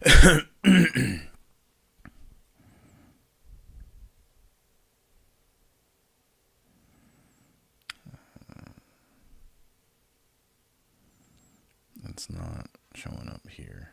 It's not showing up here.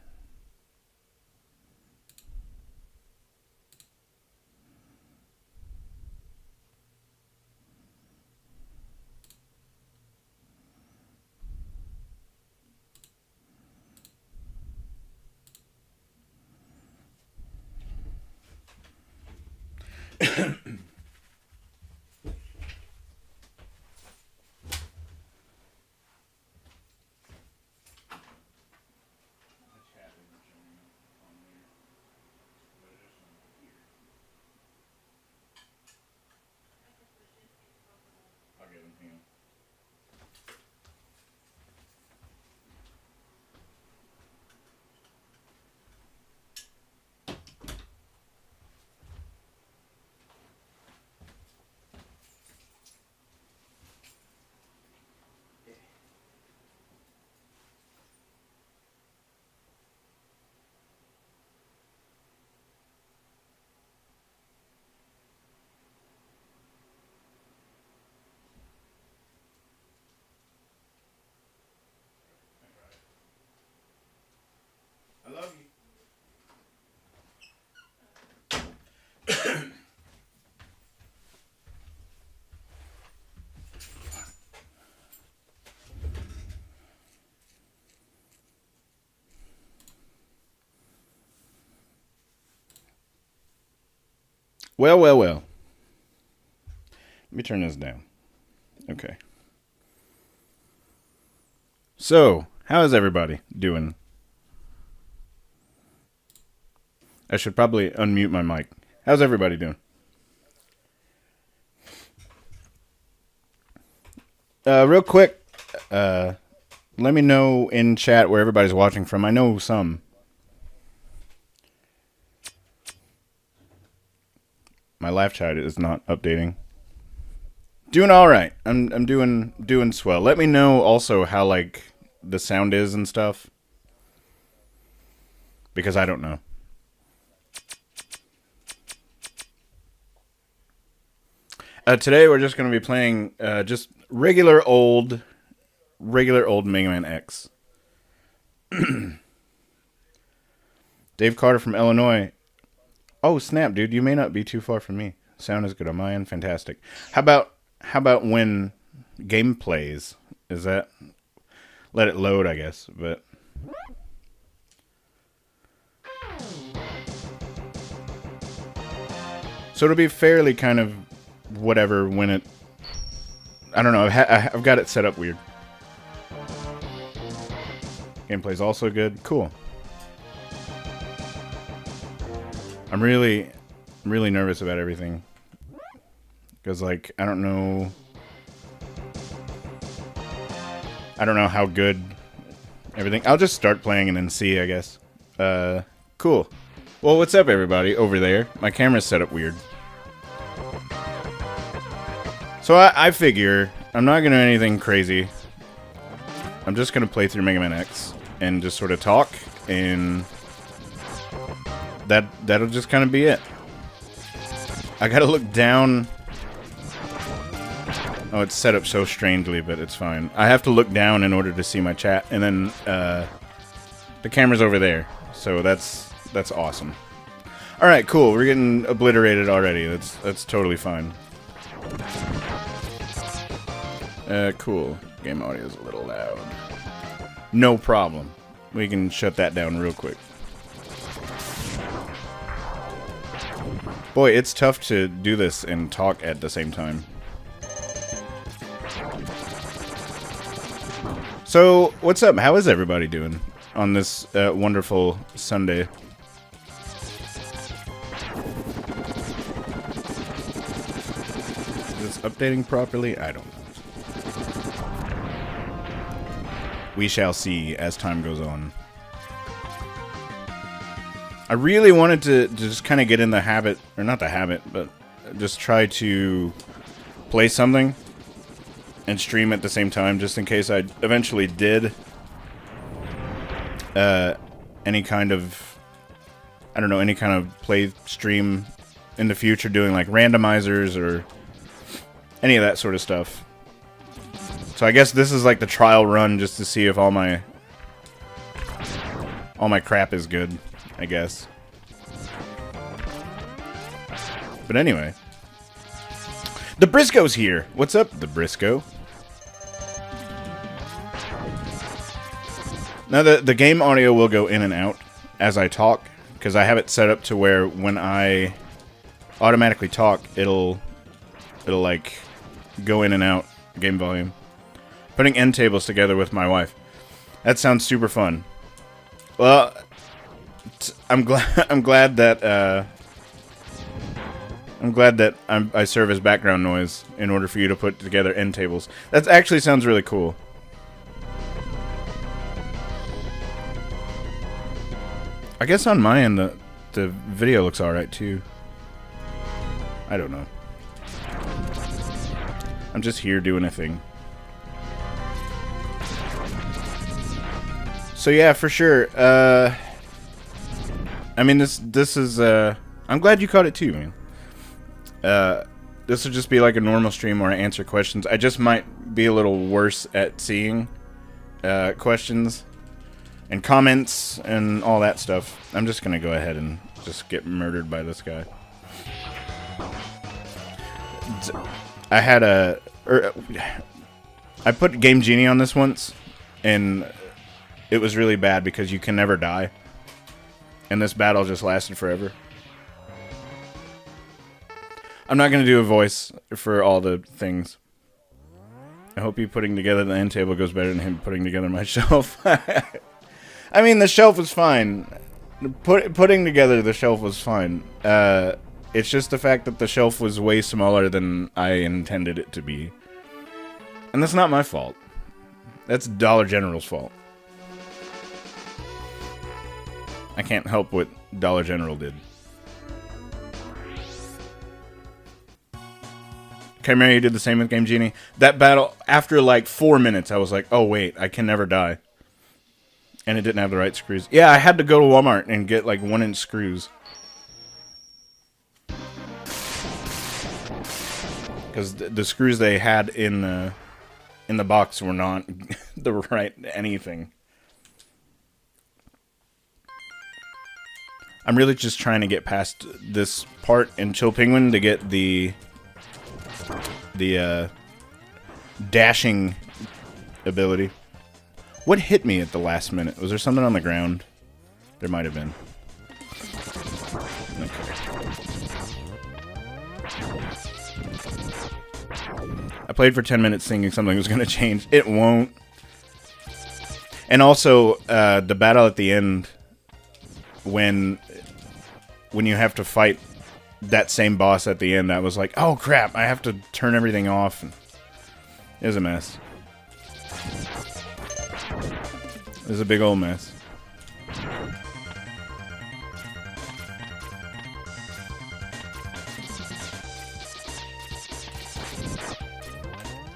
I love you. Well, well, well. Let me turn this down. Okay. So, how is everybody doing? I should probably unmute my mic. How's everybody doing? Real quick, let me know in chat where everybody's watching from. I know some. My live chat is not updating. Doing all right. I'm doing swell. Let me know also how like the sound is and stuff, because I don't know. Today we're just going to be playing just regular old Mega Man X. Dave Carter from Illinois. Oh snap, dude! You may not be too far from me. Sound is good on my end. Fantastic. How about when game plays? Is that let it load? I guess, but. So it'll be fairly kind of whatever when it. I don't know. I've got it set up weird. Gameplay's also good. Cool. I'm really nervous about everything. Because, like, I don't know how good everything. I'll just start playing and then see, I guess. Cool. Well, what's up, everybody, over there? My camera's set up weird. So I figure I'm not going to do anything crazy. I'm just going to play through Mega Man X and just sort of talk, and that'll just kind of be it. I got to look down. Oh, it's set up so strangely, but it's fine. I have to look down in order to see my chat, and then the camera's over there, so that's awesome. All right, cool. We're getting obliterated already. That's totally fine. Cool. Game audio is a little loud. No problem. We can shut that down real quick. Boy, it's tough to do this and talk at the same time. So, what's up? How is everybody doing on this wonderful Sunday? Is this updating properly? I don't know. We shall see as time goes on. I really wanted to just kind of get in the habit, or not the habit, but just try to play something and stream at the same time, just in case I eventually did any kind of I don't know, any kind of play stream in the future, doing like randomizers or any of that sort of stuff. So I guess this is like the trial run just to see if all my crap is good, I guess. But anyway. The Briscoe's here! What's up, the Briscoe? Now, the game audio will go in and out as I talk, because I have it set up to where when I automatically talk, it'll like go in and out game volume. Putting end tables together with my wife. That sounds super fun. Well, I'm glad that I serve as background noise in order for you to put together end tables. That actually sounds really cool. I guess on my end, the video looks alright too. I don't know. I'm just here doing a thing. So yeah, for sure. I mean, this is. I'm glad you caught it too, man. This will just be like a normal stream where I answer questions. I just might be a little worse at seeing questions and comments and all that stuff. I'm just gonna go ahead and just get murdered by this guy. I had I put Game Genie on this once, and it was really bad because you can never die. And this battle just lasted forever. I'm not going to do a voice for all the things. I hope you putting together the end table goes better than him putting together my shelf. I mean, the shelf was fine. Putting together the shelf was fine. It's just the fact that the shelf was way smaller than I intended it to be. And that's not my fault. That's Dollar General's fault. I can't help what Dollar General did. Chimera did the same with Game Genie. That battle, after like 4 minutes, I was like, oh wait, I can never die. And it didn't have the right screws. Yeah, I had to go to Walmart and get like 1-inch screws. Because the screws they had in the box were not the right anything. I'm really just trying to get past this part in Chill Penguin to get the dashing ability. What hit me at the last minute? Was there something on the ground? There might have been. Okay. I played for 10 minutes thinking something was going to change. It won't. And also, the battle at the end, when you have to fight that same boss at the end, I was like, oh crap, I have to turn everything off. It was a mess. It was a big old mess.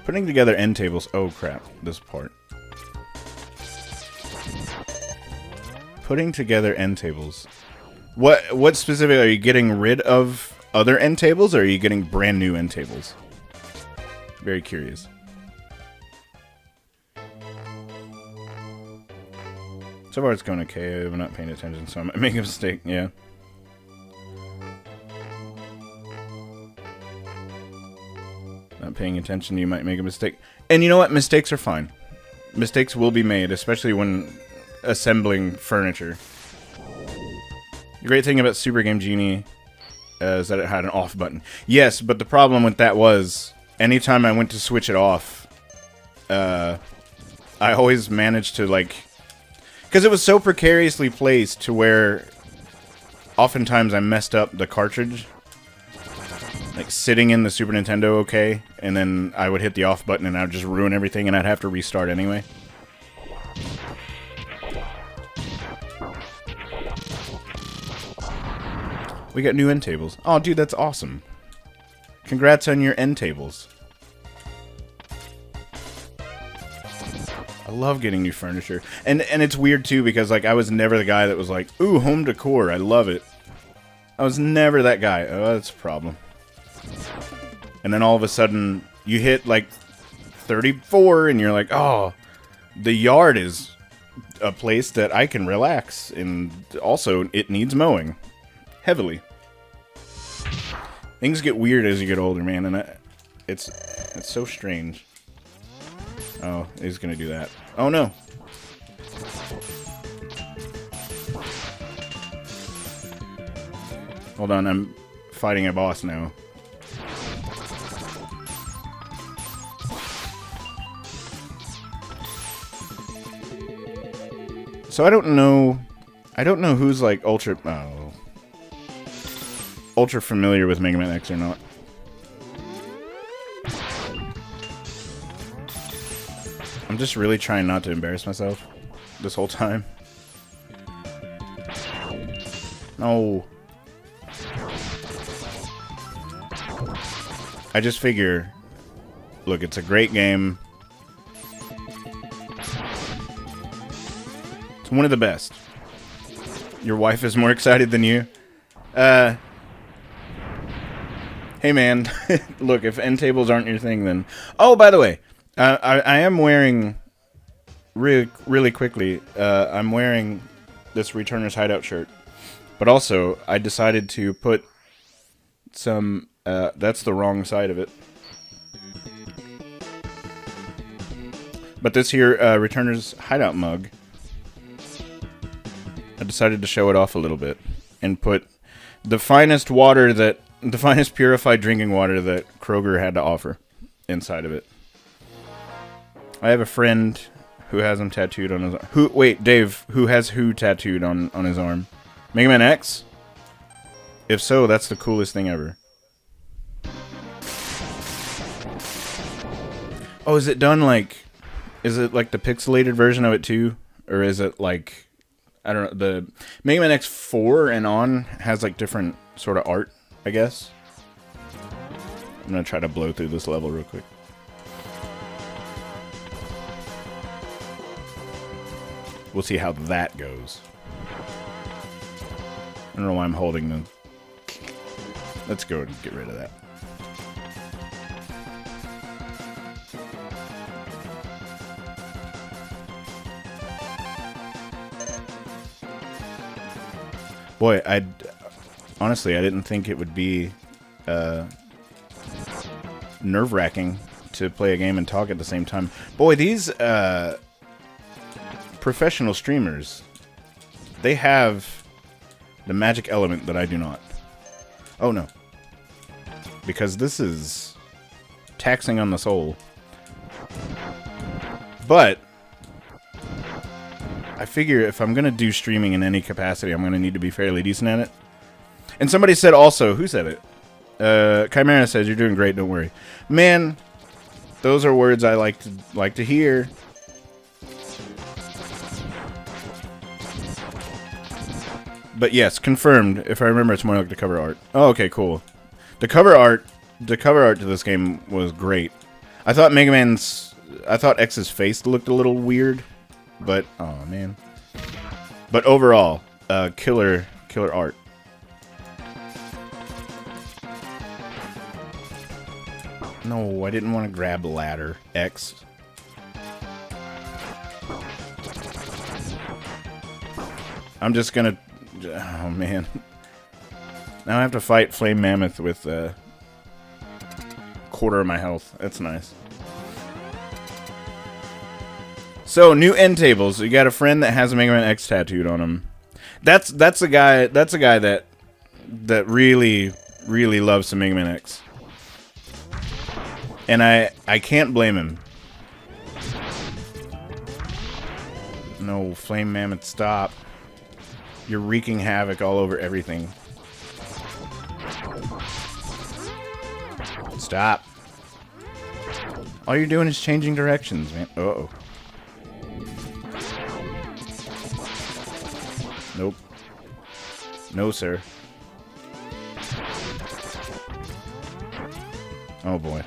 Putting together end tables. Oh crap, this part. Putting together end tables. What specifically, are you getting rid of other end tables, or are you getting brand new end tables? Very curious. So far it's going okay. I'm not paying attention, so I might make a mistake. Yeah. Not paying attention, you might make a mistake. And you know what? Mistakes are fine. Mistakes will be made, especially when assembling furniture. The great thing about Super Game Genie is that it had an off button. Yes, but the problem with that was, anytime I went to switch it off, I always managed to, like... Because it was so precariously placed to where oftentimes I messed up the cartridge. Like, sitting in the Super Nintendo okay, and then I would hit the off button and I would just ruin everything and I'd have to restart anyway. We got new end tables. Oh, dude, that's awesome. Congrats on your end tables. I love getting new furniture. And it's weird, too, because, like, I was never the guy that was like, ooh, home decor, I love it. I was never that guy. Oh, that's a problem. And then all of a sudden, you hit like 34, and you're like, oh, the yard is a place that I can relax, and also it needs mowing heavily. Things get weird as you get older, man, and it's so strange. Oh, he's gonna do that. Oh no. Hold on, I'm fighting a boss now. So I don't know who's like ultra familiar with Mega Man X or not. I'm just really trying not to embarrass myself this whole time. No. I just figure, look, it's a great game. It's one of the best. Your wife is more excited than you. Hey man, look, if end tables aren't your thing, then... Oh, by the way, I am wearing, really quickly, I'm wearing this Returner's Hideout shirt. But also, I decided to put some... that's the wrong side of it. But this here Returner's Hideout mug, I decided to show it off a little bit and put the finest water that... the finest purified drinking water that Kroger had to offer inside of it. I have a friend who has him tattooed on his arm. Wait, Dave, who has who tattooed on his arm? Mega Man X? If so, that's the coolest thing ever. Oh, is it done like... is it like the pixelated version of it too? Or is it like... I don't know. The Mega Man X4 and on has like different sort of art, I guess. I'm going to try to blow through this level real quick. We'll see how that goes. I don't know why I'm holding them. Let's go and get rid of that. Boy, honestly, I didn't think it would be nerve-wracking to play a game and talk at the same time. Boy, these professional streamers, they have the magic element that I do not. Oh no. Because this is taxing on the soul. But I figure if I'm going to do streaming in any capacity, I'm going to need to be fairly decent at it. And somebody said also, who said it? Chimera says, you're doing great, don't worry. Man, those are words I like to hear. But yes, confirmed. If I remember, it's more like the cover art. Oh, okay, cool. The cover art to this game was great. I thought X's face looked a little weird, but oh man. But overall, killer art. No, I didn't want to grab the ladder. X. I'm just gonna... oh, man. Now I have to fight Flame Mammoth with a quarter of my health. That's nice. So, new end tables. You got a friend that has a Mega Man X tattooed on him. That's a guy that really loves some Mega Man X. And I can't blame him. No, Flame Mammoth, stop. You're wreaking havoc all over everything. Stop. All you're doing is changing directions, man. Uh-oh. Nope. No, sir. Oh, boy.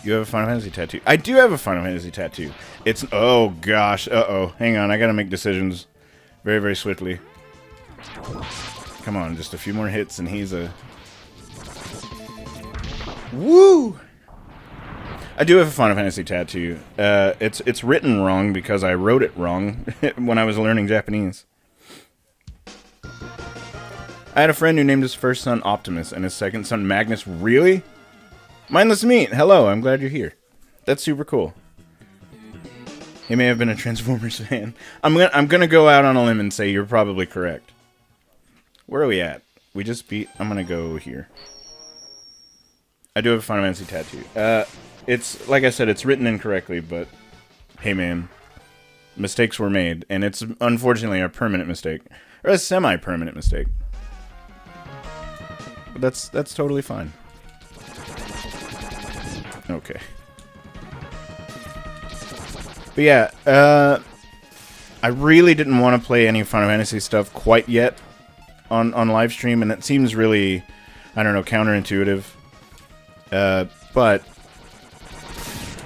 You have a Final Fantasy tattoo. I do have a Final Fantasy tattoo. It's... oh, gosh. Uh-oh. Hang on. I gotta make decisions very, very swiftly. Come on, just a few more hits and he's a... Woo! I do have a Final Fantasy tattoo. It's written wrong because I wrote it wrong when I was learning Japanese. I had a friend who named his first son Optimus and his second son Magnus. Really? Mindless Meat, hello, I'm glad you're here. That's super cool. He may have been a Transformers fan. I'm gonna go out on a limb and say you're probably correct. Where are we at? We just beat... I'm gonna go here. I do have a Final Fantasy tattoo. It's, like I said, it's written incorrectly, but... Hey, man. Mistakes were made, and it's unfortunately a permanent mistake. Or a semi-permanent mistake. But that's totally fine. Okay. But yeah, I really didn't want to play any Final Fantasy stuff quite yet on live stream, and it seems really, I don't know, counterintuitive. But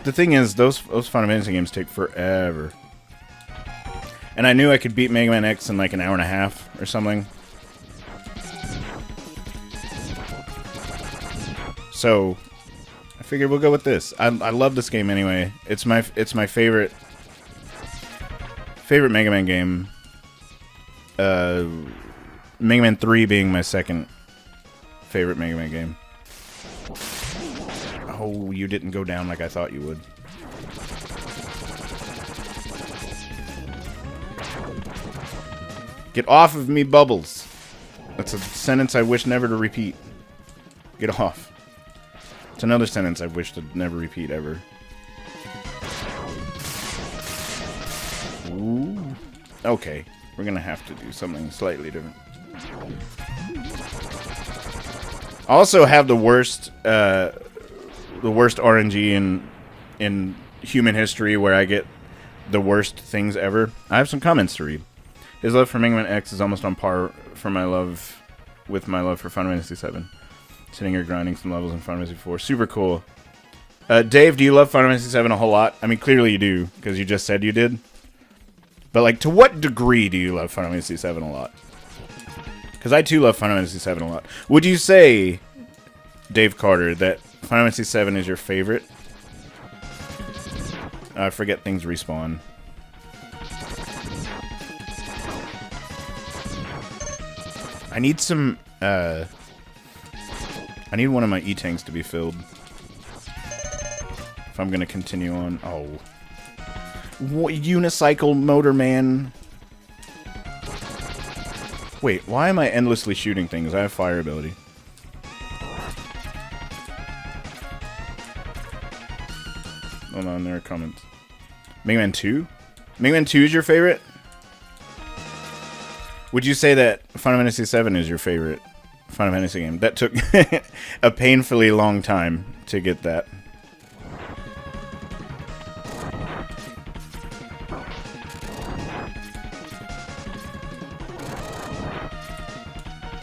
the thing is, those Final Fantasy games take forever. And I knew I could beat Mega Man X in like an hour and a half or something. So I figured we'll go with this. I love this game anyway. It's my favorite Mega Man game. Mega Man 3 being my second favorite Mega Man game. Oh, you didn't go down like I thought you would. Get off of me, Bubbles. That's a sentence I wish never to repeat. Get off. It's another sentence I wish to never repeat ever. Ooh. Okay, we're gonna have to do something slightly different. I also have the worst RNG in human history, where I get the worst things ever. I have some comments to read. His love for Mega Man X is almost on par with my love for Final Fantasy 7. Sitting here grinding some levels in Final Fantasy 4. Super cool. Dave, do you love Final Fantasy 7 a whole lot? I mean, clearly you do, because you just said you did. But, like, to what degree do you love Final Fantasy 7 a lot? Because I, too, love Final Fantasy 7 a lot. Would you say, Dave Carter, that Final Fantasy 7 is your favorite? I forget things respawn. I need some, I need one of my E-tanks to be filled. If I'm gonna continue on. Oh. Unicycle Motor Man. Wait, why am I endlessly shooting things? I have fire ability. Hold on, there are comments. Mega Man 2? Mega Man 2 is your favorite? Would you say that Final Fantasy 7 is your favorite Final Fantasy game? That took a painfully long time to get that.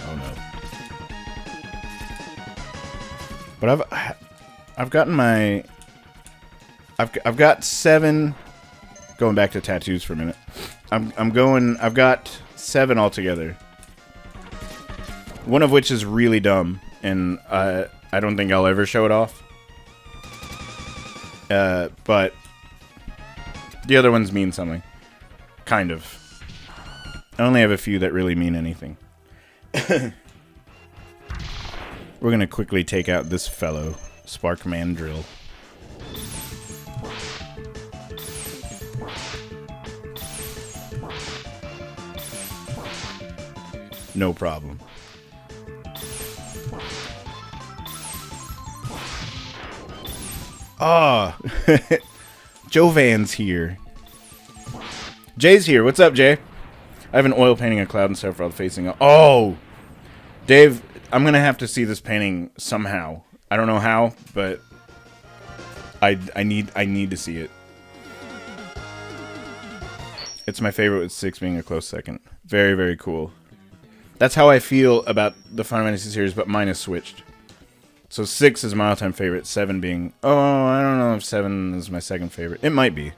Oh no. But I've gotten my... I've got 7... Going back to tattoos for a minute. I've got 7 altogether. One of which is really dumb, and I don't think I'll ever show it off. But the other ones mean something. Kind of. I only have a few that really mean anything. We're gonna quickly take out this fellow, Spark Mandrill. No problem. Ah, oh. Jovan's here. Jay's here. What's up, Jay? I have an oil painting a cloud and several facing. Oh, Dave, I'm gonna have to see this painting somehow. I don't know how, but I need to see it. It's my favorite, with 6 being a close second. Very, very cool. That's how I feel about the Final Fantasy series, but mine is switched. So 6 is my all-time favorite, 7 being... Oh, I don't know if 7 is my second favorite. It might be.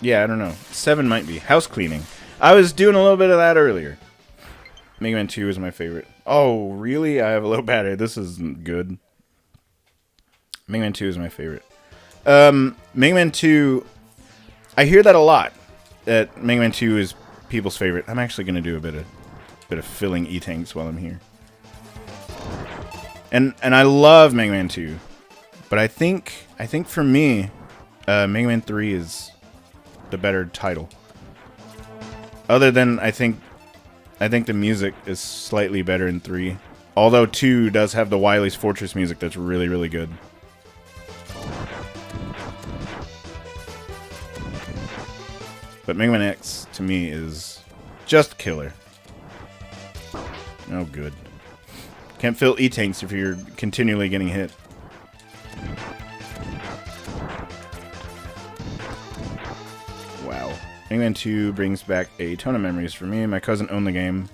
Yeah, I don't know. 7 might be. House cleaning. I was doing a little bit of that earlier. Mega Man 2 is my favorite. Oh, really? I have a low battery. This isn't good. Mega Man 2 is my favorite. Mega Man 2... I hear that a lot. That Mega Man 2 is people's favorite. I'm actually going to do a bit of filling E-tanks while I'm here. And I love Mega Man 2. But I think for me, Mega Man 3 is the better title. Other than I think the music is slightly better in 3. Although 2 does have the Wily's Fortress music that's really, really good. But Mega Man X, to me, is just killer. Oh, good. Can't fill E-tanks if you're continually getting hit. Wow. Mega Man 2 brings back a ton of memories for me. My cousin owned the game.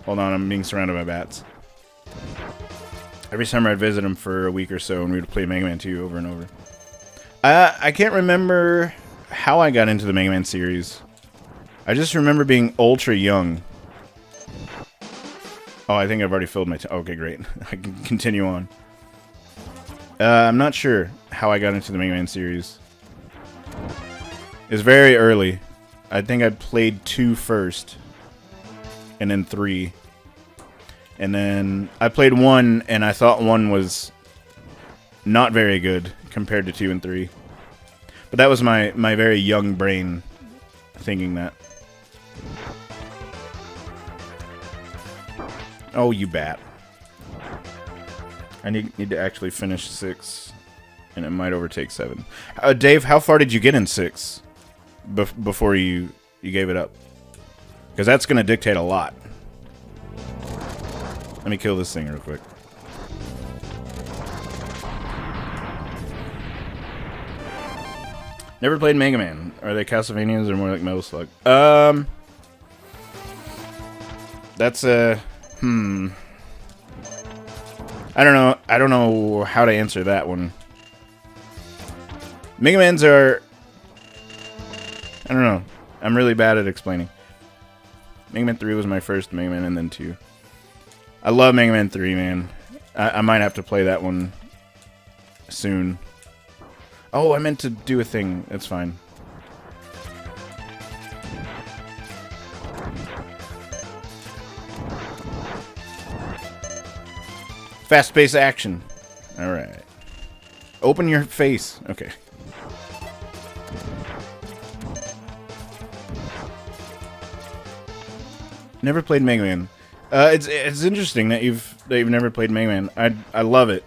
Hold on, I'm being surrounded by bats. Every summer I'd visit him for a week or so, and we'd play Mega Man 2 over and over. I can't remember how I got into the Mega Man series. I just remember being ultra young. Oh, I think I've already filled my... okay, great. I can continue on. I'm not sure how I got into the Mega Man series. It was very early. I think I played 2 first. And then 3. And then I played 1, and I thought 1 was not very good compared to 2 and 3. But that was my very young brain thinking that. Oh, you bat. I need to actually finish 6, and it might overtake 7. Dave, how far did you get in 6 before you gave it up? Because that's going to dictate a lot. Let me kill this thing real quick. Never played Mega Man. Are they Castlevanias or more like Metal Slug? That's a... I don't know how to answer that one. Mega Mans are... I don't know. I'm really bad at explaining. Mega Man 3 was my first Mega Man, and then 2. I love Mega Man 3, man. I might have to play that one soon. Oh, I meant to do a thing. It's fine. Fast-paced action. Alright. Open your face. Okay. Never played Mega Man. It's interesting that you've never played Mega Man. I love it.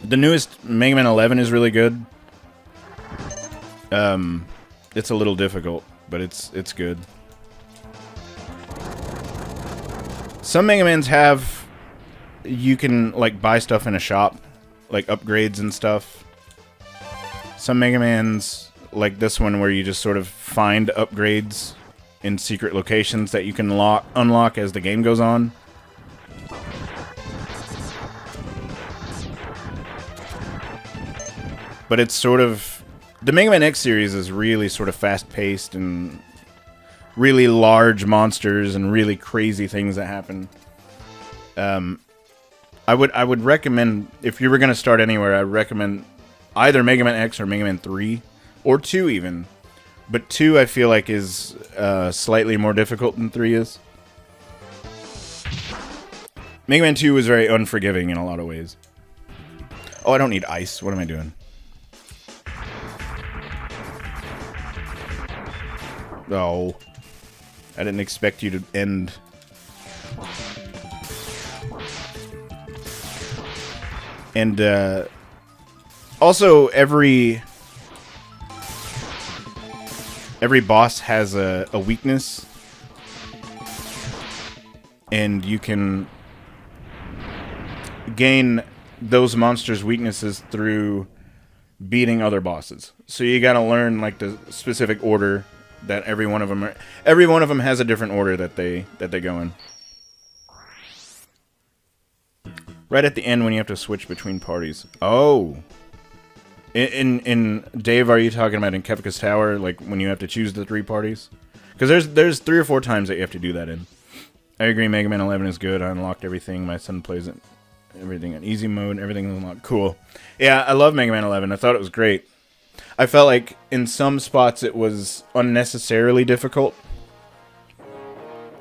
The newest Mega Man 11 is really good. It's a little difficult, but it's good. Some Mega Mans have... you can, like, buy stuff in a shop. Like, upgrades and stuff. Some Mega Mans, like this one, where you just sort of find upgrades in secret locations that you can unlock as the game goes on. But it's sort of... the Mega Man X series is really sort of fast-paced and really large monsters and really crazy things that happen. I would recommend, if you were going to start anywhere, I'd recommend either Mega Man X or Mega Man 3, or 2 even. But 2 I feel like is slightly more difficult than 3 is. Mega Man 2 was very unforgiving in a lot of ways. Oh, I don't need ice. What am I doing? Oh. I didn't expect you to end. And, also, every boss has a weakness. And you can gain those monsters' weaknesses through beating other bosses. So you gotta learn, like, the specific order that every one of them are. Every one of them has a different order that they go in. Right at the end when you have to switch between parties. Oh. In Dave, are you talking about in Kefka's Tower, like when you have to choose the 3 parties? Because there's 3 or 4 times that you have to do that in. I agree, Mega Man 11 is good. I unlocked everything. My son plays it, everything in easy mode. Everything's unlocked. Cool. Yeah, I love Mega Man 11. I thought it was great. I felt like in some spots it was unnecessarily difficult.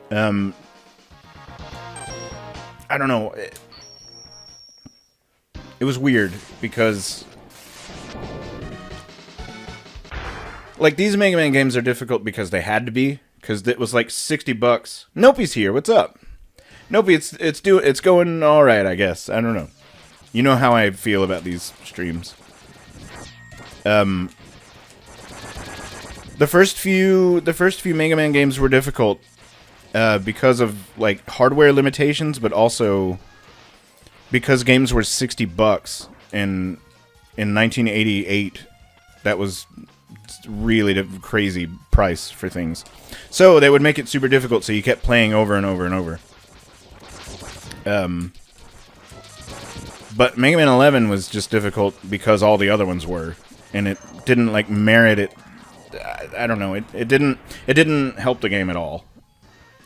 I don't know. It was weird because, like, these Mega Man games are difficult because they had to be, because it was like $60. Nope's here. What's up? Nope, it's going all right, I guess. I don't know. You know how I feel about these streams. The first few Mega Man games were difficult because of like hardware limitations, but also because games were $60 in 1988. That was really a crazy price for things. So they would make it super difficult, so you kept playing over and over and over. But Mega Man 11 was just difficult because all the other ones were, and it didn't like merit it. I don't know. It didn't help the game at all.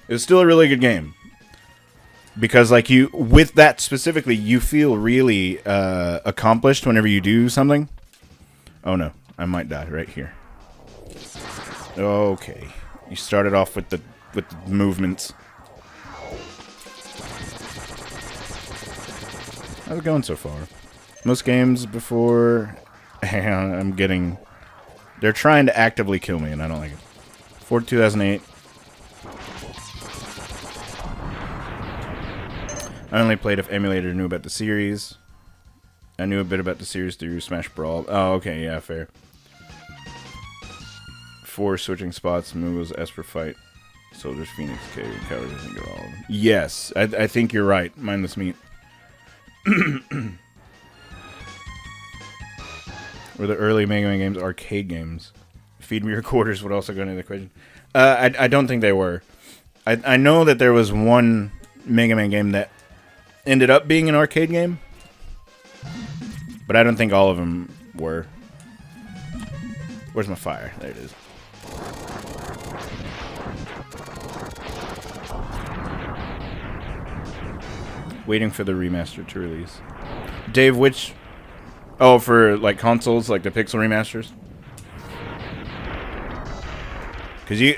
It was still a really good game because, like, you with that specifically, you feel really accomplished whenever you do something. Oh no, I might die right here. Okay, you started off with the movements. How's it going so far? Most games before... Hang on, I'm getting... They're trying to actively kill me, and I don't like it. For 2008. I only played if emulator knew about the series. I knew a bit about the series through Smash Brawl. Oh, okay, yeah, fair. 4 switching spots, moves, Esper fight. Soldiers, Phoenix, K, Cowards, I think are all of them. Yes, I think you're right. Mindless Meat. Were the early Mega Man games arcade games? Feed Me Recorders would also go into the question. I don't think they were. I know that there was one Mega Man game that ended up being an arcade game, but I don't think all of them were. Where's my fire? There it is. Waiting for the remaster to release. Dave, which... Oh, for, like, consoles, like the Pixel remasters? Because you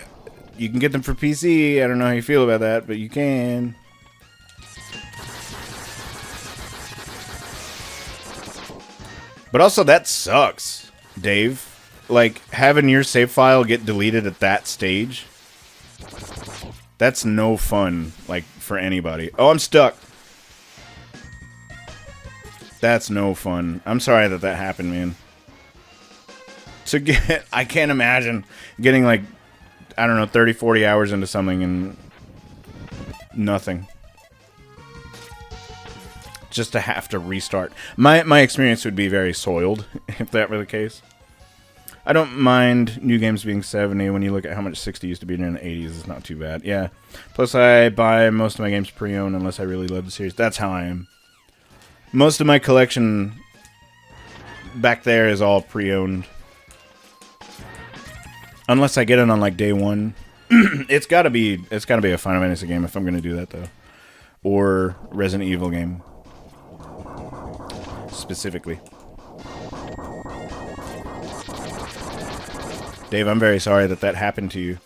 can get them for PC. I don't know how you feel about that, but you can. But also, that sucks, Dave. Like, having your save file get deleted at that stage. That's no fun, like, for anybody. Oh, I'm stuck. That's no fun. I'm sorry that happened, man. I can't imagine getting, like, I don't know, 30, 40 hours into something and nothing. Just to have to restart. My experience would be very soiled, if that were the case. I don't mind new games being 70. When you look at how much 60 used to be in the 80s, it's not too bad. Yeah. Plus, I buy most of my games pre-owned unless I really love the series. That's how I am. Most of my collection back there is all pre-owned. Unless I get it on like day one. It's gotta be a Final Fantasy game if I'm gonna do that though. Or Resident Evil game. Specifically. Dave, I'm very sorry that happened to you.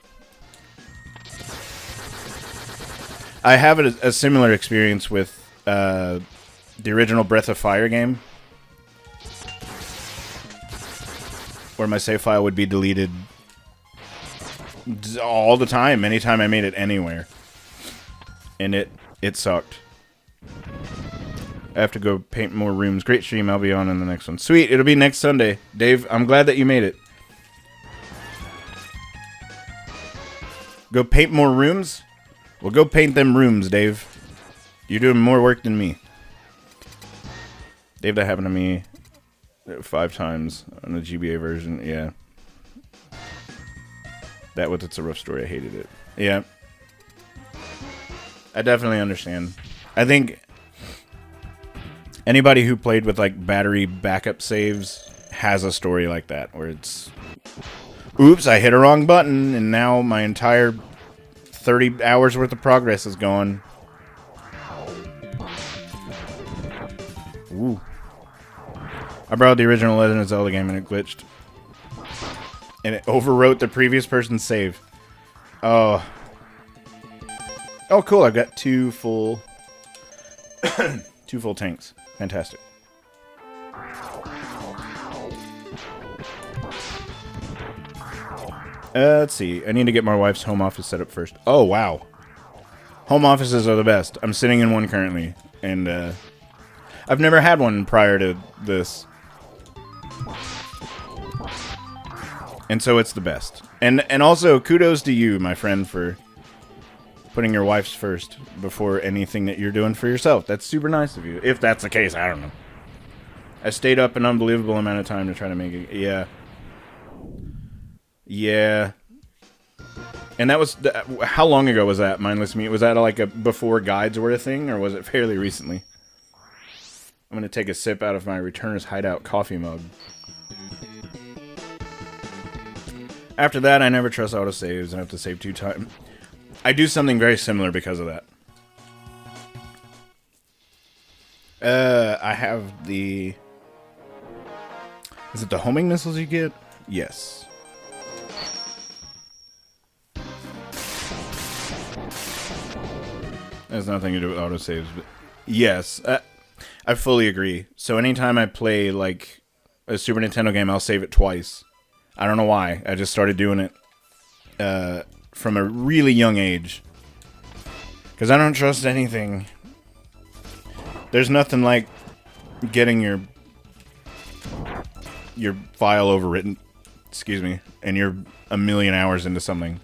I have a similar experience with the original Breath of Fire game, where my save file would be deleted all the time, anytime I made it anywhere. And it sucked. I have to go paint more rooms. Great stream, I'll be on in the next one. Sweet, it'll be next Sunday. Dave, I'm glad that you made it. Go paint more rooms? Well, go paint them rooms, Dave. You're doing more work than me. Dave, that happened to me 5 times on the GBA version. Yeah. It's a rough story. I hated it. Yeah. I definitely understand. I think anybody who played with like battery backup saves has a story like that, where it's, oops, I hit a wrong button, and now my entire 30 hours worth of progress is gone. Ooh. I borrowed the original Legend of Zelda game and it glitched. And it overwrote the previous person's save. Oh. Oh, cool. I've got 2 full... 2 full tanks. Fantastic. Let's see. I need to get my wife's home office set up first. Oh, wow. Home offices are the best. I'm sitting in one currently. And, I've never had one prior to this. And so it's the best. And also, kudos to you, my friend, for putting your wife's first before anything that you're doing for yourself. That's super nice of you. If that's the case, I don't know. I stayed up an unbelievable amount of time to try to make it. Yeah. Yeah. And that was... How long ago was that, Mindless Meat? Was that like a before guides were a thing, or was it fairly recently? I'm going to take a sip out of my Returner's Hideout coffee mug. After that, I never trust autosaves. I have to save 2 times. I do something very similar because of that. I have the... Is it the homing missiles you get? Yes. Has nothing to do with autosaves, but... Yes, I fully agree. So anytime I play, like, a Super Nintendo game, I'll save it twice. I don't know why. I just started doing it from a really young age. Because I don't trust anything. There's nothing like getting your file overwritten, excuse me, and you're a million hours into something.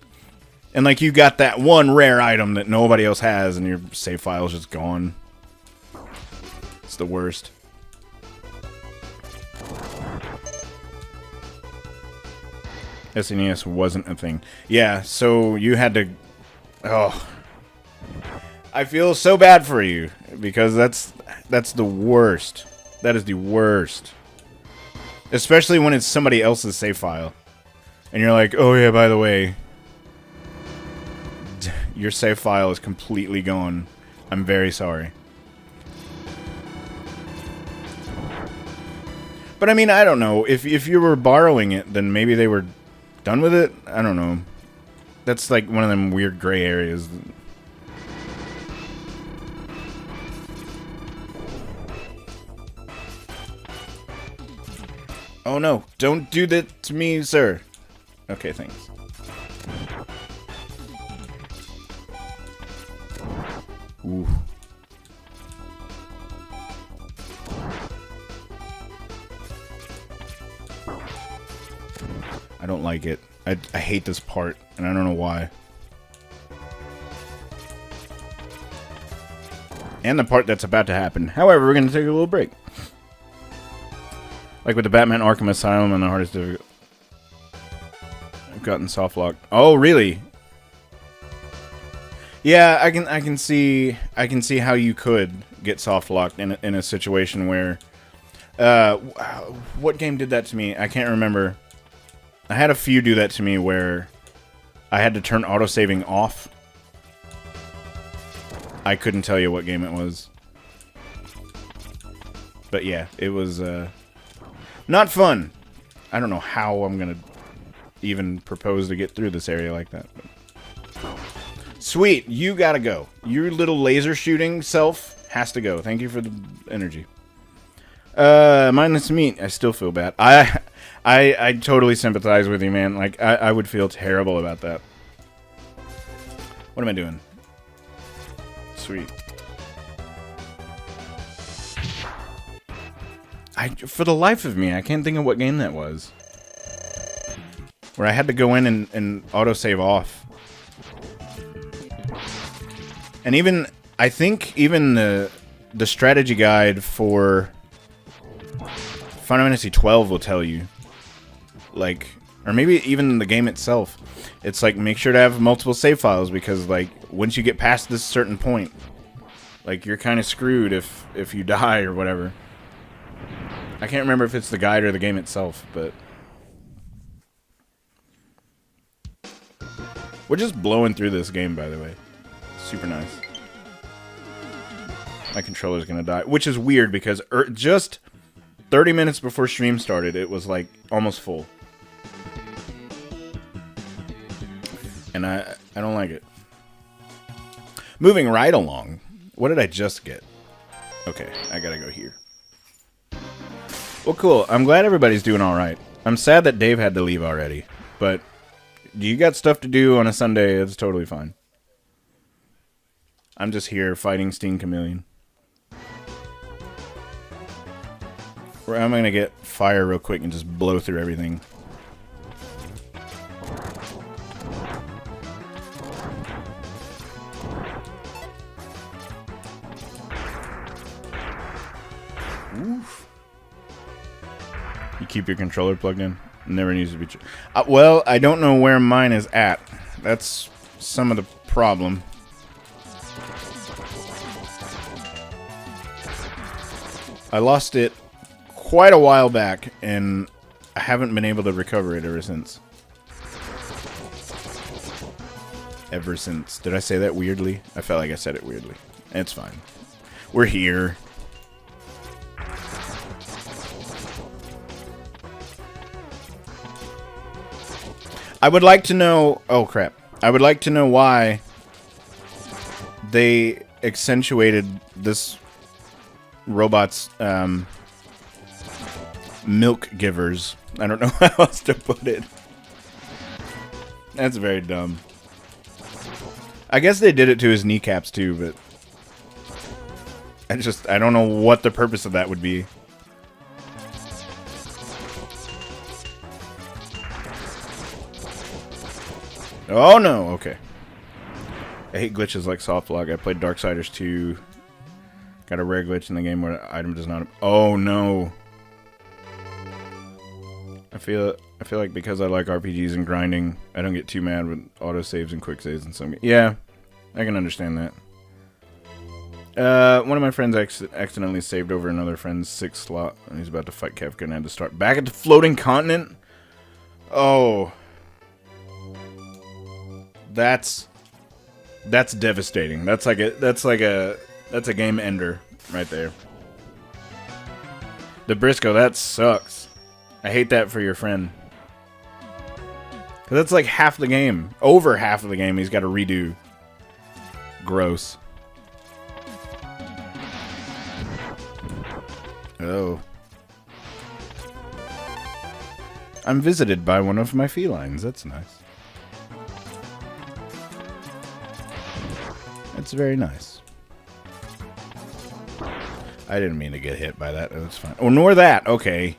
And, like, you got that one rare item that nobody else has, and your save file's just gone. It's the worst. SNES wasn't a thing. Yeah, so you had to... Oh. I feel so bad for you, because that's the worst. That is the worst. Especially when it's somebody else's save file. And you're like, oh yeah, by the way, your save file is completely gone. I'm very sorry. But I mean, I don't know. If you were borrowing it, then maybe they were done with it? I don't know. That's like one of them weird gray areas. Oh no, don't do that to me, sir. Okay, thanks. Ooh. I don't like it. I hate this part, and I don't know why. And the part that's about to happen. However, we're going to take a little break. Like with the Batman Arkham Asylum and the hardest difficult. I've gotten soft locked. Oh, really? Yeah, I can see how you could get soft locked in a situation where what game did that to me? I can't remember. I had a few do that to me where I had to turn autosaving off. I couldn't tell you what game it was. But yeah, it was not fun. I don't know how I'm gonna even propose to get through this area like that. But. Sweet, you gotta go. Your little laser shooting self has to go. Thank you for the energy. Mindless Meat, I still feel bad. I totally sympathize with you, man. Like, I would feel terrible about that. What am I doing? Sweet. For the life of me, I can't think of what game that was. Where I had to go in and autosave off. And even, I think even the strategy guide for Final Fantasy 12 will tell you. Like, or maybe even the game itself. It's like, make sure to have multiple save files, because, like, once you get past this certain point, like, you're kind of screwed if you die or whatever. I can't remember if it's the guide or the game itself, but we're just blowing through this game, by the way. Super nice. My controller's gonna die, which is weird because just 30 minutes before stream started, it was like almost full. And I don't like it. Moving right along. What did I just get? Okay, I gotta go here. Well, cool. I'm glad everybody's doing alright. I'm sad that Dave had to leave already. But you got stuff to do on a Sunday, it's totally fine. I'm just here fighting Steen Chameleon. I'm gonna get fire real quick and just blow through everything. Oof. You keep your controller plugged in? Never needs to be... well, I don't know where mine is at. That's some of the problem. I lost it quite a while back, and I haven't been able to recover it ever since. Ever since. Did I say that weirdly? I felt like I said it weirdly. It's fine. We're here. I would like to know... Oh, crap. I would like to know why they accentuated this robot's milk givers. I don't know how else to put it. That's very dumb. I guess they did it to his kneecaps too, but I don't know what the purpose of that would be. Oh no, okay. I hate glitches like Softbox. I played Darksiders 2. Got a rare glitch in the game where the item does not... Oh no. I feel like because I like RPGs and grinding, I don't get too mad with autosaves and quick saves and some... Yeah, I can understand that. One of my friends accidentally saved over another friend's 6th slot, and he's about to fight Kefka and had to start back at the floating continent? Oh. That's devastating. That's a game ender right there. The Briscoe, that sucks. I hate that for your friend. Cause that's like half the game. Over half of the game he's got to redo. Gross. Oh. I'm visited by one of my felines. That's nice. That's very nice. I didn't mean to get hit by that. That's fine. Oh, nor that. Okay.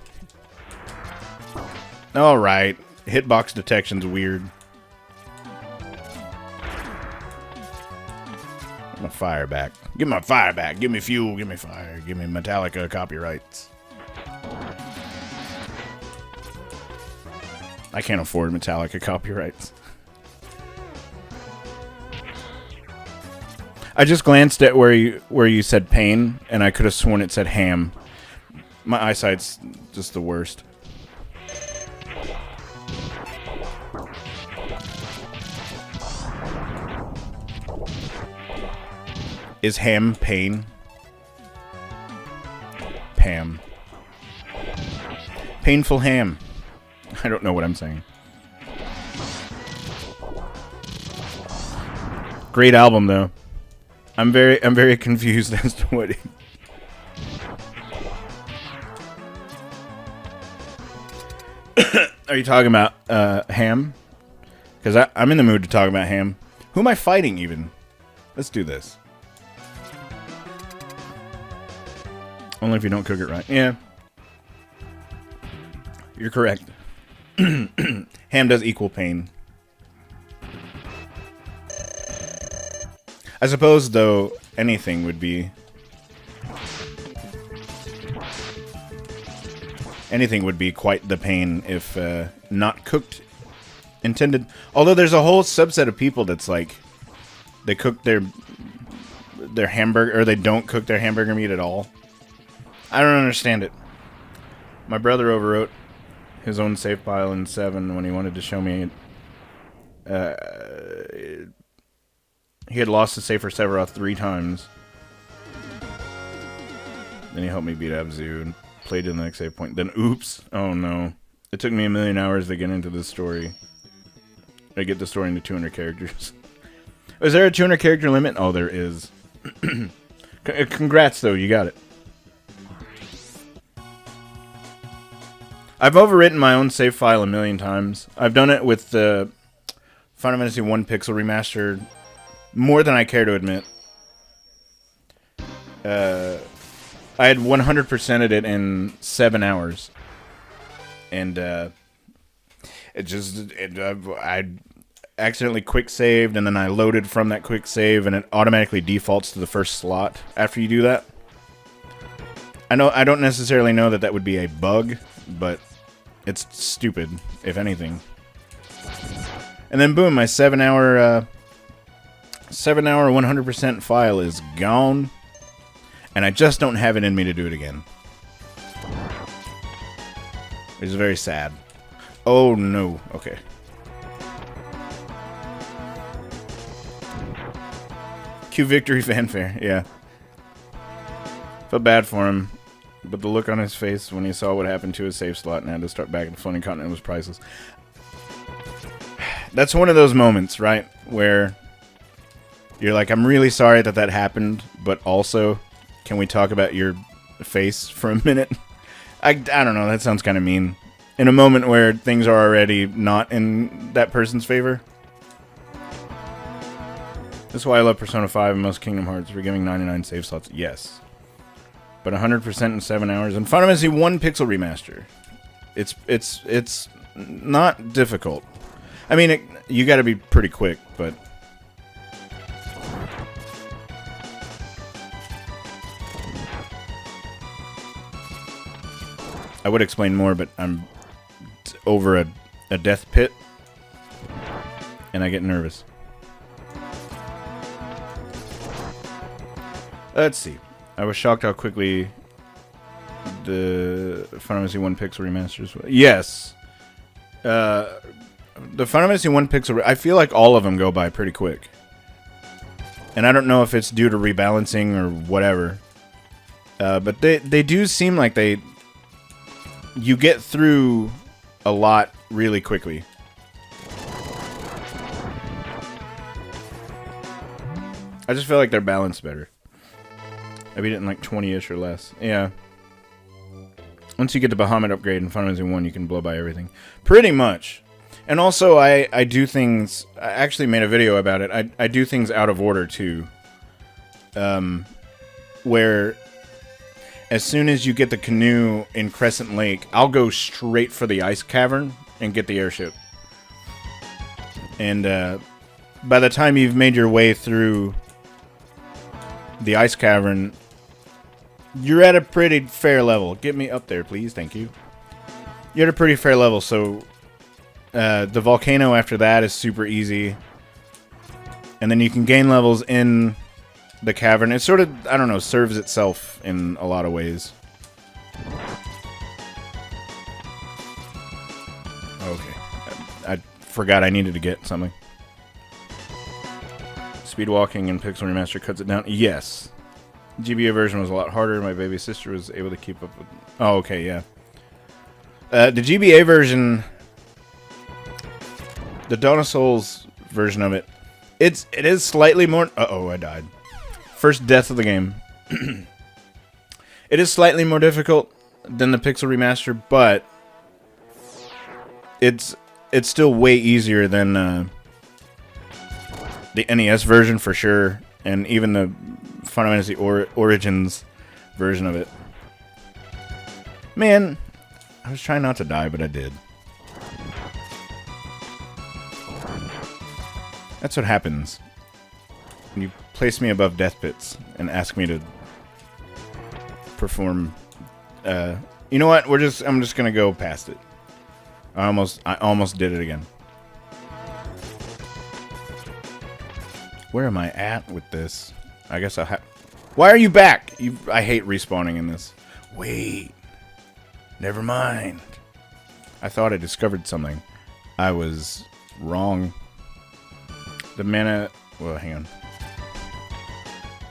Alright. Hitbox detection's weird. Give my fire back. Give my fire back. Give me fuel. Give me fire. Give me Metallica copyrights. I can't afford Metallica copyrights. I just glanced at where you said pain, and I could have sworn it said ham. My eyesight's just the worst. Is ham pain? Pam. Painful ham. I don't know what I'm saying. Great album though. I'm very confused as to what it... Are you talking about ham? Because I'm in the mood to talk about ham. Who am I fighting even? Let's do this. Only if you don't cook it right. Yeah. You're correct. Ham does equal pain. I suppose, though, anything would be... Anything would be quite the pain if not cooked intended. Although there's a whole subset of people that's like... They cook their hamburger... Or they don't cook their hamburger meat at all. I don't understand it. My brother overwrote his own save file in 7 when he wanted to show me. He had lost the save for Sephiroth 3 times. Then he helped me beat Abzu and played to the next save point. Then, oops. Oh, no. It took me a million hours to get into this story. I get the story into 200 characters. Is there a 200 character limit? Oh, there is. Congrats, though. You got it. I've overwritten my own save file a million times. I've done it with the Final Fantasy 1 Pixel Remastered more than I care to admit. I had 100%ed it in 7 hours. And I accidentally quick saved, and then I loaded from that quick save, and it automatically defaults to the first slot after you do that. I don't necessarily know that would be a bug, but it's stupid, if anything. And then boom, my 7 hour 100% file is gone, and I just don't have it in me to do it again. It's very sad. Oh no. Okay. Cue victory fanfare. Yeah. Felt bad for him, but the look on his face when he saw what happened to his save slot and had to start back at the floating continent was priceless. That's one of those moments, right, where you're like, I'm really sorry that happened, but also, can we talk about your face for a minute? I don't know, that sounds kind of mean. In a moment where things are already not in that person's favor. That's why I love Persona 5 and most Kingdom Hearts. We're giving 99 save slots. Yes. But 100% in 7 hours. And Final Fantasy 1 Pixel Remaster. It's not difficult. I mean, you gotta be pretty quick, but... I would explain more, but I'm over a death pit, and I get nervous. Let's see. I was shocked how quickly the Final Fantasy 1 Pixel Remasters... Yes! The Final Fantasy 1 Pixel... I feel like all of them go by pretty quick. And I don't know if it's due to rebalancing or whatever. But they do seem like they... You get through a lot really quickly. I just feel like they're balanced better. I beat it in like 20-ish or less. Yeah. Once you get the Bahamut upgrade in Final Fantasy 1, you can blow by everything. Pretty much. And also, I do things... I actually made a video about it. I do things out of order, too. Where... As soon as you get the canoe in Crescent Lake, I'll go straight for the ice cavern and get the airship. And by the time you've made your way through the ice cavern, you're at a pretty fair level. Get me up there, please. Thank you. You're at a pretty fair level, so the volcano after that is super easy. And then you can gain levels in... the cavern. It sort of, I don't know, serves itself in a lot of ways. Okay. I forgot I needed to get something. Speed walking in Pixel Remaster cuts it down. Yes. GBA version was a lot harder. My baby sister was able to keep up with... Oh, okay, yeah. The GBA version... The Dawn of Souls version of it, it is slightly more... Uh-oh, I died. First death of the game. It is slightly more difficult than the Pixel Remaster, but it's still way easier than the NES version for sure, and even the Final Fantasy Origins version of it. Man, I was trying not to die, but I did. That's what happens when you place me above death pits and ask me to perform. You know what? I'm just gonna go past it. I almost did it again. Where am I at with this? I guess I'll have... Why are you back? I hate respawning in this. Wait. Never mind. I thought I discovered something. I was wrong. The mana... Well, hang on.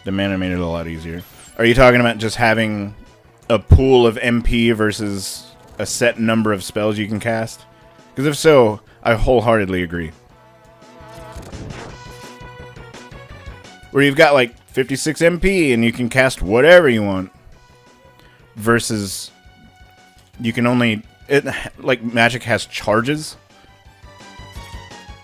The mana made it a lot easier. Are you talking about just having a pool of MP versus a set number of spells you can cast? Because if so, I wholeheartedly agree. Where you've got like 56 MP and you can cast whatever you want. Versus you can only... like Magic has charges.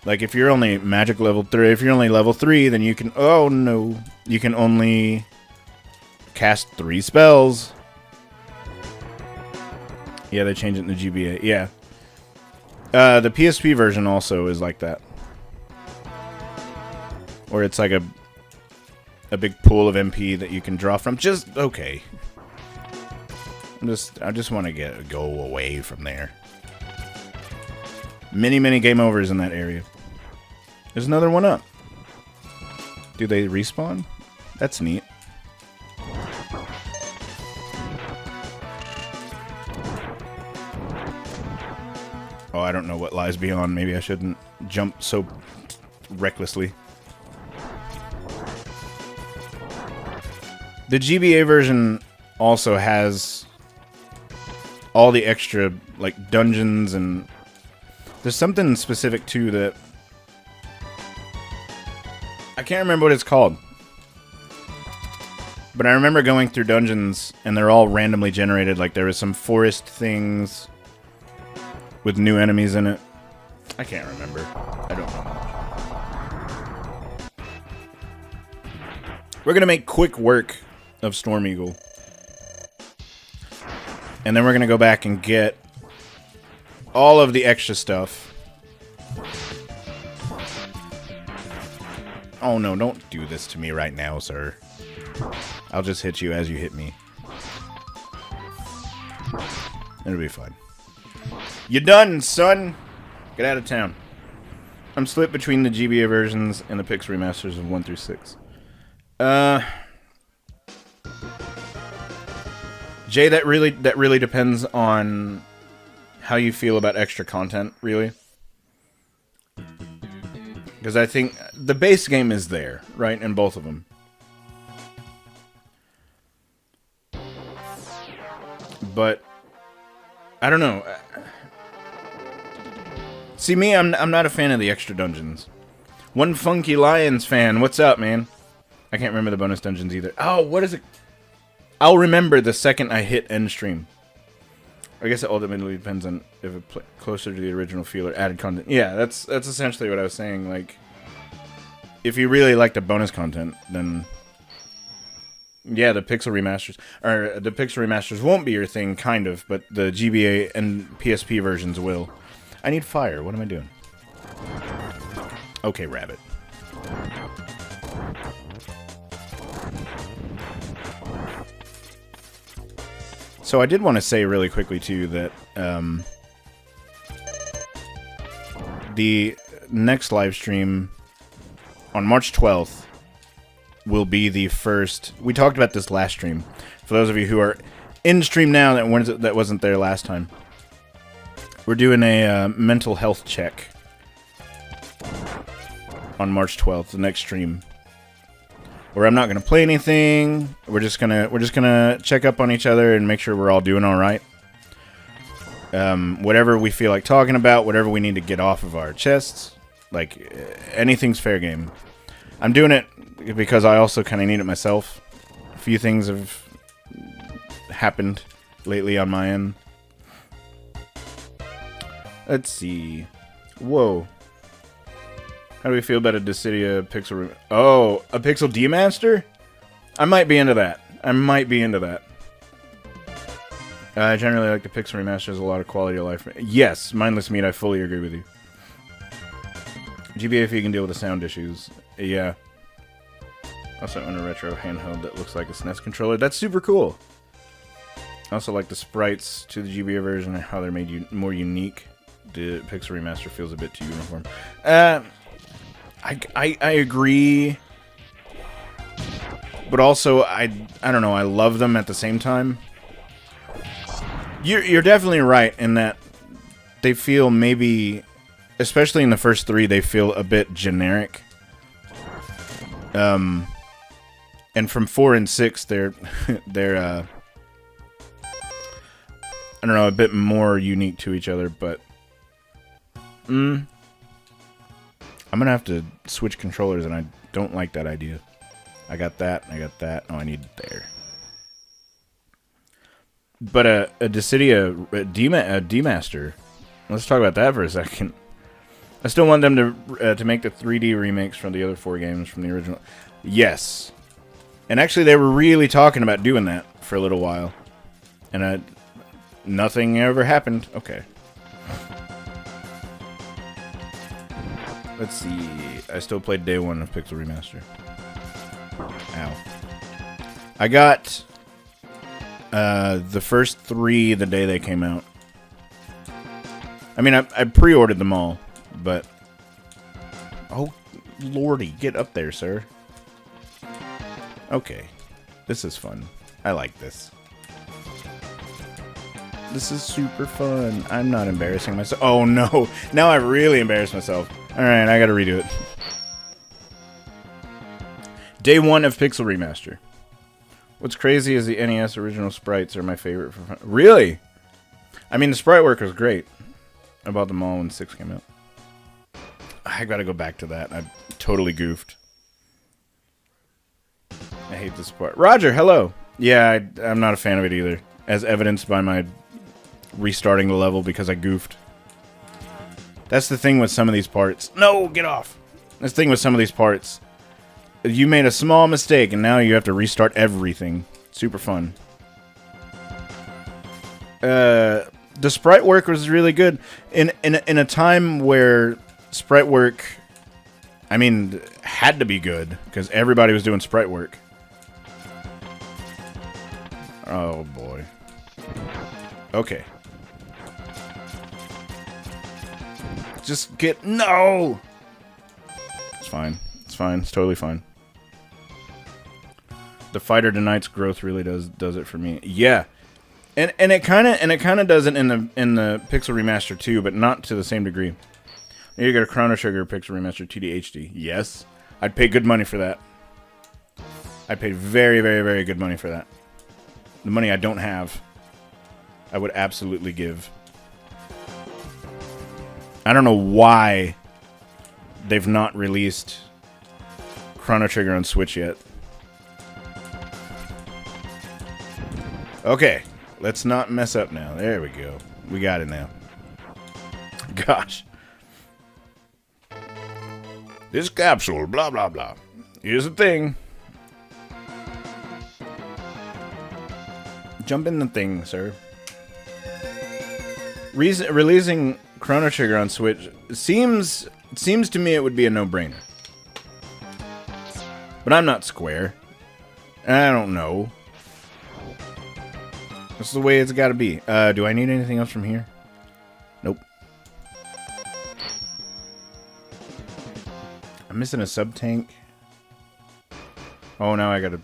Like if you're only Magic level 3, if you're only level 3, then you can... Oh no. You can only cast 3 spells. Yeah, they changed it in the GBA. Yeah. The PSP version also is like that. Where it's like a big pool of MP that you can draw from. Just okay. I just want to go away from there. Many game overs in that area. There's another one up. Do they respawn? That's neat. Oh, I don't know what lies beyond. Maybe I shouldn't jump so recklessly. The GBA version also has all the extra, like, dungeons, and there's something specific, too, that I can't remember what it's called. But I remember going through dungeons, and they're all randomly generated. Like, there was some forest things with new enemies in it. I can't remember. I don't know. We're going to make quick work of Storm Eagle. And then we're going to go back and get all of the extra stuff. Oh no, don't do this to me right now, sir. I'll just hit you as you hit me. It'll be fine. You done, son? Get out of town. I'm split between the GBA versions and the Pix remasters of 1 through 6. Jay, that really depends on how you feel about extra content, really. Because I think the base game is there, right, in both of them. But I don't know. See, me, I'm not a fan of the extra dungeons. One Funky Lions fan, what's up, man? I can't remember the bonus dungeons either. Oh, what is it? I'll remember the second I hit end stream. I guess it ultimately depends on if it's closer to the original feel or added content. Yeah, that's essentially what I was saying. Like, if you really like the bonus content, then yeah, the pixel remasters won't be your thing, kind of, but the GBA and PSP versions will. I need fire. What am I doing? Okay, rabbit. So I did want to say really quickly, too, that the next live stream on March 12th will be the first... We talked about this last stream. For those of you who are in stream now that wasn't there last time. We're doing a mental health check on March 12th, the next stream. Where I'm not gonna play anything. We're just gonna check up on each other and make sure we're all doing all right. Whatever we feel like talking about, whatever we need to get off of our chests, like anything's fair game. I'm doing it because I also kind of need it myself. A few things have happened lately on my end. Let's see. Whoa. How do we feel about a Dissidia Pixel... Oh, a Pixel Demaster? I might be into that. I generally like the Pixel Remasters, a lot of quality of life. Yes, Mindless Meat, I fully agree with you. GBA if you can deal with the sound issues. Yeah. Also on a retro handheld that looks like a SNES controller. That's super cool. I also like the sprites to the GBA version and how they're made more unique. The Pixel Remaster feels a bit too uniform. I agree, but also I don't know. I love them at the same time. You're definitely right in that they feel maybe, especially in the first 3, they feel a bit generic. And from 4 and 6, they're I don't know, a bit more unique to each other, but I'm gonna have to switch controllers, and I don't like that idea. I got that, I got that. Oh, I need there. But a Demaster. Let's talk about that for a second. I still want them to make the 3D remakes from the other 4 games from the original. Yes. And actually, they were really talking about doing that for a little while. And nothing ever happened. Okay. Let's see. I still played day 1 of Pixel Remaster. Ow. I got the first 3 the day they came out. I mean, I pre-ordered them all, but... Oh, lordy. Get up there, sir. Okay. This is fun. I like this. This is super fun. I'm not embarrassing myself. Oh, no. Now I really embarrassed myself. Alright, I gotta redo it. Day 1 of Pixel Remaster. What's crazy is the NES original sprites are my favorite for fun. Really? I mean, the sprite work was great. I bought them all when 6 came out. I gotta go back to that. I totally goofed. I hate this part. Roger, hello. Yeah, I'm not a fan of it either. As evidenced by my restarting the level because I goofed. That's the thing with some of these parts. No, get off. That's the thing with some of these parts. You made a small mistake and now you have to restart everything. Super fun. The sprite work was really good. In a time where sprite work, I mean, had to be good because everybody was doing sprite work. Oh boy. Okay. Just get... No! It's fine. It's fine. It's totally fine. The Fighter Tonight's growth really does it for me. Yeah. And it kind of does it in the Pixel Remaster too, but not to the same degree. You got a Chrono Trigger Pixel Remaster 2D HD. Yes. I'd pay good money for that. I'd pay very, very, very good money for that. The money I don't have, I would absolutely give. I don't know why they've not released Chrono Trigger on Switch yet. Okay, let's not mess up now. There we go. We got it now. Gosh. This capsule, blah, blah, blah. Here's the thing. Jump in the thing, sir. Releasing Chrono Trigger on Switch seems to me it would be a no-brainer. But I'm not Square. I don't know. That's the way it's got to be. Do I need anything else from here? Nope. I'm missing a sub-tank. Oh, now I gotta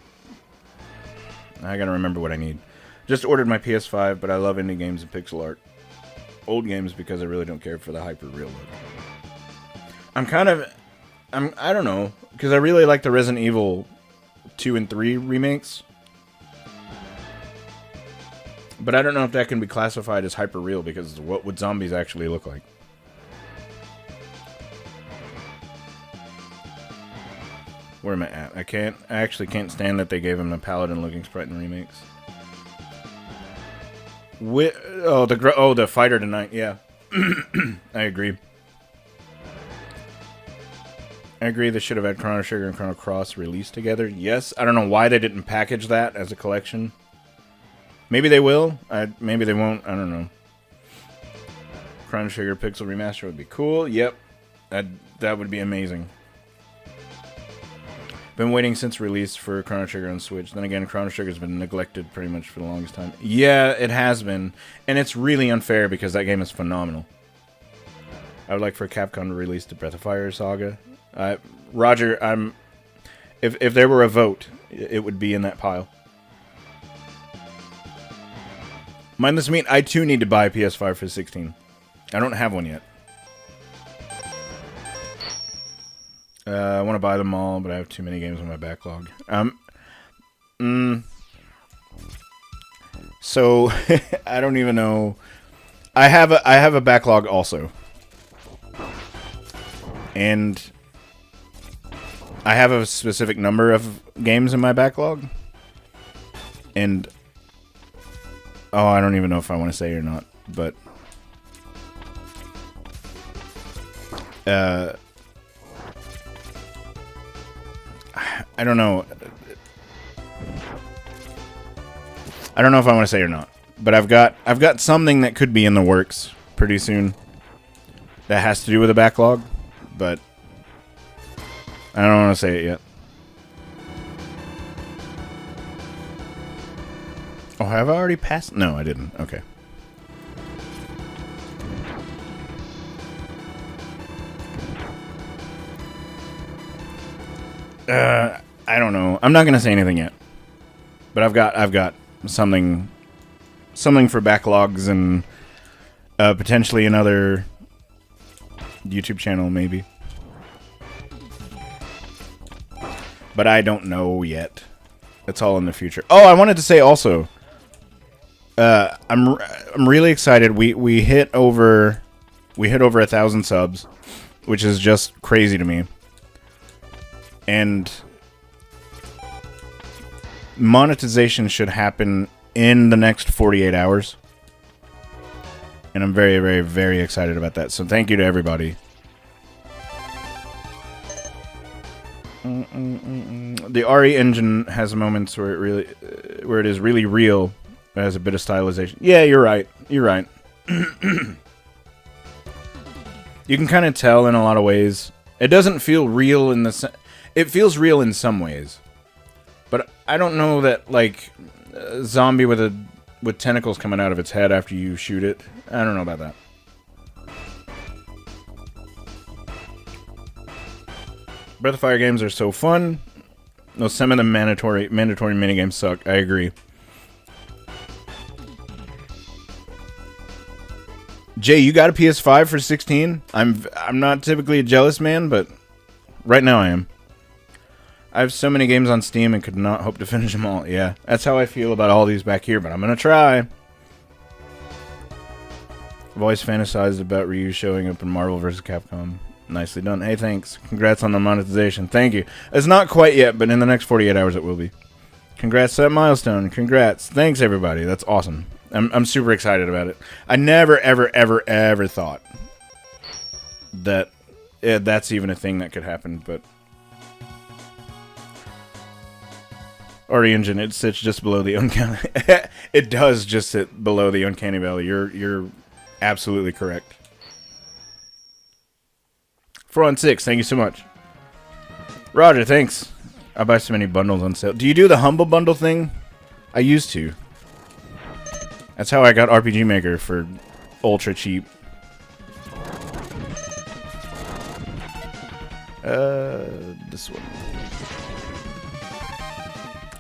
remember what I need. Just ordered my PS5, but I love indie games and pixel art. Old games because I really don't care for the hyper-real look. I don't know, because I really like the Resident Evil 2 and 3 remakes. But I don't know if that can be classified as hyper-real, because what would zombies actually look like? Where am I at? I actually can't stand that they gave him a paladin-looking sprite in the remakes. The Fighter Tonight, yeah. I agree. I agree they should have had Chrono Trigger and Chrono Cross released together. Yes, I don't know why they didn't package that as a collection. Maybe they will. Maybe they won't. I don't know. Chrono Trigger Pixel Remaster would be cool. Yep. That would be amazing. Been waiting since release for Chrono Trigger on Switch. Then again, Chrono Trigger's been neglected pretty much for the longest time. Yeah, it has been. And it's really unfair because that game is phenomenal. I would like for Capcom to release the Breath of Fire saga. Roger, if there were a vote, it would be in that pile. Mindless Meat, I too need to buy a PS5 for 16. I don't have one yet. I want to buy them all, but I have too many games on my backlog. So I don't even know. I have a backlog also, and I have a specific number of games in my backlog, and oh, I don't even know if I want to say or not, but I don't know. I don't know if I want to say or not, but I've got something that could be in the works pretty soon that has to do with a backlog, but I don't want to say it yet. Oh, have I already passed? No, I didn't. Okay. I don't know. I'm not gonna say anything yet, but I've got something for backlogs and potentially another YouTube channel maybe, but I don't know yet. It's all in the future. Oh, I wanted to say also, I'm really excited. We hit over 1,000 subs, which is just crazy to me. And monetization should happen in the next 48 hours. And I'm very, very, very excited about that. So thank you to everybody. The RE engine has moments where it is really real. It has a bit of stylization. Yeah, you're right. You're right. You can kind of tell in a lot of ways. It doesn't feel real in the... It feels real in some ways, but I don't know that, like, a zombie with tentacles coming out of its head after you shoot it. I don't know about that. Breath of Fire games are so fun. No, some of the mandatory minigames suck. I agree. Jay, you got a PS5 for 16? I'm not typically a jealous man, but right now I am. I have so many games on Steam and could not hope to finish them all. Yeah, that's how I feel about all these back here, but I'm going to try. I've always fantasized about Ryu showing up in Marvel vs. Capcom. Nicely done. Hey, thanks. Congrats on the monetization. Thank you. It's not quite yet, but in the next 48 hours it will be. Congrats to that milestone. Congrats. Thanks, everybody. That's awesome. I'm super excited about it. I never, ever, ever, ever thought that that's even a thing that could happen, but... RE engine, it sits just below the uncanny. It does just sit below the uncanny valley. You're absolutely correct. 4 on 6, thank you so much. Roger, thanks. I buy so many bundles on sale. Do you do the Humble Bundle thing? I used to. That's how I got RPG Maker for ultra cheap. This one.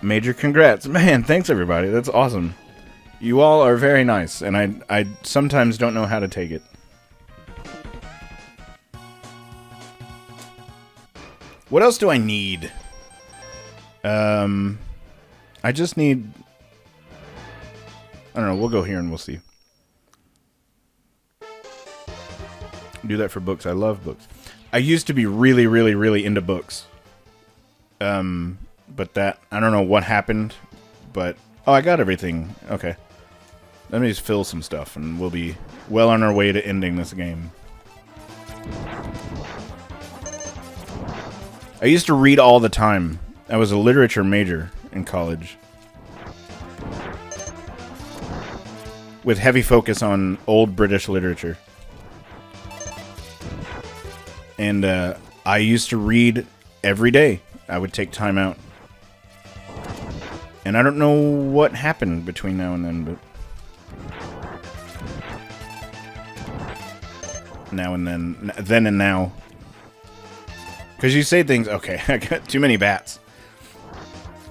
Major congrats. Man, thanks everybody. That's awesome. You all are very nice, and I sometimes don't know how to take it. What else do I need? I just need... I don't know, we'll go here and we'll see. Do that for books. I love books. I used to be really, really, really into books. But that, I don't know what happened, but... Oh, I got everything. Okay. Let me just fill some stuff, and we'll be well on our way to ending this game. I used to read all the time. I was a literature major in college. With heavy focus on old British literature. And I used to read every day. I would take time out. And I don't know what happened between now and then, but... Now and then and now. Because you say things... Okay, I got too many bats.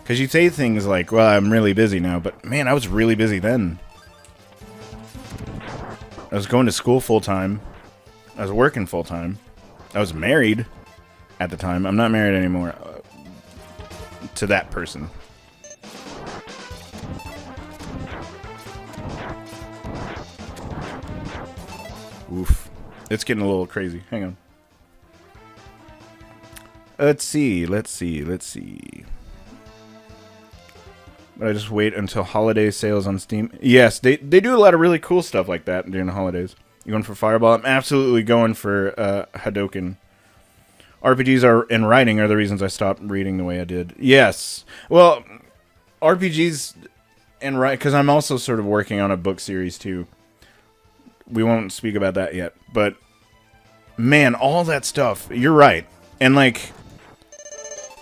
Because you say things like, well, I'm really busy now, but man, I was really busy then. I was going to school full time. I was working full time. I was married at the time. I'm not married anymore to that person. Oof. It's getting a little crazy. Hang on. Let's see. But I just wait until holiday sales on Steam. Yes, they do a lot of really cool stuff like that during the holidays. You going for Fireball? I'm absolutely going for Hadoken. RPGs and writing are the reasons I stopped reading the way I did. Yes. Well, RPGs and writing, because I'm also sort of working on a book series too. We won't speak about that yet. But, man, all that stuff. You're right. And, like,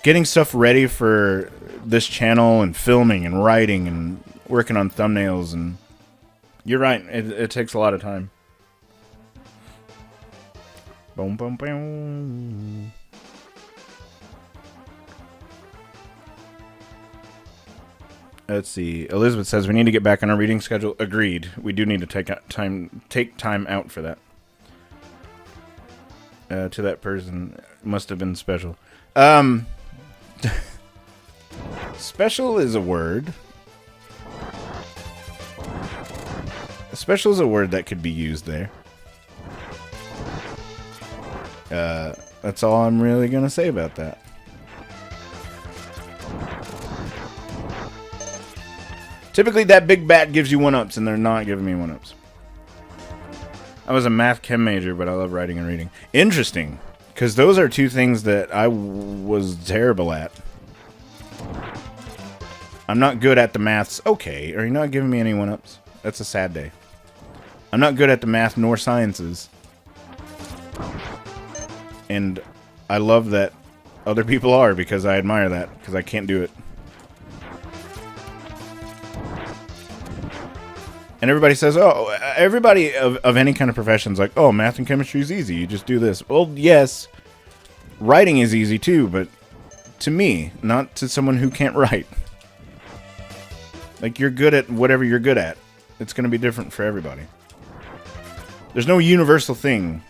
getting stuff ready for this channel and filming and writing and working on thumbnails. And you're right. It takes a lot of time. Boom, boom, boom. Let's see. Elizabeth says we need to get back on our reading schedule. Agreed. We do need to take time out for that. To that person, must have been special. Special is a word. Special is a word that could be used there. That's all I'm really gonna say about that. Typically, that big bat gives you 1-ups, and they're not giving me 1-ups. I was a math chem major, but I love writing and reading. Interesting, because those are two things that I was terrible at. I'm not good at the maths. Okay, are you not giving me any 1-ups? That's a sad day. I'm not good at the math nor sciences. And I love that other people are, because I admire that, because I can't do it. And everybody says, oh, everybody of any kind of profession is like, oh, math and chemistry is easy. You just do this. Well, yes, writing is easy too, but to me, not to someone who can't write. Like, you're good at whatever you're good at. It's going to be different for everybody. There's no universal thing.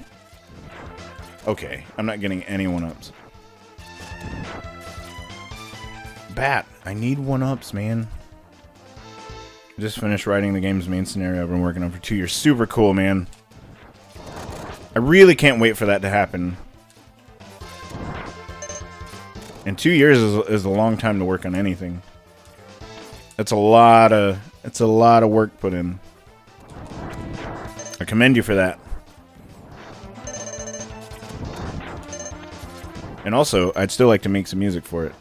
Okay, I'm not getting any 1-ups. Bat, I need 1-ups, man. I just finished writing the game's main scenario I've been working on for 2 years. Super cool, man. I really can't wait for that to happen. And 2 years is a long time to work on anything. It's a lot of work put in. I commend you for that. And also, I'd still like to make some music for it.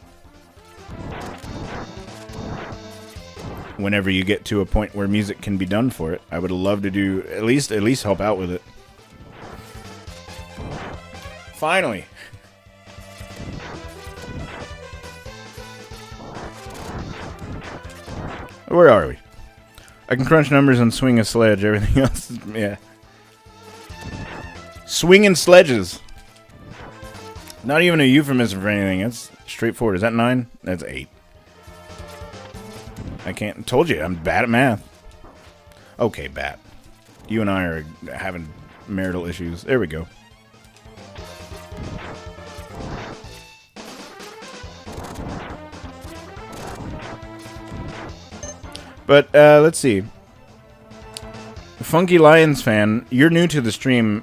Whenever you get to a point where music can be done for it, I would love to do at least help out with it. Finally. Where are we? I can crunch numbers and swing a sledge. Everything else is, yeah. Swinging sledges. Not even a euphemism for anything. It's straightforward. Is that 9? That's 8. I can't. Told you, I'm bad at math. Okay, Bat. You and I are having marital issues. There we go. But, let's see. Funky Lions fan, you're new to the stream.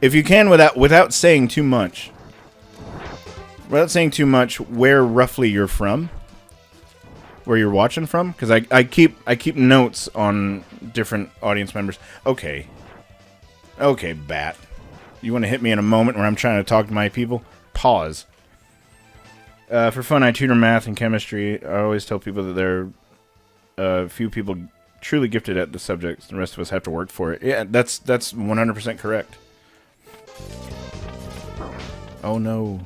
If you can, without saying too much. Without saying too much, where roughly you're from. Where you're watching from, because I keep notes on different audience members. Okay, Bat, you want to hit me in a moment where I'm trying to talk to my people? Pause. For fun, I tutor math and chemistry. I always tell people that there are few people truly gifted at the subjects. The rest of us have to work for it. Yeah, that's 100% correct. Oh no.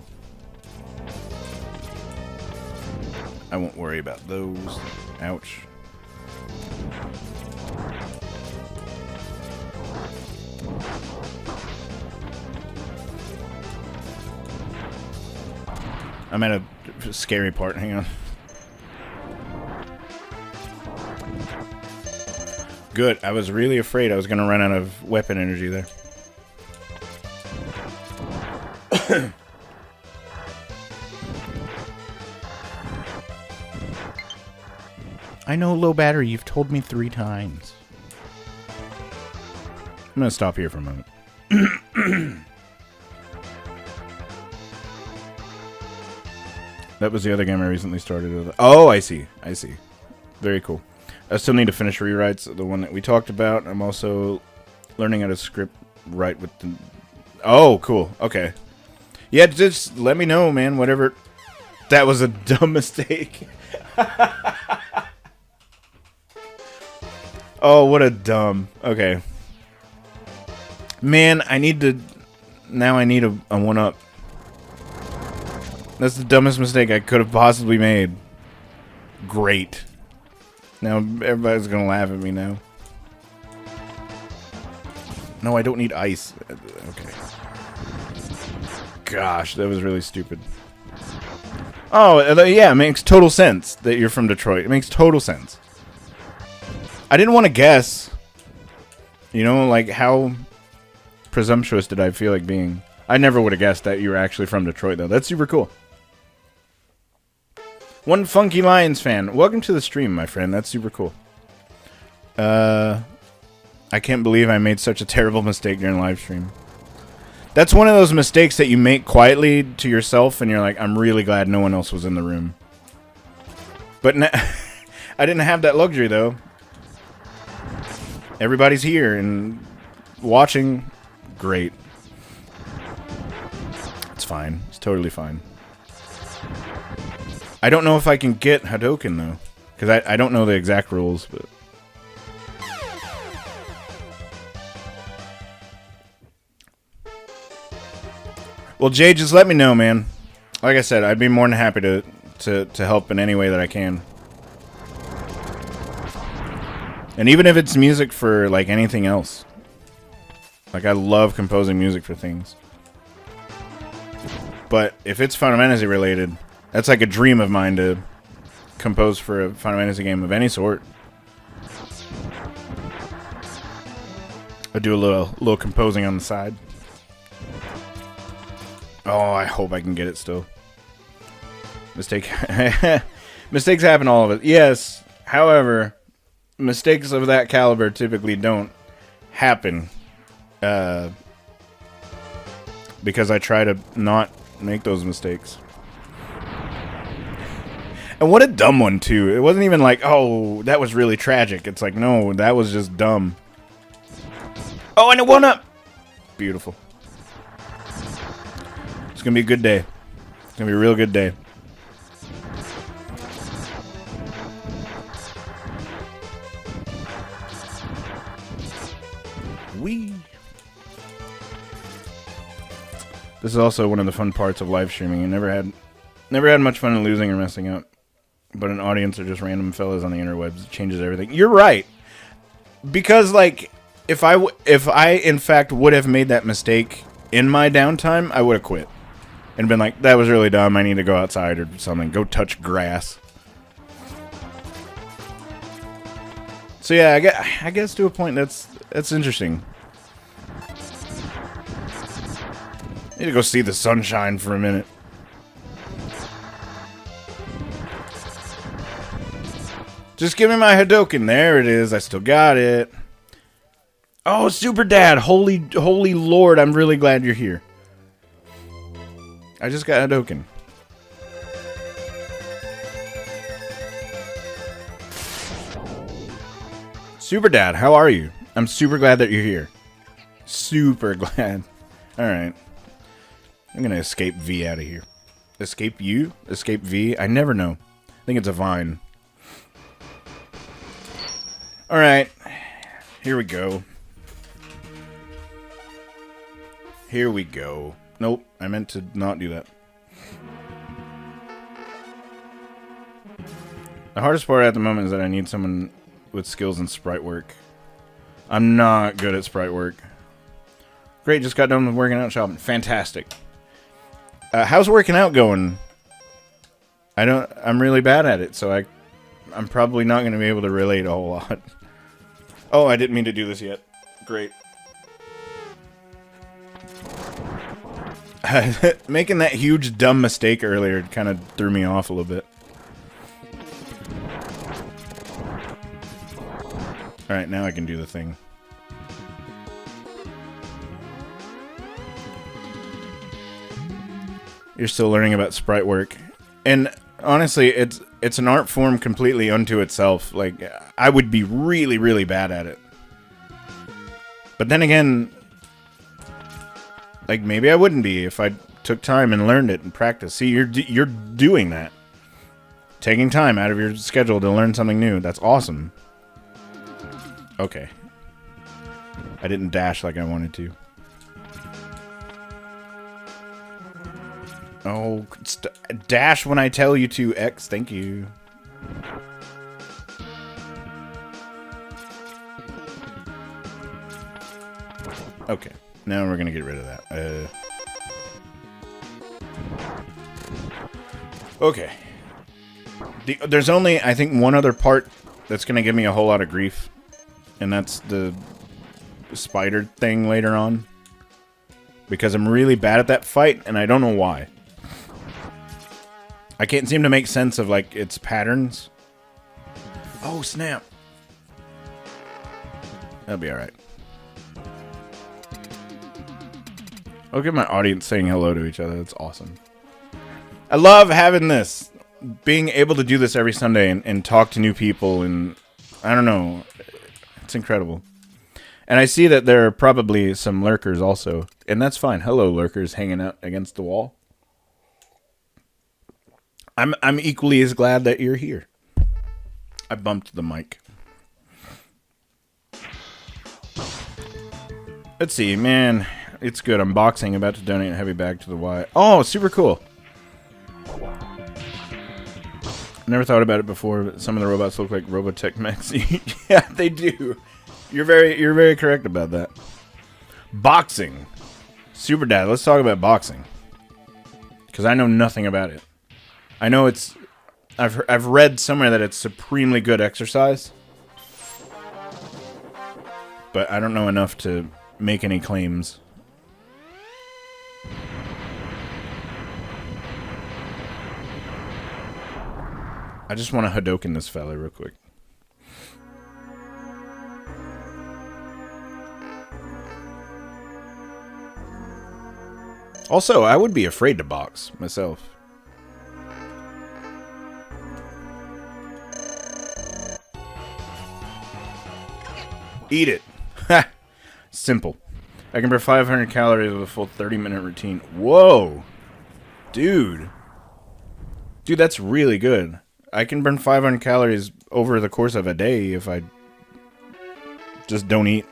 I won't worry about those. Ouch. I'm at a scary part. Hang on. Good. I was really afraid I was going to run out of weapon energy there. I know low battery. You've told me 3 times. I'm going to stop here for a moment. That was the other game I recently started. Oh, I see. I see. Very cool. I still need to finish rewrites. The one that we talked about. I'm also learning how to script write with the... Oh, cool. Okay. Yeah, just let me know, man. Whatever. That was a dumb mistake. Oh, what a dumb... Okay. Man, I need to... Now I need a 1-up. That's the dumbest mistake I could have possibly made. Great. Now everybody's gonna laugh at me now. No, I don't need ice. Okay. Gosh, that was really stupid. Oh, yeah, it makes total sense that you're from Detroit. It makes total sense. I didn't want to guess. You know, like, how presumptuous did I feel like being? I never would have guessed that you were actually from Detroit, though. That's super cool. One Funky Lions fan. Welcome to the stream, my friend. That's super cool. I can't believe I made such a terrible mistake during live stream. That's one of those mistakes that you make quietly to yourself, and you're like, I'm really glad no one else was in the room. But I didn't have that luxury, though. Everybody's here and watching. Great. It's fine. It's totally fine. I don't know if I can get Hadoken, though. Because I don't know the exact rules, but... Well, Jay, just let me know, man. Like I said, I'd be more than happy to help in any way that I can. And even if it's music for, like, anything else. Like, I love composing music for things. But if it's Final Fantasy related, that's like a dream of mine to compose for a Final Fantasy game of any sort. I do a little composing on the side. Oh, I hope I can get it still. Mistakes happen, all of it. Yes, however, mistakes of that caliber typically don't happen. Because I try to not make those mistakes. And what a dumb one, too. It wasn't even like, oh, that was really tragic. It's like, no, that was just dumb. Oh, and it 1-up! Beautiful. It's gonna be a good day. It's gonna be a real good day. Wee. This is also one of the fun parts of live streaming. I never had much fun in losing or messing up. But an audience are just random fellas on the interwebs. It changes everything. You're right. Because, like, if I in fact would have made that mistake in my downtime, I would have quit. And been like, that was really dumb. I need to go outside or something. Go touch grass. So yeah, I guess to a point that's interesting. Need to go see the sunshine for a minute. Just give me my Hadoken. There it is. I still got it. Oh, Super Dad. Holy Lord. I'm really glad you're here. I just got Hadoken. Super Dad, how are you? I'm super glad that you're here. Super glad. Alright. I'm gonna escape V out of here. Escape you? Escape V? I never know. I think it's a vine. Alright. Here we go. Here we go. Nope, I meant to not do that. The hardest part at the moment is that I need someone with skills in sprite work. I'm not good at sprite work. Great, just got done with working out shopping. Fantastic. How's working out going? I'm really bad at it, so I'm probably not going to be able to relate a whole lot. Oh, I didn't mean to do this yet. Great. Making that huge dumb mistake earlier kind of threw me off a little bit. Alright, now I can do the thing. You're still learning about sprite work. And honestly, it's an art form completely unto itself. Like, I would be really, really bad at it. But then again, like, maybe I wouldn't be if I took time and learned it and practiced. See, you're doing that. Taking time out of your schedule to learn something new. That's awesome. Okay. I didn't dash like I wanted to. Oh, dash when I tell you to, X. Thank you. Okay. Now we're going to get rid of that. Okay. There's only, I think, one other part that's going to give me a whole lot of grief. And that's the spider thing later on. Because I'm really bad at that fight, and I don't know why. I can't seem to make sense of, like, its patterns. Oh, snap. That'll be alright. Look at my audience saying hello to each other. That's awesome. I love having this. Being able to do this every Sunday and talk to new people. And I don't know. It's incredible. And I see that there are probably some lurkers also. And that's fine. Hello, lurkers hanging out against the wall. I'm equally as glad that you're here. I bumped the mic. Let's see, man. It's good. I'm boxing. About to donate a heavy bag to the Y. Oh, super cool. Never thought about it before, but some of the robots look like Robotech mechs. Yeah, they do. You're very correct about that. Boxing. Super Dad, let's talk about boxing. Because I know nothing about it. I know it's... I've read somewhere that it's supremely good exercise. But I don't know enough to make any claims. I just want to Hadoken this fella real quick. Also, I would be afraid to box myself. Eat it. Ha! Simple. I can burn 500 calories with a full 30-minute routine. Whoa! Dude. Dude, that's really good. I can burn 500 calories over the course of a day if I just don't eat.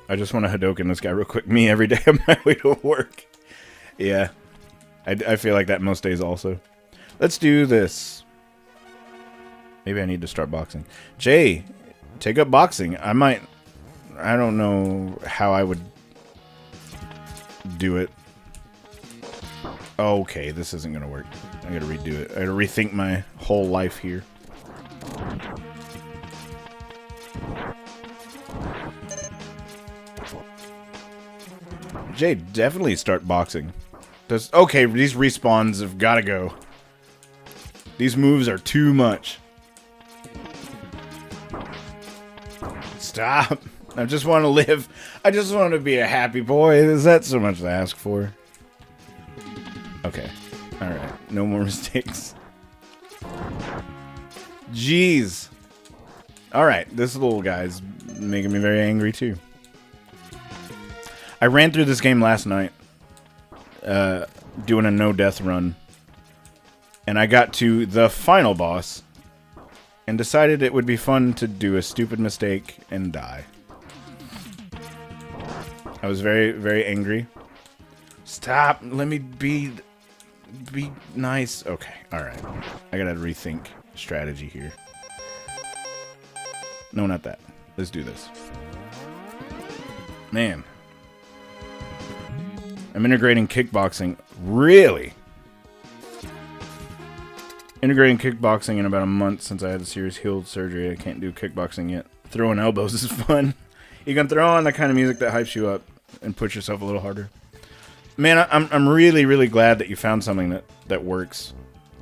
I just want to Hadoken this guy real quick. Me every day on my way to work. Yeah. I feel like that most days also. Let's do this. Maybe I need to start boxing. Jay, take up boxing. I don't know how I would do it. Okay, this isn't going to work. I got to redo it. I got to rethink my whole life here. Jay, definitely start boxing. Okay, these respawns have got to go. These moves are too much. Stop. I just want to live. I just want to be a happy boy. Is that so much to ask for? Okay. Alright. No more mistakes. Jeez. Alright. This little guy's making me very angry too. I ran through this game last night. Doing a no-death run. And I got to the final boss. And decided it would be fun to do a stupid mistake and die. I was very, very angry. Stop! Let me be nice. Okay, alright. I gotta rethink strategy here. No, not that. Let's do this. Man. I'm integrating kickboxing. Really? Integrating kickboxing in about a month since I had a serious heel surgery. I can't do kickboxing yet. Throwing elbows is fun. You can throw on the kind of music that hypes you up and push yourself a little harder. Man, I'm really, really glad that you found something that works.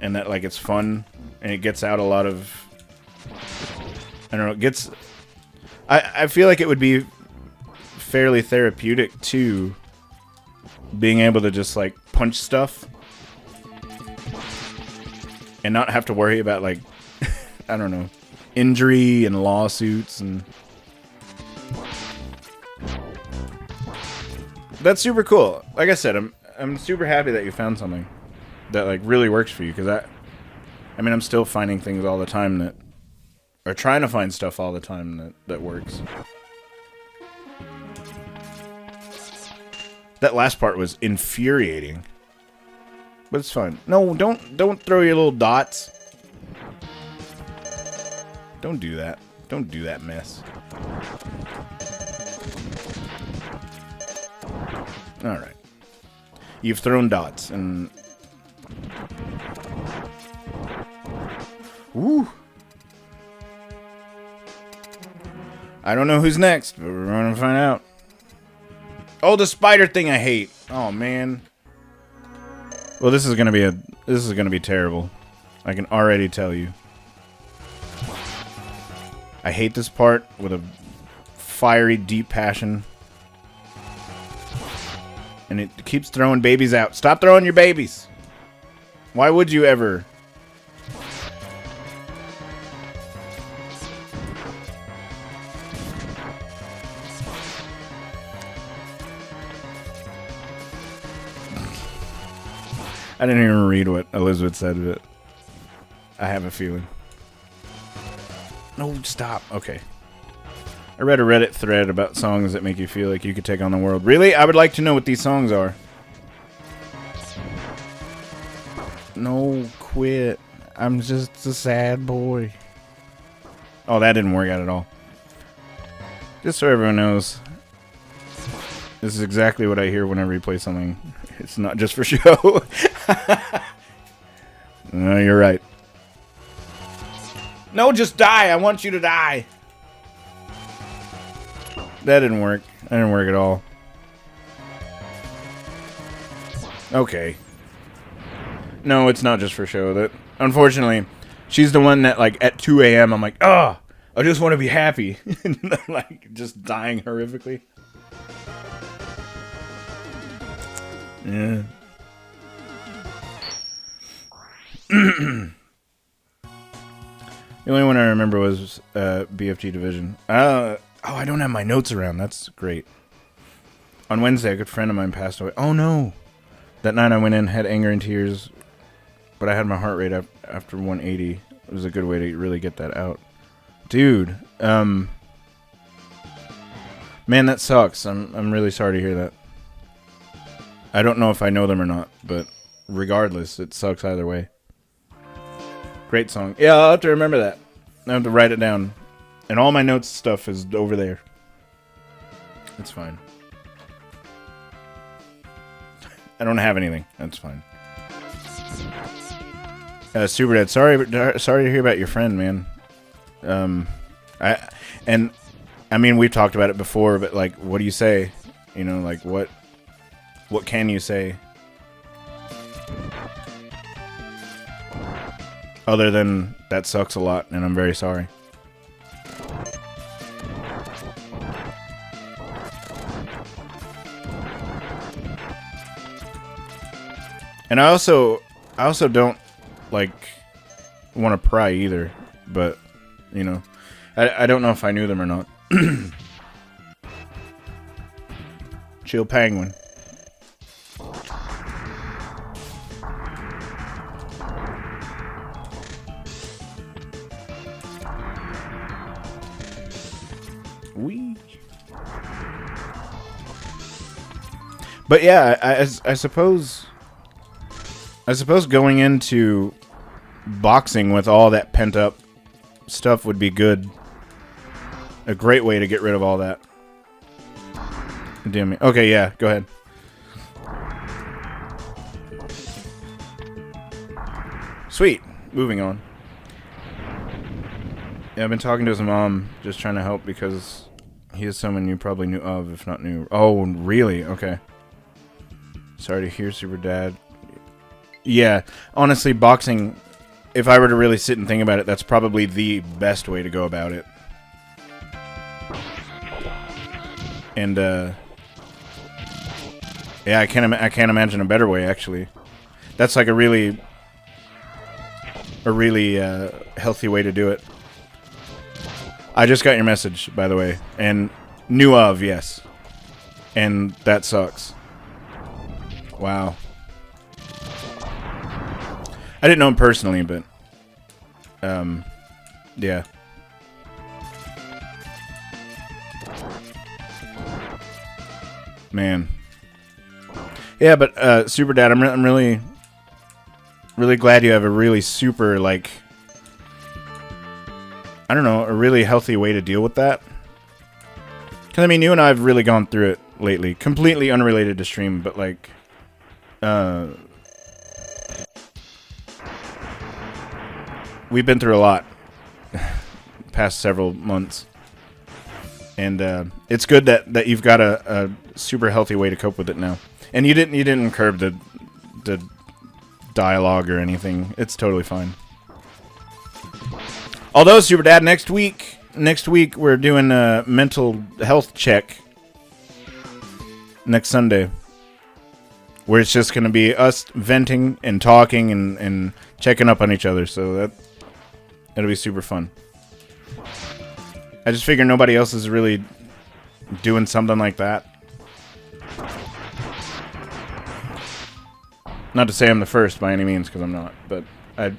And that, like, it's fun. And it gets out a lot of... I don't know, it gets... I feel like it would be fairly therapeutic, too. Being able to just, like, punch stuff. And not have to worry about, like, I don't know, injury and lawsuits and... That's super cool. Like I said, I'm super happy that you found something that, like, really works for you, because I mean, I'm still finding things all the time that... Or trying to find stuff all the time that works. That last part was infuriating. But it's fine. No, don't throw your little dots. Don't do that. Don't do that mess. Alright. You've thrown dots and... Woo! I don't know who's next, but we're gonna find out. Oh, the spider thing I hate. Oh, man. Well, this is gonna be terrible. I can already tell you. I hate this part with a fiery, deep passion. And it keeps throwing babies out. Stop throwing your babies! Why would you ever? I didn't even read what Elizabeth said, but I have a feeling. No, stop. Okay. I read a Reddit thread about songs that make you feel like you could take on the world. Really? I would like to know what these songs are. No, quit. I'm just a sad boy. Oh, that didn't work out at all. Just so everyone knows, this is exactly what I hear whenever you play something. It's not just for show. No, you're right. No, just die. I want you to die. That didn't work. That didn't work at all. Okay. No, it's not just for show. That, unfortunately, she's the one that, like, at 2 a.m. I'm like, oh, I just want to be happy. Like, just dying horrifically. Yeah. The only one I remember was BFG Division. Oh, I don't have my notes around. That's great. On Wednesday, a good friend of mine passed away. Oh, no. That night I went in, had anger and tears, but I had my heart rate up after 180. It was a good way to really get that out. Dude, man, that sucks. I'm really sorry to hear that. I don't know if I know them or not, but regardless, it sucks either way. Great song. Yeah, I'll have to remember that. I have to write it down. And all my notes stuff is over there. It's fine. I don't have anything. That's fine. Super Dad, sorry to hear about your friend, man. I mean, we've talked about it before, but, like, what do you say? You know, like, what can you say? Other than, that sucks a lot, and I'm very sorry. And I also don't, like, want to pry either, but, you know, I don't know if I knew them or not. Chill Penguin. Wee. But yeah, I suppose going into boxing with all that pent up stuff would be good. A great way to get rid of all that. Damn it. Okay, yeah, go ahead. Sweet. moving on. Yeah, I've been talking to his mom, just trying to help because he is someone you probably knew of, if not knew. Oh, really? Okay. Sorry to hear, Super Dad. Yeah, honestly, boxing, if I were to really sit and think about it, that's probably the best way to go about it. And, yeah, I can't imagine a better way, actually. That's like a really healthy way to do it. I just got your message, by the way, and knew of, yes. And that sucks. Wow. I didn't know him personally, but, yeah. Man. Yeah, but, Super Dad, I'm really glad you have a really super, like, I don't know, a really healthy way to deal with that. Because, I mean, you and I have really gone through it lately. Completely unrelated to stream, but, like, we've been through a lot past several months. And it's good that you've got a super healthy way to cope with it now. And you didn't curb the dialogue or anything. It's totally fine. Although, Super Dad, next week we're doing a mental health check. Next Sunday. Where it's just going to be us venting and talking and checking up on each other. So that'll be super fun. I just figure nobody else is really doing something like that. Not to say I'm the first by any means, because I'm not. But I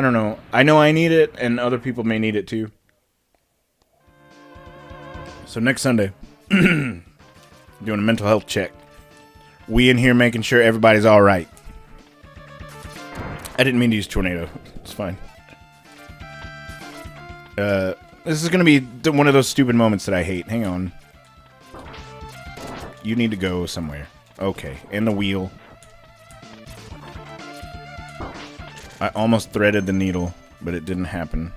don't know. I know I need it, and other people may need it too. So next Sunday, doing a mental health check. We in here making sure everybody's all right. I didn't mean to use tornado. It's fine. This is going to be one of those stupid moments that I hate. Hang on. You need to go somewhere. Okay. In the wheel. I almost threaded the needle, but it didn't happen.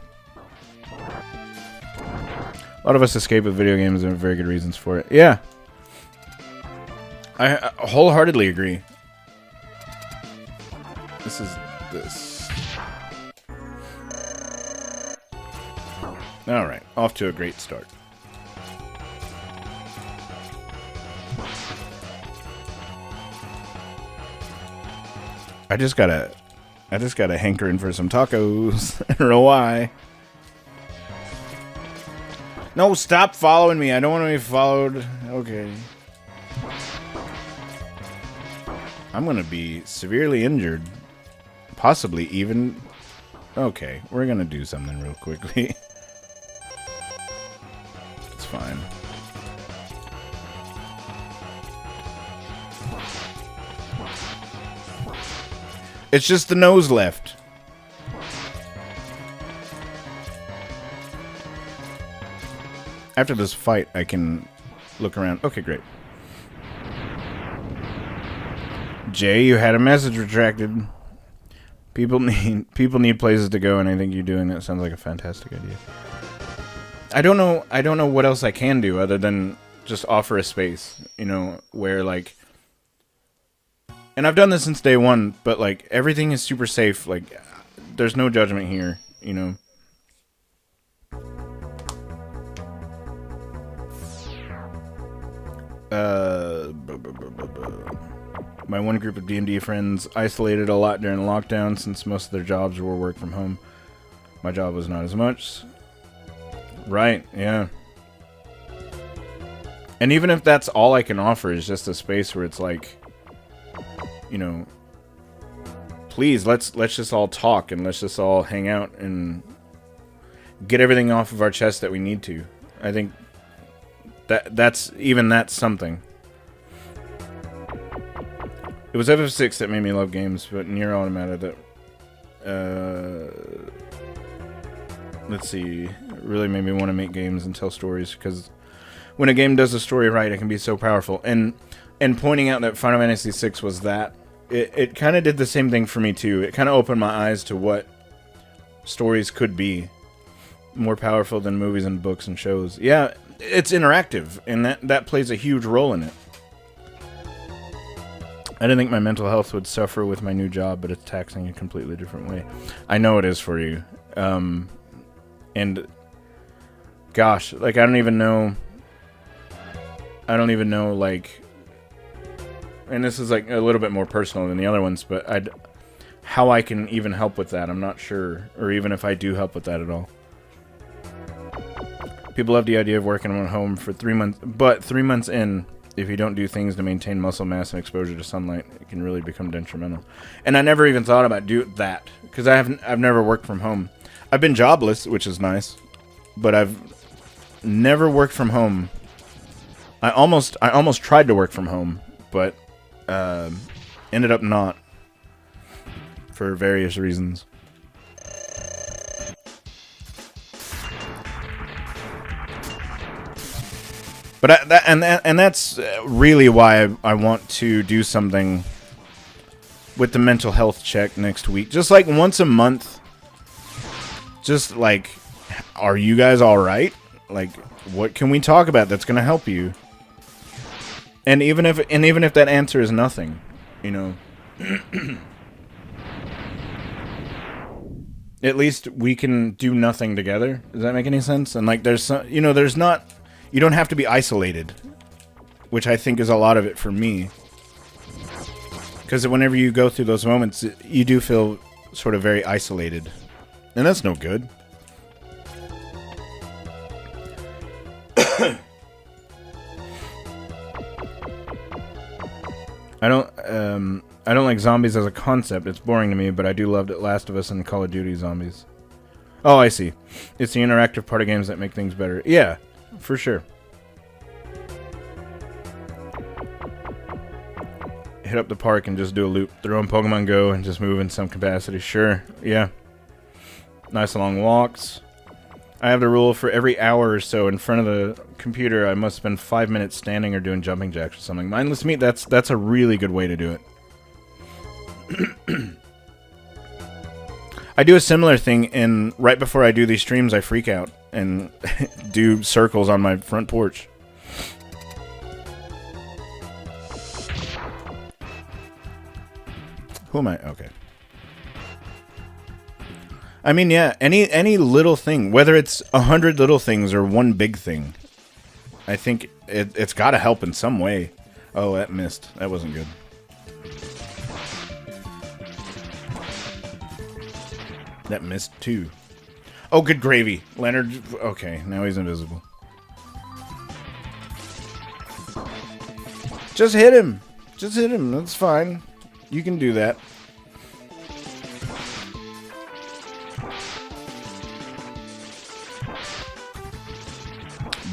A lot of us escape with video games and there are very good reasons for it. Yeah. I wholeheartedly agree. This is this. Alright, off to a great start. I just got a hankering for some tacos. I don't know why. No, stop following me. I don't want to be followed. Okay. I'm going to be severely injured. Possibly even... Okay, we're going to do something real quickly. It's fine. It's just the nose left. After this fight, I can look around. Okay, great. Jay, you had a message retracted. People need places to go, and I think you're doing that. Sounds like a fantastic idea. I don't know what else I can do other than just offer a space, you know, where like, and I've done this since day one, but like everything is super safe. Like, there's no judgment here, you know. My one group of D&D friends isolated a lot during lockdown since most of their jobs were work from home. My job was not as much. Right, yeah. And even if that's all I can offer is just a space where it's like, you know, please, let's just all talk and let's just all hang out and get everything off of our chest that we need to. I think that's something. It was FF6 that made me love games, but Nier Automata that, let's see, really made me want to make games and tell stories, because when a game does a story right, it can be so powerful. And pointing out that Final Fantasy VI was that, it kind of did the same thing for me too. It kind of opened my eyes to what stories could be more powerful than movies and books and shows. Yeah, it's interactive, and that plays a huge role in it. I didn't think my mental health would suffer with my new job, but it's taxing in a completely different way. I know it is for you. And gosh, like I don't even know, like, and this is like a little bit more personal than the other ones, but how I can even help with that, I'm not sure, or even if I do help with that at all. People love the idea of working from home for 3 months, but 3 months in, if you don't do things to maintain muscle mass and exposure to sunlight, it can really become detrimental. And I never even thought about that, because I've never worked from home. I've been jobless, which is nice, but I've never worked from home. I almost tried to work from home, but ended up not, for various reasons. But that's really why I want to do something with the mental health check next week. Just like once a month. Just like, are you guys all right? Like, what can we talk about that's going to help you? And even if that answer is nothing, you know, at least we can do nothing together. Does that make any sense? And like, there's some, you know, there's not. You don't have to be isolated, which I think is a lot of it for me. Because whenever you go through those moments, you do feel sort of very isolated. And that's no good. I don't like zombies as a concept. It's boring to me, but I do love Last of Us and Call of Duty zombies. Oh, I see. It's the interactive part of games that make things better. Yeah. For sure. Hit up the park and just do a loop. Throw in Pokemon Go and just move in some capacity. Sure. Yeah. Nice long walks. I have the rule for every hour or so in front of the computer, I must spend 5 minutes standing or doing jumping jacks or something. Mindless meat, that's a really good way to do it. I do a similar thing, and right before I do these streams, I freak out and do circles on my front porch. Who am I? Okay. I mean, yeah, any little thing, whether it's 100 little things or one big thing, I think it's got to help in some way. Oh, that missed. That wasn't good. That missed too. Oh, good gravy. Lenard. Okay, now he's invisible. Just hit him. Just hit him. That's fine. You can do that.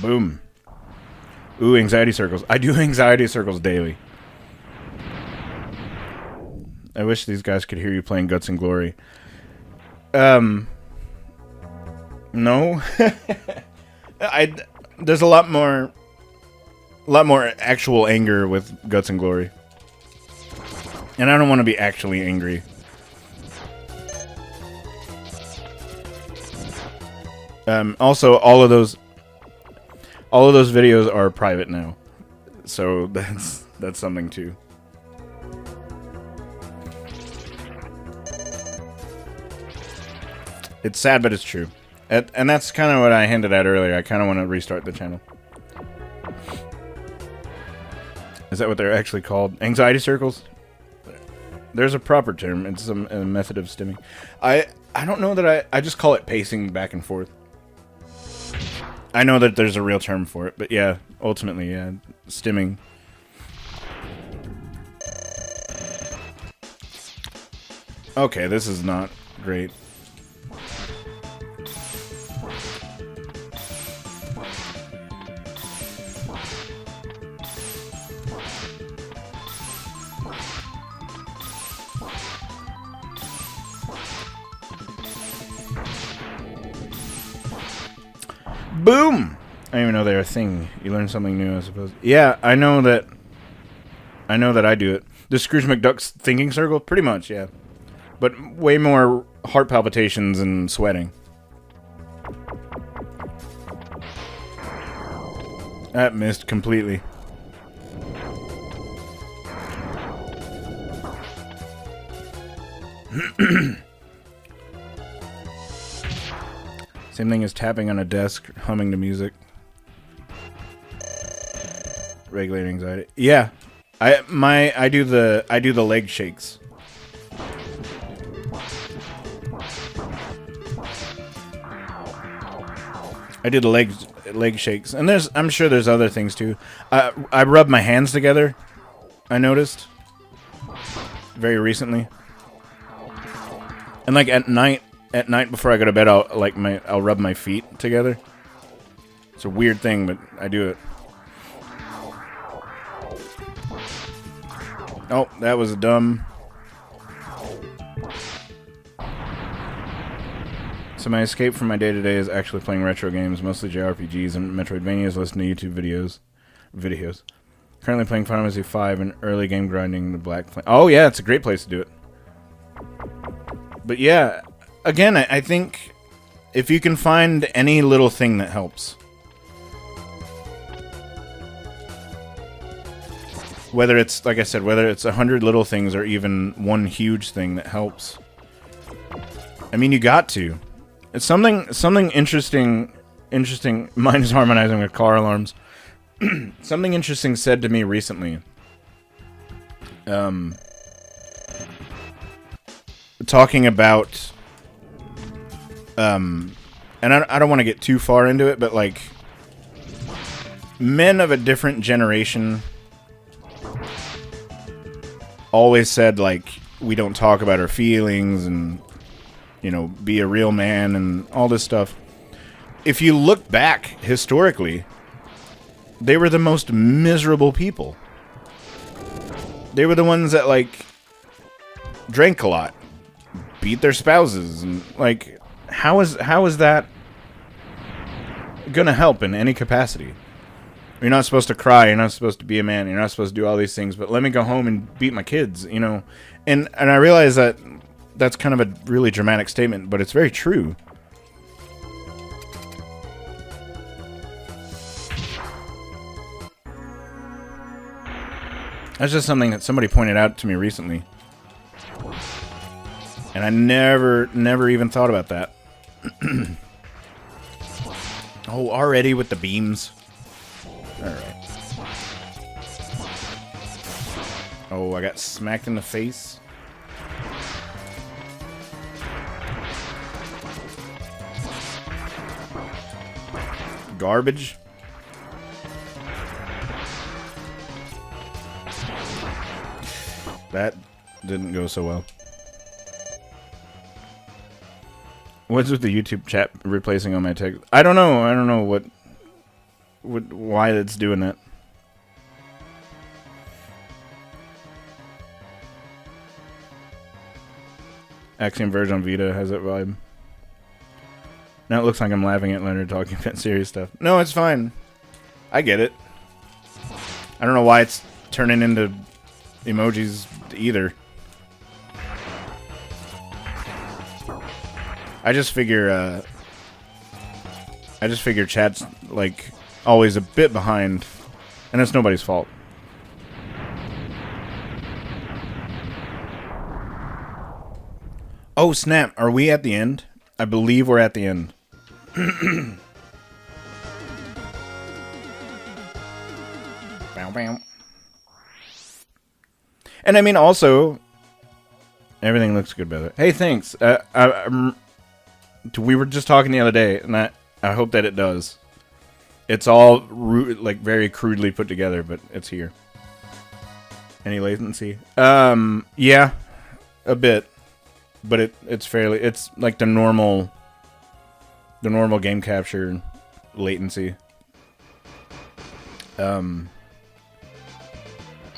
Boom. Ooh, anxiety circles. I do anxiety circles daily. I wish these guys could hear you playing Guts and Glory. No. There's a lot more actual anger with Guts and Glory. And I don't want to be actually angry. Also, all of those videos are private now. So that's something too. It's sad, but it's true. And that's kind of what I hinted at earlier. I kind of want to restart the channel. Is that what they're actually called? Anxiety circles? There's a proper term. It's a method of stimming. I don't know that I just call it pacing back and forth. I know that there's a real term for it, but yeah, ultimately, yeah, stimming. Okay, this is not great. Boom! I didn't even know they were a thing. You learn something new, I suppose. Yeah, I know that I do it. The Scrooge McDuck's thinking circle? Pretty much, yeah. but way more heart palpitations and sweating. That missed completely. Same thing as tapping on a desk, humming to music. Regulating anxiety. Yeah, I do the leg shakes. I do the leg shakes, and I'm sure there's other things too. I rub my hands together. I noticed very recently, and like at night before I go to bed, I'll rub my feet together. It's a weird thing, but I do it. Oh, that was dumb. So my escape from my day-to-day is actually playing retro games, mostly JRPGs and Metroidvanias, listening to YouTube videos. Currently playing Final Fantasy V and early game grinding the Black Flame. Oh yeah, it's a great place to do it. But yeah, again, I think if you can find any little thing that helps. Whether it's, like I said, whether it's 100 little things or even one huge thing that helps. I mean, you got to. It's something interesting. Mine is harmonizing with car alarms. Something interesting said to me recently. Talking about, and I don't want to get too far into it, but like, men of a different generation always said, like, we don't talk about our feelings and, you know, be a real man and all this stuff. If you look back historically, they were the most miserable people. They were the ones that, like, drank a lot, beat their spouses, and, like, how is that gonna help in any capacity? You're not supposed to cry, you're not supposed to be a man, you're not supposed to do all these things, but let me go home and beat my kids, you know? And I realize that that's kind of a really dramatic statement, but it's very true. That's just something that somebody pointed out to me recently. And I never even thought about that. Oh, already with the beams. Alright. Oh, I got smacked in the face. Garbage. That didn't go so well. What's with the YouTube chat replacing all my text? I don't know. I don't know why it's doing that. Axiom Verge on Vita has that vibe. Now it looks like I'm laughing at Lenard talking about serious stuff. No, it's fine. I get it. I don't know why it's turning into emojis either. I just figure chat's like always a bit behind, and it's nobody's fault. Oh snap, are we at the end? I believe we're at the end. Bow, bow. And I mean also, everything looks good by the way. Hey, thanks. We were just talking the other day, and I hope that it does. It's all like very crudely put together, but it's here. Any latency? Yeah, a bit, but it's like the normal game capture latency.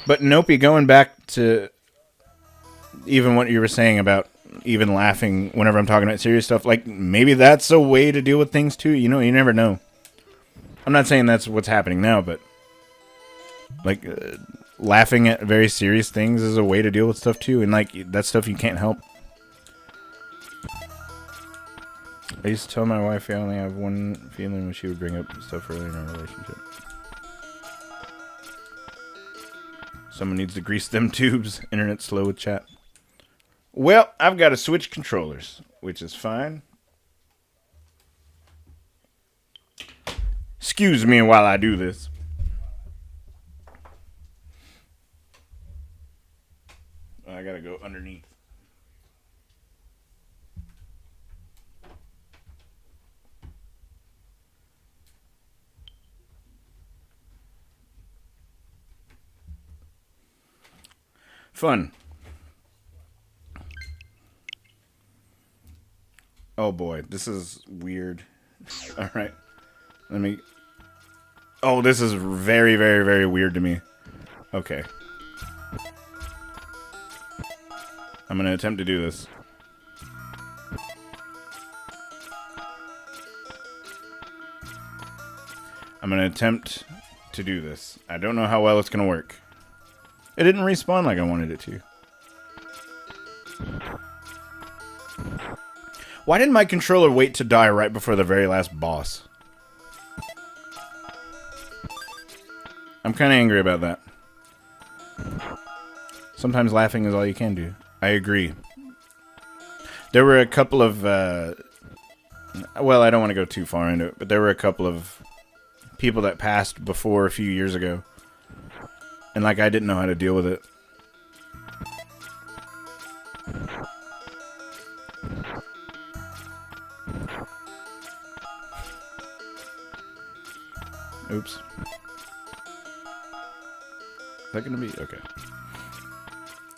But Nope, going back to even what you were saying about even laughing whenever I'm talking about serious stuff, like maybe that's a way to deal with things too. You know, you never know. I'm not saying that's what's happening now, but like laughing at very serious things is a way to deal with stuff too, and like that's stuff you can't help. I used to tell my wife I only have one feeling when she would bring up stuff early in our relationship. Someone needs to grease them tubes. Internet slow with chat. Well, I've got to switch controllers, which is fine. Excuse me while I do this. I gotta go underneath. Fun. Oh boy, this is weird. All right. Let me... Oh, this is very, very, very weird to me. Okay. I'm going to attempt to do this. I'm going to attempt to do this. I don't know how well it's going to work. It didn't respawn like I wanted it to. Why didn't my controller wait to die right before the very last boss? I'm kind of angry about that. Sometimes laughing is all you can do. I agree. There were a couple of... well, I don't want to go too far into it, but there were a couple of people that passed before a few years ago. And, like, I didn't know how to deal with it. Oops. Is that gonna be... Okay.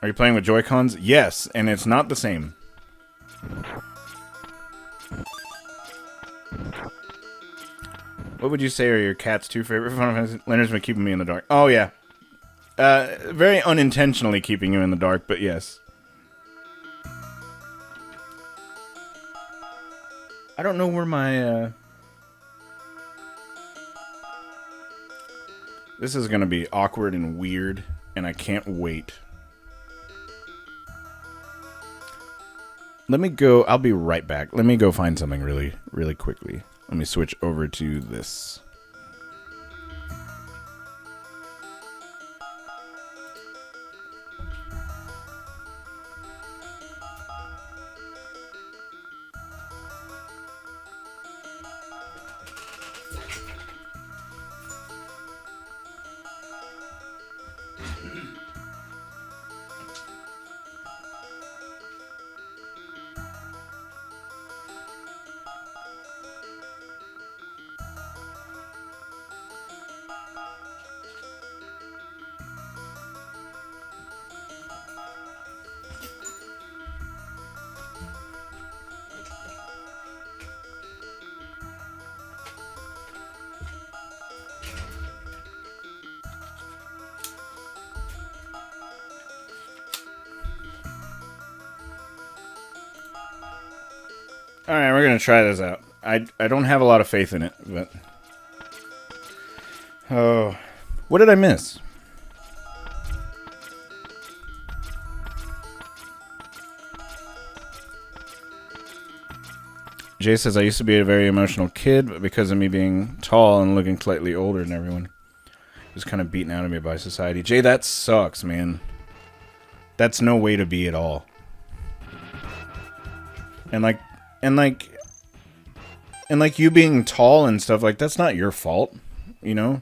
Are you playing with Joy-Cons? Yes, and it's not the same. What would you say are your cat's two favorite Final Fantasy? Leonard's been keeping me in the dark. Oh, yeah. Very unintentionally keeping you in the dark, but yes. I don't know where my, This is gonna be awkward and weird, and I can't wait. Let me go... I'll be right back. Let me go find something really, really quickly. Let me switch over to this. Alright, we're gonna try this out. I don't have a lot of faith in it, but... Oh... What did I miss? Jay says, I used to be a very emotional kid, but because of me being tall and looking slightly older than everyone, it was kind of beaten out of me by society. Jay, that sucks, man. That's no way to be at all. And like you being tall and stuff, like, that's not your fault, you know?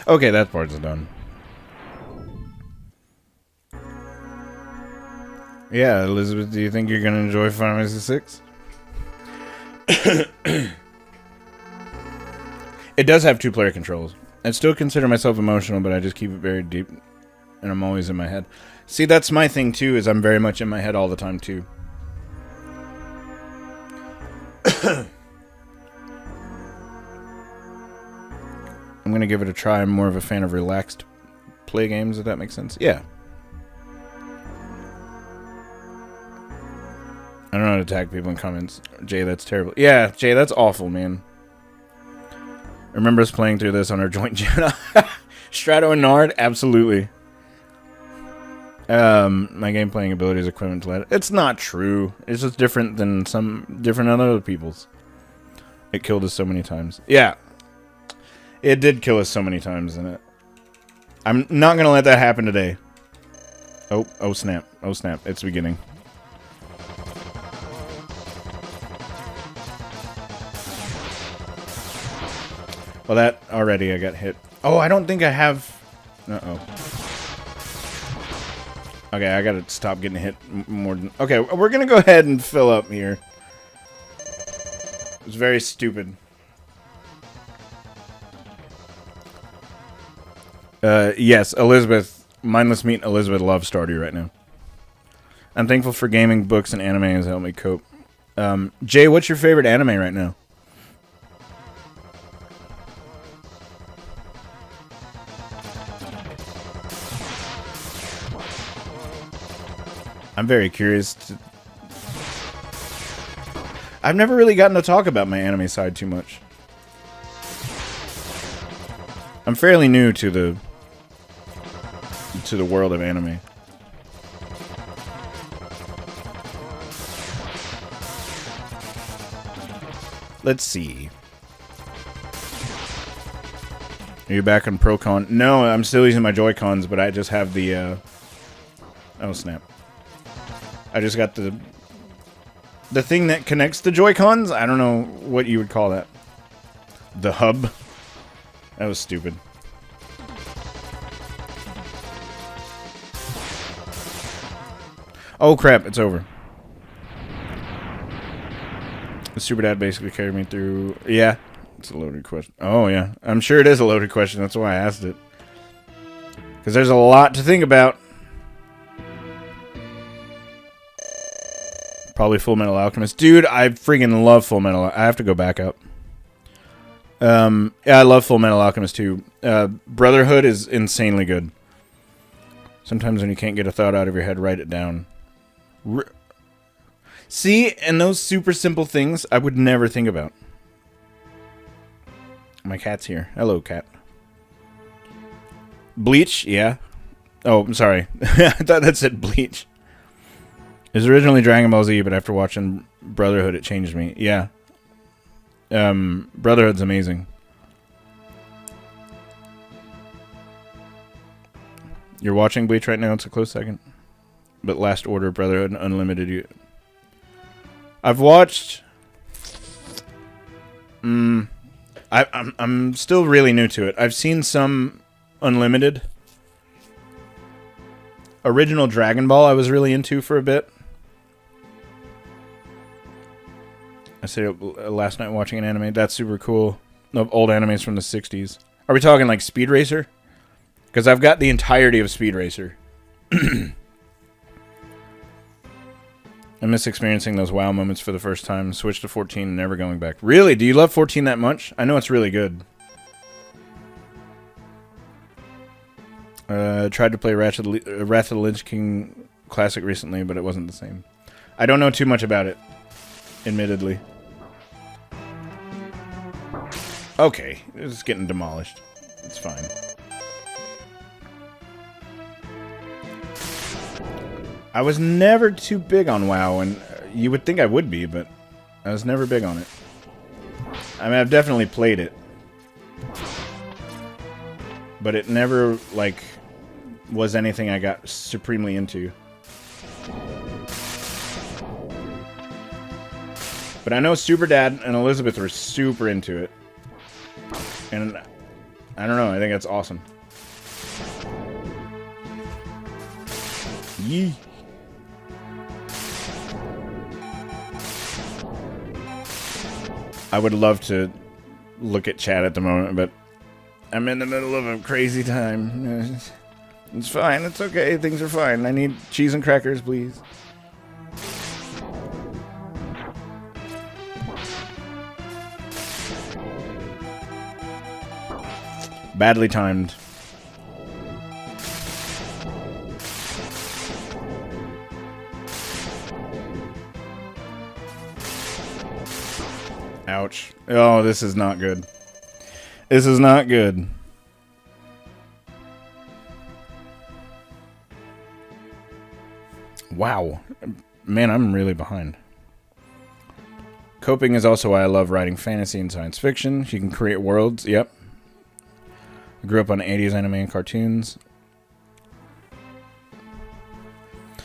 Okay, that part's done. Yeah, Elizabeth, do you think you're gonna enjoy Final Fantasy VI? It does have two-player controls. I still consider myself emotional, but I just keep it very deep, and I'm always in my head. See, that's my thing, too, is I'm very much in my head all the time, too. I'm gonna give it a try. I'm more of a fan of relaxed play games, if that makes sense. Yeah. I I don't know how to tag people in comments. Jay, that's terrible. Yeah, Jay, that's awful, man. Remember us playing through this on our joint channel? Strato and Nard? Absolutely. My game playing ability is equivalent to that. It's not true. It's just different than other people's. It killed us so many times. Yeah. It did kill us so many times, and it. I'm not gonna let that happen today. Oh snap. Oh snap. It's beginning. Well, that already I got hit. Oh, I don't think I have. Uh-oh. Okay, I gotta stop getting hit more than... Okay, we're gonna go ahead and fill up here. It's very stupid. Yes, Elizabeth. Mindless Meat Elizabeth loves Stardew right now. I'm thankful for gaming, books, and anime has helped me cope. Jay, what's your favorite anime right now? I'm very curious to... I've never really gotten to talk about my anime side too much. I'm fairly new to the world of anime. Let's see. Are you back on Procon? No, I'm still using my Joy-Cons, but I just have the oh snap. I just got the thing that connects the Joy-Cons. I don't know what you would call that. The hub. That was stupid. Oh crap, it's over. The super dad basically carried me through. Yeah, it's a loaded question. Oh yeah, I'm sure it is a loaded question. That's why I asked it. Because there's a lot to think about. Probably Full Metal Alchemist. Dude, I freaking love Full Metal. I have to go back up. Yeah, I love Full Metal Alchemist too. Brotherhood is insanely good. Sometimes when you can't get a thought out of your head, write it down. See, and those super simple things I would never think about. My cat's here. Hello, cat. Bleach? Yeah. Oh, I'm sorry. I thought that said Bleach. It was originally Dragon Ball Z, but after watching Brotherhood, it changed me. Yeah. Brotherhood's amazing. You're watching Bleach right now? It's a close second. But Last Order, Brotherhood, and Unlimited... I've watched... I'm still really new to it. I've seen some Unlimited. Original Dragon Ball I was really into for a bit. I said last night watching an anime. That's super cool. Of old animes from the 60s. Are we talking like Speed Racer? Because I've got the entirety of Speed Racer. I miss experiencing those wow moments for the first time. Switch to 14 and never going back. Really? Do you love 14 that much? I know it's really good. Tried to play Wrath of the Lich King Classic recently, but it wasn't the same. I don't know too much about it, admittedly. Okay, it's getting demolished. It's fine. I was never too big on WoW, and you would think I would be, but I was never big on it. I mean, I've definitely played it. But it never, like, was anything I got supremely into. But I know Superdad and Elizabeth were super into it. And I don't know, I think that's awesome. Yee. I would love to look at chat at the moment, but I'm in the middle of a crazy time. It's fine. It's okay. Things are fine. I need cheese and crackers, please. Badly timed. Ouch. Oh, this is not good. This is not good. Wow. Man, I'm really behind. Coping is also why I love writing fantasy and science fiction. You can create worlds. Yep. I grew up on 80s anime and cartoons.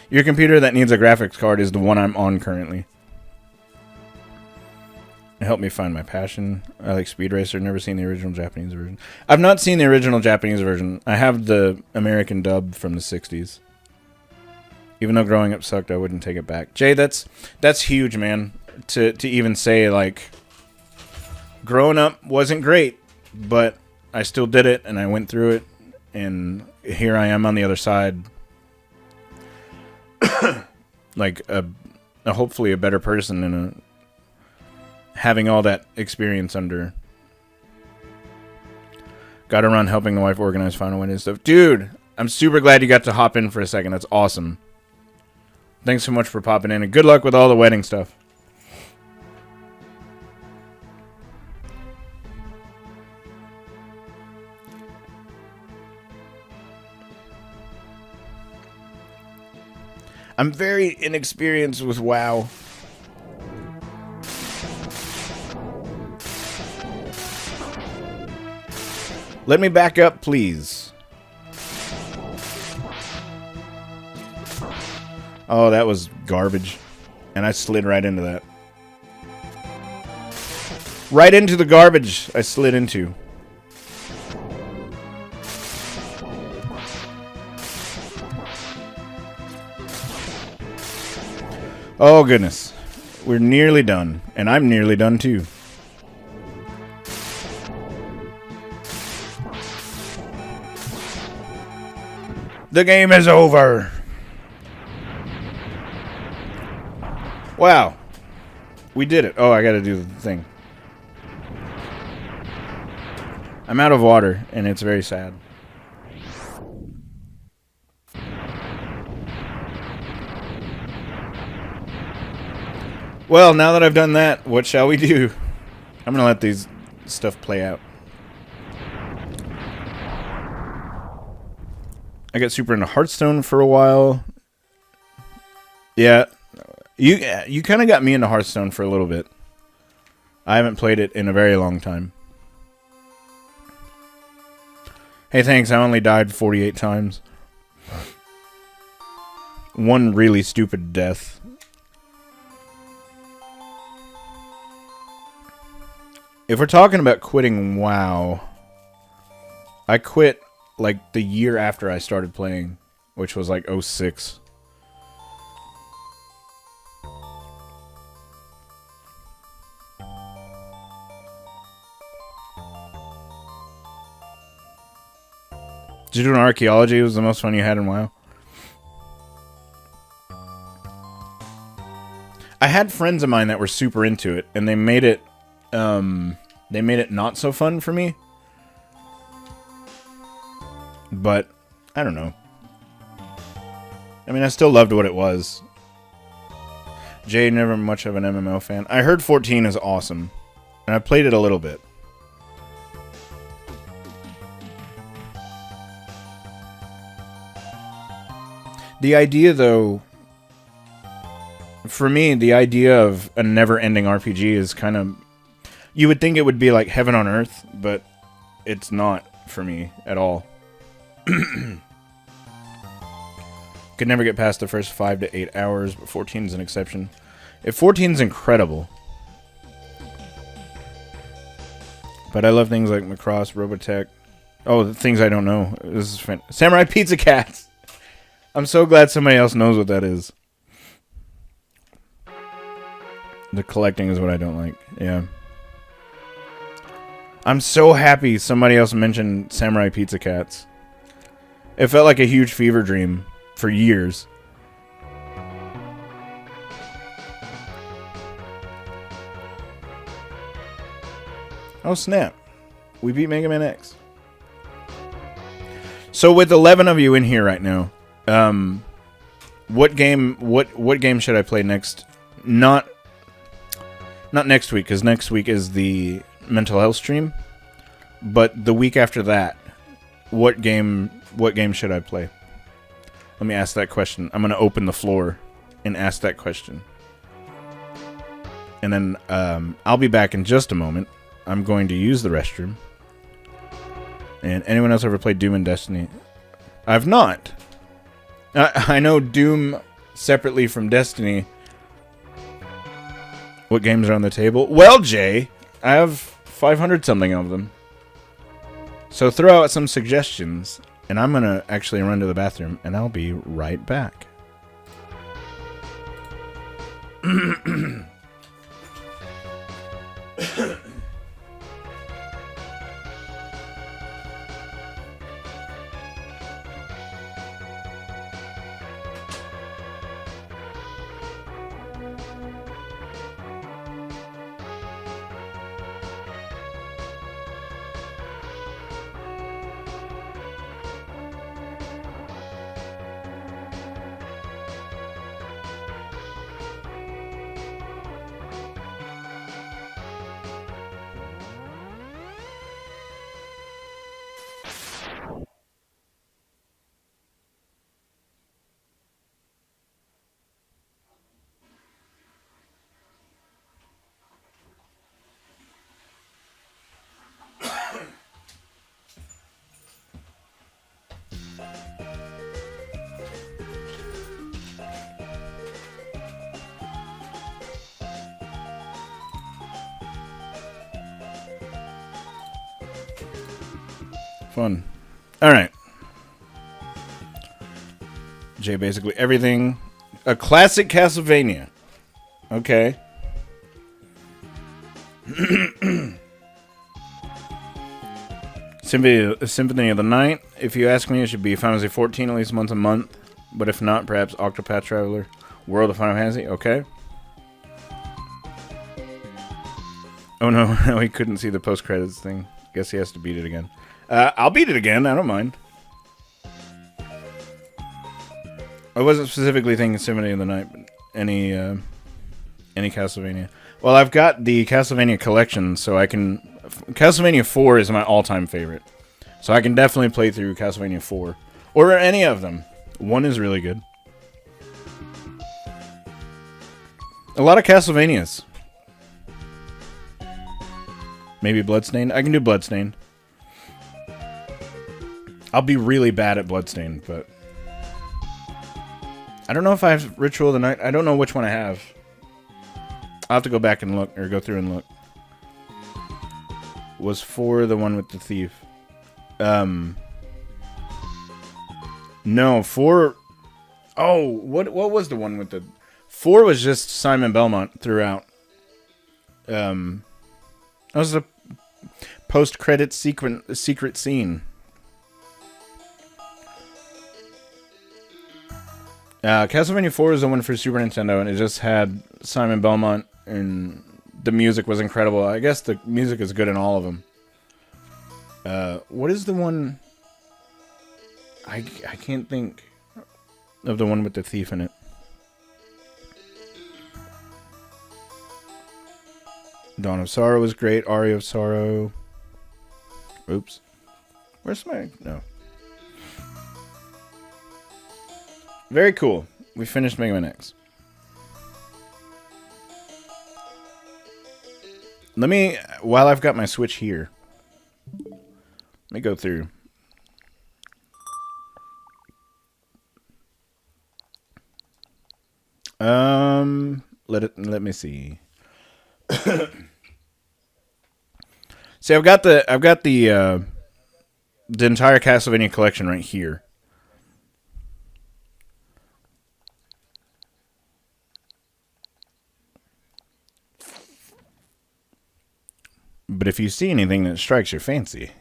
Your computer that needs a graphics card is the one I'm on currently. It helped me find my passion. I like Speed Racer. Never seen the original Japanese version. I've not seen the original Japanese version. I have the American dub from the 60s. Even though growing up sucked, I wouldn't take it back. Jay, that's huge, man. To even say, like, growing up wasn't great, but I still did it, and I went through it, and here I am on the other side. Like, hopefully a better person and having all that experience under. Gotta run helping the wife organize final wedding stuff. Dude, I'm super glad you got to hop in for a second. That's awesome. Thanks so much for popping in, and good luck with all the wedding stuff. I'm very inexperienced with WoW. Let me back up, please. Oh, that was garbage. And I slid right into that. Right into the garbage I slid into. Oh, goodness. We're nearly done. And I'm nearly done, too. The game is over. Wow. We did it. Oh, I gotta do the thing. I'm out of water, and it's very sad. Well, now that I've done that, what shall we do? I'm gonna let these stuff play out. I got super into Hearthstone for a while. Yeah, you kind of got me into Hearthstone for a little bit. I haven't played it in a very long time. Hey, thanks. I only died 48 times. One really stupid death. If we're talking about quitting WoW, I quit like the year after I started playing, which was like 06. Did you do an archaeology? It was the most fun you had in WoW. I had friends of mine that were super into it, and they made it not so fun for me. But I don't know. I mean, I still loved what it was. Jay, never much of an MMO fan. I heard 14 is awesome, and I played it a little bit. The idea, though, for me, the idea of a never-ending RPG is kind of... You would think it would be like heaven on earth, but it's not for me at all. Could never get past the first 5 to 8 hours, but 14 is an exception. If 14 is incredible. But I love things like Macross, Robotech. Oh, the things I don't know. This is Samurai Pizza Cats! I'm so glad somebody else knows what that is. The collecting is what I don't like. Yeah. I'm so happy somebody else mentioned Samurai Pizza Cats. It felt like a huge fever dream for years. Oh, snap. We beat Mega Man X. So with 11 of you in here right now, what game should I play next? Not Not next week, because next week is the mental health stream. But the week after that, what game should I play? Let me ask that question. I'm going to open the floor and ask that question. And then I'll be back in just a moment. I'm going to use the restroom. And anyone else ever played Doom and Destiny? I've not. I know Doom separately from Destiny. What games are on the table? Well, Jay, I have 500 something of them. So throw out some suggestions, and I'm going to actually run to the bathroom, and I'll be right back. Fun. Alright. Jay, basically everything. A classic Castlevania. Okay. Symphony of the Night. If you ask me, it should be Final Fantasy 14 at least once a month. But if not, perhaps Octopath Traveler. World of Final Fantasy. Okay. Oh no, no, he couldn't see the post-credits thing. Guess he has to beat it again. I'll beat it again. I don't mind. I wasn't specifically thinking Symphony of the Night, but any Castlevania. Well, I've got the Castlevania collection, so I can... Castlevania 4 is my all-time favorite. So I can definitely play through Castlevania 4. Or any of them. 1 is really good. A lot of Castlevanias. Maybe Bloodstained? I can do Bloodstained. I'll be really bad at Bloodstained, but... I don't know if I have Ritual of the Night. I don't know which one I have. I'll have to go back and look, or go through and look. Was 4 the one with the thief? No, 4... Oh, what was the one with the... 4 was just Simon Belmont throughout. That was the post-credit secret scene. Castlevania 4 is the one for Super Nintendo, and it just had Simon Belmont, and the music was incredible. I guess the music is good in all of them. What is the one... I can't think of the one with the thief in it. Dawn of Sorrow was great. Aria of Sorrow. Oops. Where's my... No. Very cool. We finished Mega Man X. Let me, while I've got my Switch here, let me go through. Let me see. See, I've got the entire Castlevania collection right here. But if you see anything that strikes your fancy...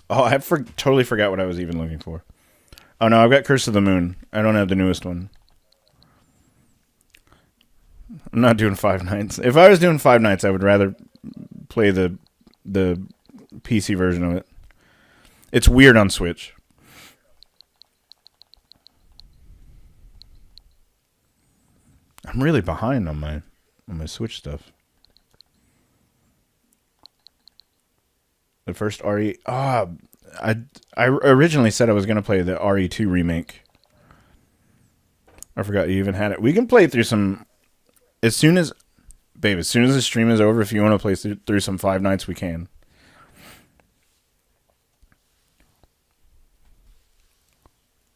Oh, I totally forgot what I was even looking for. Oh no, I've got Curse of the Moon. I don't have the newest one. I'm not doing Five Nights. If I was doing Five Nights, I would rather play the PC version of it. It's weird on Switch. I'm really behind on my Switch stuff. The first RE. I originally said I was gonna play the RE2 remake. I forgot you even had it. We can play through some as soon as the stream is over. If you want to play through some Five Nights, we can.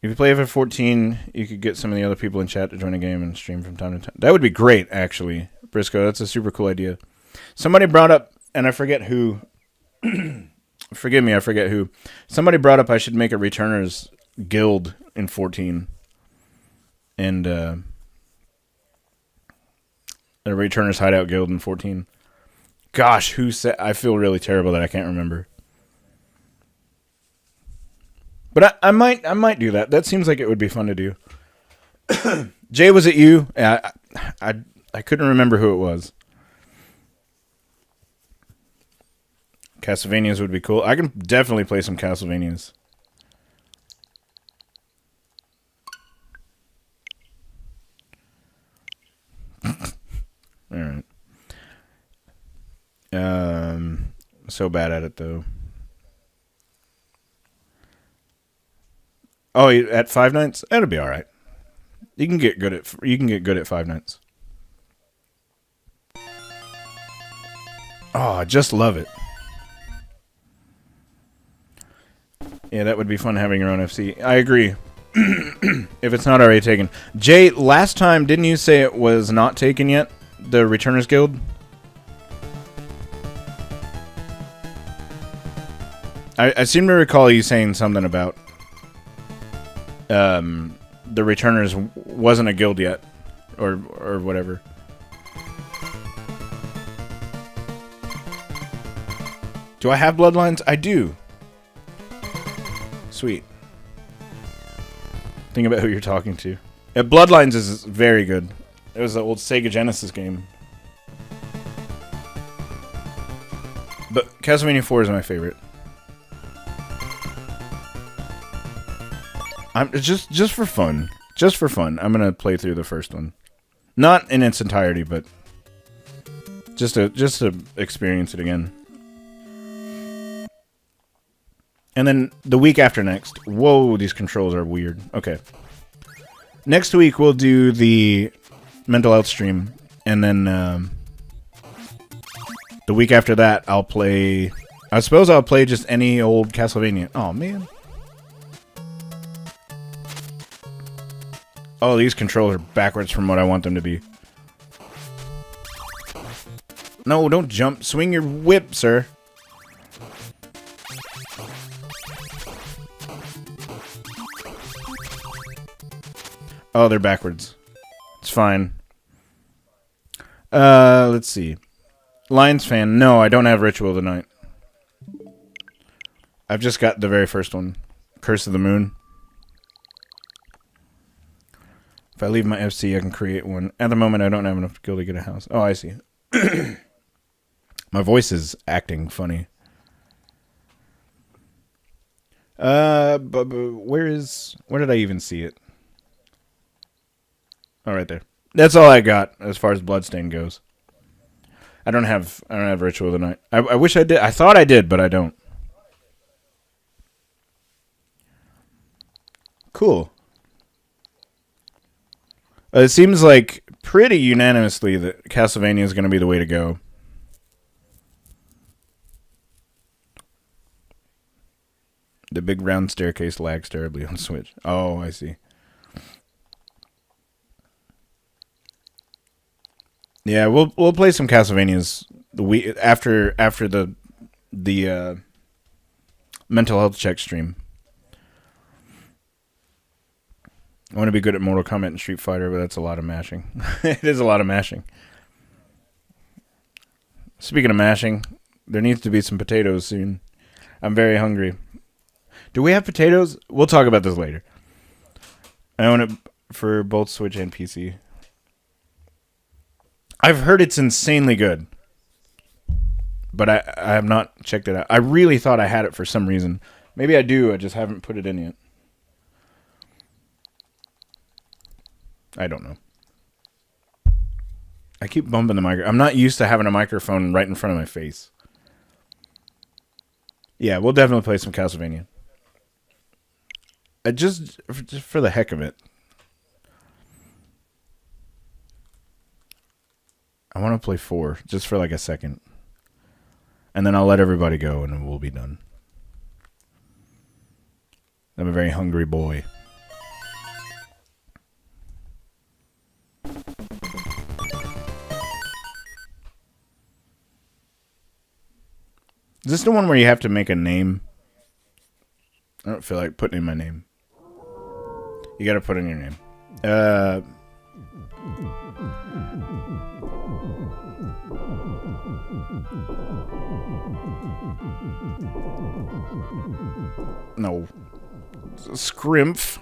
If you play FF14, you could get some of the other people in chat to join a game and stream from time to time. That would be great, actually, Briscoe. That's a super cool idea. Somebody brought up, and I forget who. Forgive me, I forget who. Somebody brought up I should make a Returners guild in 14. And a Returners Hideout guild in 14. Gosh, who said? I feel really terrible that I can't remember. But I might do that. That seems like it would be fun to do. Jay, was it you? I couldn't remember who it was. Castlevanias would be cool. I can definitely play some Castlevanias. All right. So bad at it though. Oh, at Five Nights? That'll be all right. You can get good at Five Nights. Oh, I just love it. Yeah, that would be fun having your own FC. I agree. If it's not already taken. Jay, last time, didn't you say it was not taken yet? The Returners Guild? I seem to recall you saying something about the Returners wasn't a guild yet. Or whatever. Do I have Bloodlines? I do. Sweet. Think about who you're talking to. Yeah, Bloodlines is very good. It was the old Sega Genesis game. But Castlevania 4 is my favorite. Just for fun. Just for fun. I'm gonna play through the first one. Not in its entirety, but just to experience it again. And then the week after next. Whoa, these controls are weird. Okay. Next week we'll do the mental health stream. And then the week after that I'll play... I suppose I'll play just any old Castlevania. Oh, man. Oh, these controls are backwards from what I want them to be. No, don't jump. Swing your whip, sir. Oh, they're backwards. It's fine. Let's see. Lions fan. No, I don't have Ritual tonight. I've just got the very first one. Curse of the Moon. If I leave my FC, I can create one. At the moment, I don't have enough skill to get a house. Oh, I see. My voice is acting funny. But where did I even see it? Oh, right there. That's all I got as far as Bloodstain goes. I don't have Ritual tonight. I wish I did. I thought I did, but I don't. Cool. It seems like pretty unanimously that Castlevania is going to be the way to go. The big round staircase lags terribly on Switch. Oh, I see. Yeah, we'll play some Castlevanias the week after the mental health check stream. I want to be good at Mortal Kombat and Street Fighter, but that's a lot of mashing. It is a lot of mashing. Speaking of mashing, there needs to be some potatoes soon. I'm very hungry. Do we have potatoes? We'll talk about this later. I own it for both Switch and PC. I've heard it's insanely good. But I have not checked it out. I really thought I had it for some reason. Maybe I do, I just haven't put it in yet. I don't know. I keep bumping the mic. I'm not used to having a microphone right in front of my face. Yeah, we'll definitely play some Castlevania. Just for the heck of it. I want to play 4, just for like a second. And then I'll let everybody go, and we'll be done. I'm a very hungry boy. Is this the one where you have to make a name? I don't feel like putting in my name. You gotta put in your name. No. Scrimph.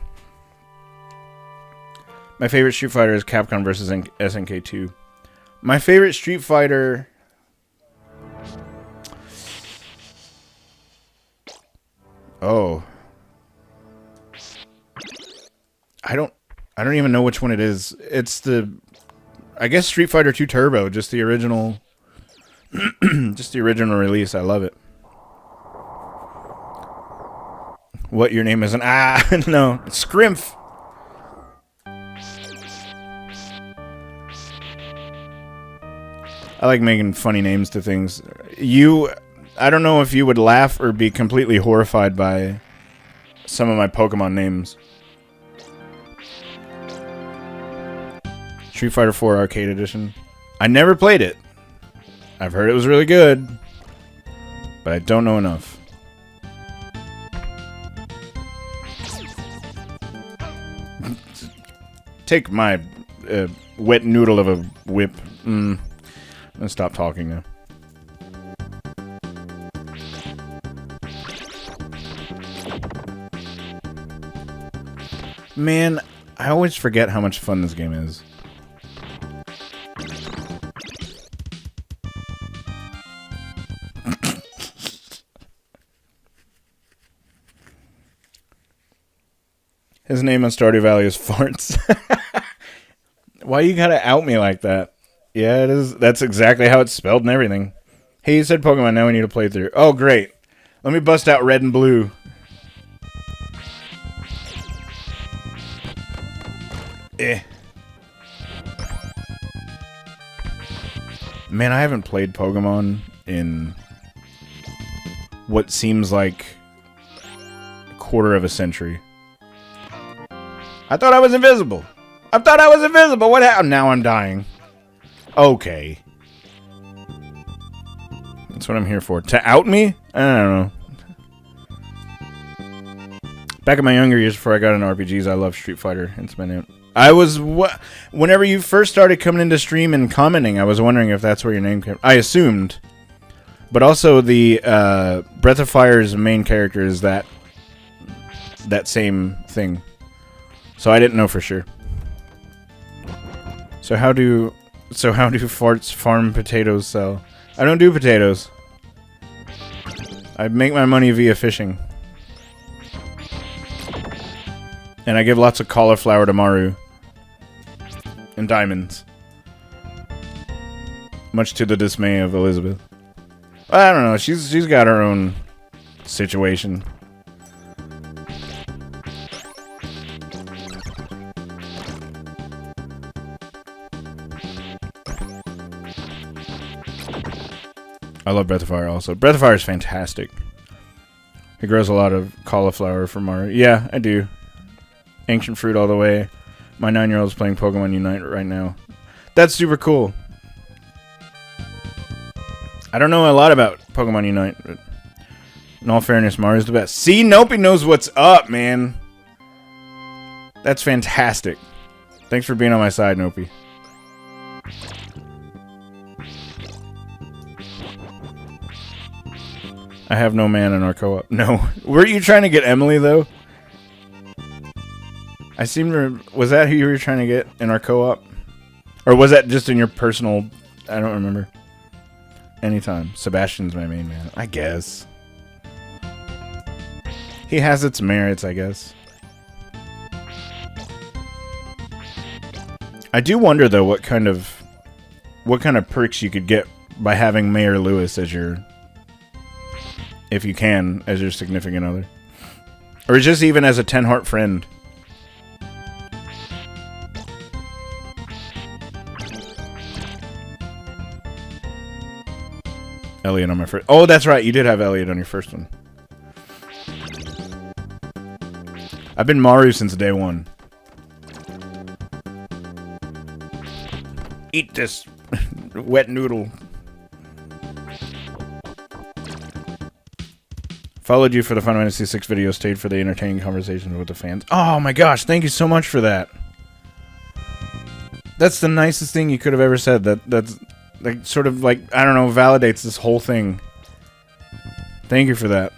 My favorite Street Fighter is Capcom versus SNK 2. My favorite Street Fighter... Oh. I don't even know which one it is. It's the... I guess Street Fighter 2 Turbo, just the original... just the original release. I love it. What, your name isn't... Ah, no. It's Scrimph. I like making funny names to things. I don't know if you would laugh or be completely horrified by some of my Pokemon names. Street Fighter 4 Arcade Edition. I never played it. I've heard it was really good, but I don't know enough. Take my wet noodle of a whip. I'm gonna stop talking now. Man, I always forget how much fun this game is. His name on Stardew Valley is Farts. Why you gotta out me like that? Yeah, it is. That's exactly how it's spelled and everything. Hey, you said Pokemon, now we need to play through. Oh, great. Let me bust out red and blue. Man, I haven't played Pokemon in what seems like a quarter of a century. I thought I was invisible. I thought I was invisible. What happened? Now I'm dying. Okay. That's what I'm here for. To out me? I don't know. Back in my younger years, before I got into RPGs, I loved Street Fighter. It's my name. I was... Whenever you first started coming into stream and commenting, I was wondering if that's where your name came... I assumed. But also, the Breath of Fire's main character is that same thing. So I didn't know for sure. So how do farts farm potatoes sell? I don't do potatoes. I make my money via fishing. And I give lots of cauliflower to Maru. And diamonds. Much to the dismay of Elizabeth. I don't know, she's got her own situation. I love Breath of Fire also. Breath of Fire is fantastic. He grows a lot of cauliflower for Mario. Yeah, I do. Ancient fruit all the way. My 9-year-old is playing Pokemon Unite right now. That's super cool. I don't know a lot about Pokemon Unite, but in all fairness, Mario's the best. See, Nopey knows what's up, man. That's fantastic. Thanks for being on my side, Nopey. I have no man in our co-op. No. Were you trying to get Emily, though? I seem to... Was that who you were trying to get in our co-op? Or was that just in your personal... I don't remember. Anytime. Sebastian's my main man. I guess. He has its merits, I guess. I do wonder, though, what kind of what kind of perks you could get by having Mayor Lewis as your, if you can, as your significant other. Or just even as a 10-heart friend. Elliot on my first... Oh, that's right. You did have Elliot on your first one. I've been Maru since day one. Eat this wet noodle. Followed you for the Final Fantasy VI video, stayed for the entertaining conversations with the fans. Oh my gosh, thank you so much for that. That's the nicest thing you could have ever said. That's like sort of like, I don't know, validates this whole thing. Thank you for that.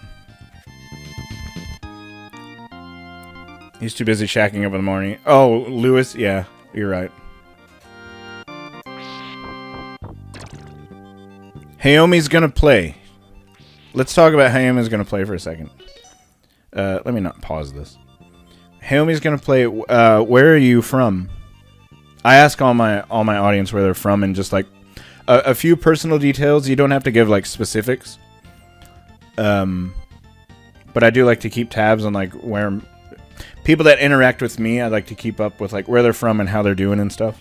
He's too busy shacking up in the morning. Oh, Lewis, yeah, you're right. Hayomi's gonna play. Let's talk about Hayomi's gonna play for a second. Let me not pause this. Hayomi's gonna play. Where are you from? I ask all my audience where they're from, and just like a few personal details. You don't have to give like specifics. But I do like to keep tabs on like where people that interact with me. I like to keep up with like where they're from and how they're doing and stuff.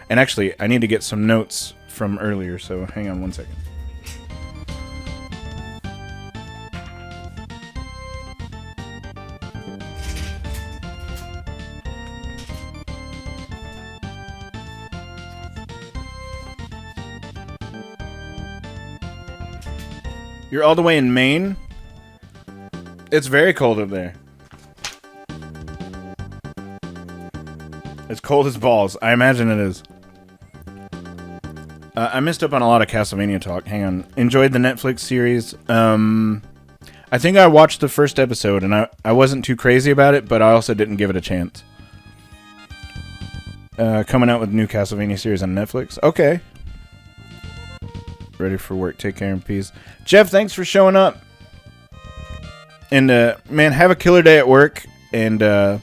And actually, I need to get some notes from earlier. So hang on one second. You're all the way in Maine? It's very cold up there. It's cold as balls. I imagine it is. I missed up on a lot of Castlevania talk. Hang on. Enjoyed the Netflix series. I think I watched the first episode, and I wasn't too crazy about it, but I also didn't give it a chance. Coming out with new Castlevania series on Netflix. Okay. Ready for work. Take care and peace. Jeff, thanks for showing up. And, man, have a killer day at work. And, man,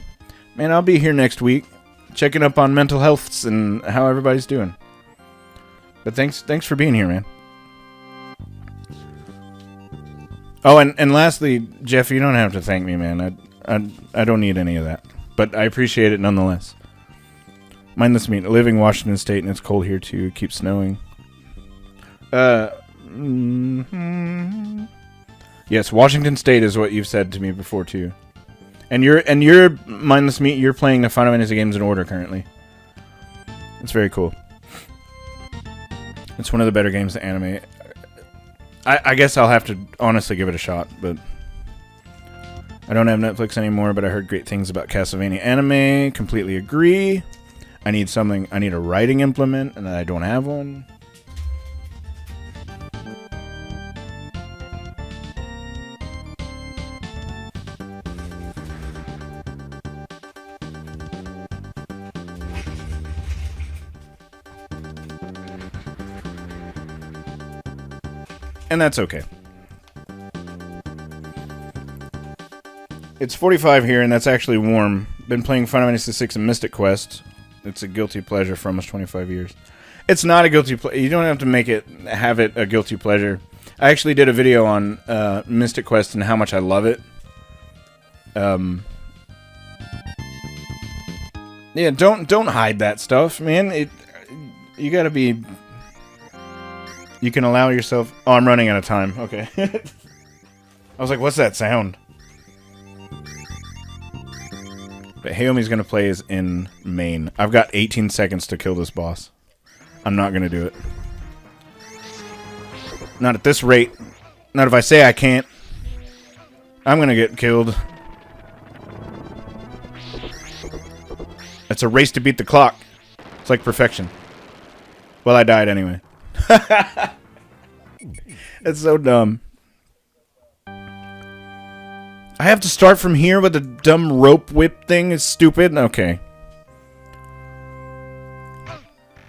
I'll be here next week. Checking up on mental healths and how everybody's doing. But thanks for being here, man. Oh, and lastly, Jeff, you don't have to thank me, man. I don't need any of that. But I appreciate it nonetheless. Mindless meat. Living Washington State, and it's cold here, too. Keeps snowing. Yes, Washington State is what you've said to me before too. And you're Mindless Meat, you're playing the Final Fantasy games in order currently. It's very cool. It's one of the better games to animate. I guess I'll have to honestly give it a shot, but I don't have Netflix anymore, but I heard great things about Castlevania anime. Completely agree. I need a writing implement, and I don't have one. And that's okay. It's 45 here, and that's actually warm. Been playing Final Fantasy VI and Mystic Quest. It's a guilty pleasure for almost 25 years. It's not a guilty pleasure. You don't have to have it a guilty pleasure. I actually did a video on Mystic Quest and how much I love it. Yeah, don't hide that stuff, man. You gotta be... You can allow yourself... Oh, I'm running out of time. Okay. I was like, what's that sound? But Hayomi's going to play is in Maine. I've got 18 seconds to kill this boss. I'm not going to do it. Not at this rate. Not if I say I can't. I'm going to get killed. It's a race to beat the clock. It's like perfection. Well, I died anyway. It's so dumb. I have to start from here with a dumb rope whip thing. It's stupid. Okay.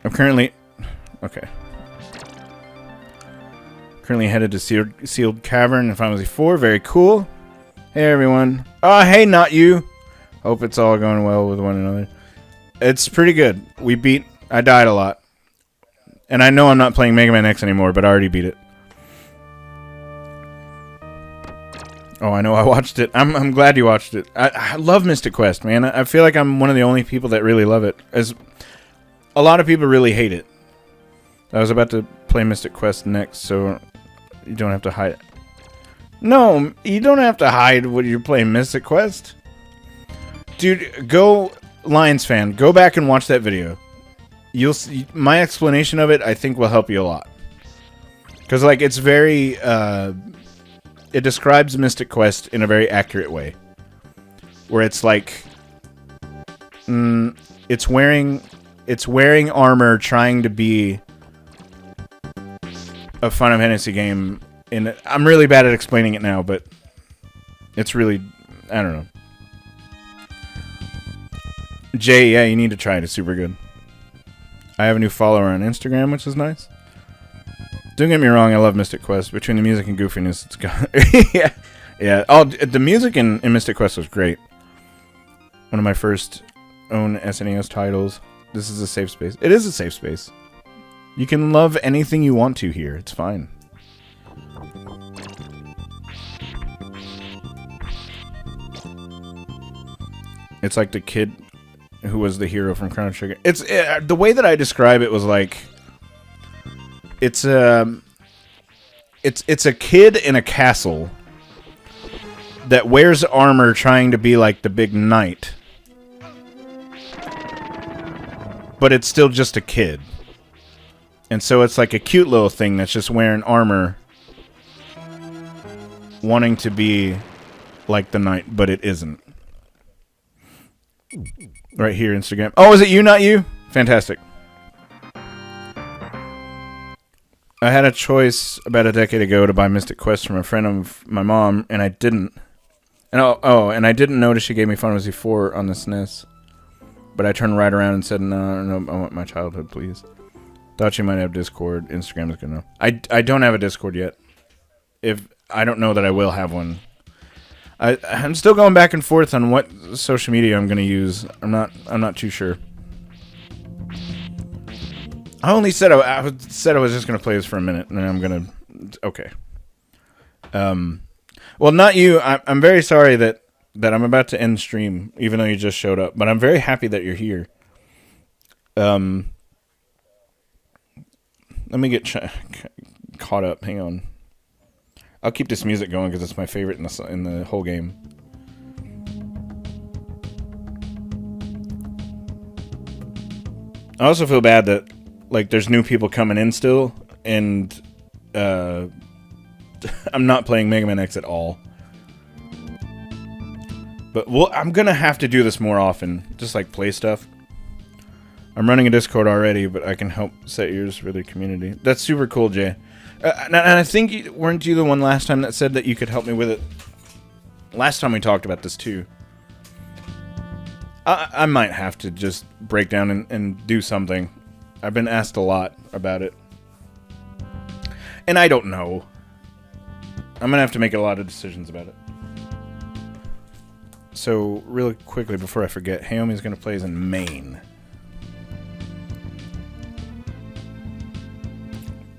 I'm currently... Okay. Currently headed to Sealed Cavern in Final Fantasy IV. Very cool. Hey, everyone. Oh, hey, not you. Hope it's all going well with one another. It's pretty good. I died a lot. And I know I'm not playing Mega Man X anymore, but I already beat it. Oh, I know I watched it. I'm glad you watched it. I love Mystic Quest, man. I feel like I'm one of the only people that really love it. As a lot of people really hate it. I was about to play Mystic Quest next, so you don't have to hide it. No, you don't have to hide when you're playing Mystic Quest. Dude, go, Lions fan, go back and watch that video. You'll see, my explanation of it, I think, will help you a lot. Because, like, it's very, it describes Mystic Quest in a very accurate way. Where it's like, it's wearing armor trying to be a Final Fantasy game. I'm really bad at explaining it now, but it's really, I don't know. Jay, yeah, you need to try it. It's super good. I have a new follower on Instagram, which is nice. Don't get me wrong, I love Mystic Quest. Between the music and goofiness, it's got... yeah. Oh, the music in Mystic Quest was great. One of my first own SNES titles. This is a safe space. It is a safe space. You can love anything you want to here. It's fine. It's like the kid who was the hero from Chrono Trigger. It's the way that I describe it was like it's a kid in a castle that wears armor trying to be like the big knight. But it's still just a kid. And so it's like a cute little thing that's just wearing armor wanting to be like the knight, but it isn't. Right here, Instagram. Oh, is it you, not you? Fantastic. I had a choice about a decade ago to buy Mystic Quest from a friend of my mom, and I didn't. And and I didn't notice she gave me Final Fantasy 4 on the SNES. But I turned right around and said, no, I want my childhood, please. Thought she might have Discord. Instagram is good enough. I don't have a Discord yet. If I don't know that I will have one. I'm still going back and forth on what social media I'm going to use. I'm not too sure. I only said I was just going to play this for a minute, and then I'm going to... Okay. Well, not you. I'm very sorry that I'm about to end stream, even though you just showed up. But I'm very happy that you're here. Let me get caught up. Hang on. I'll keep this music going because it's my favorite in the whole game. I also feel bad that like there's new people coming in still, and I'm not playing Mega Man X at all. But I'm gonna have to do this more often, just like play stuff. I'm running a Discord already, but I can help set yours for the community. That's super cool, Jay. And I think, weren't you the one last time that said that you could help me with it? Last time we talked about this, too. I might have to just break down and do something. I've been asked a lot about it. And I don't know. I'm going to have to make a lot of decisions about it. So, really quickly, before I forget, Hayomi's going to play as in Maine.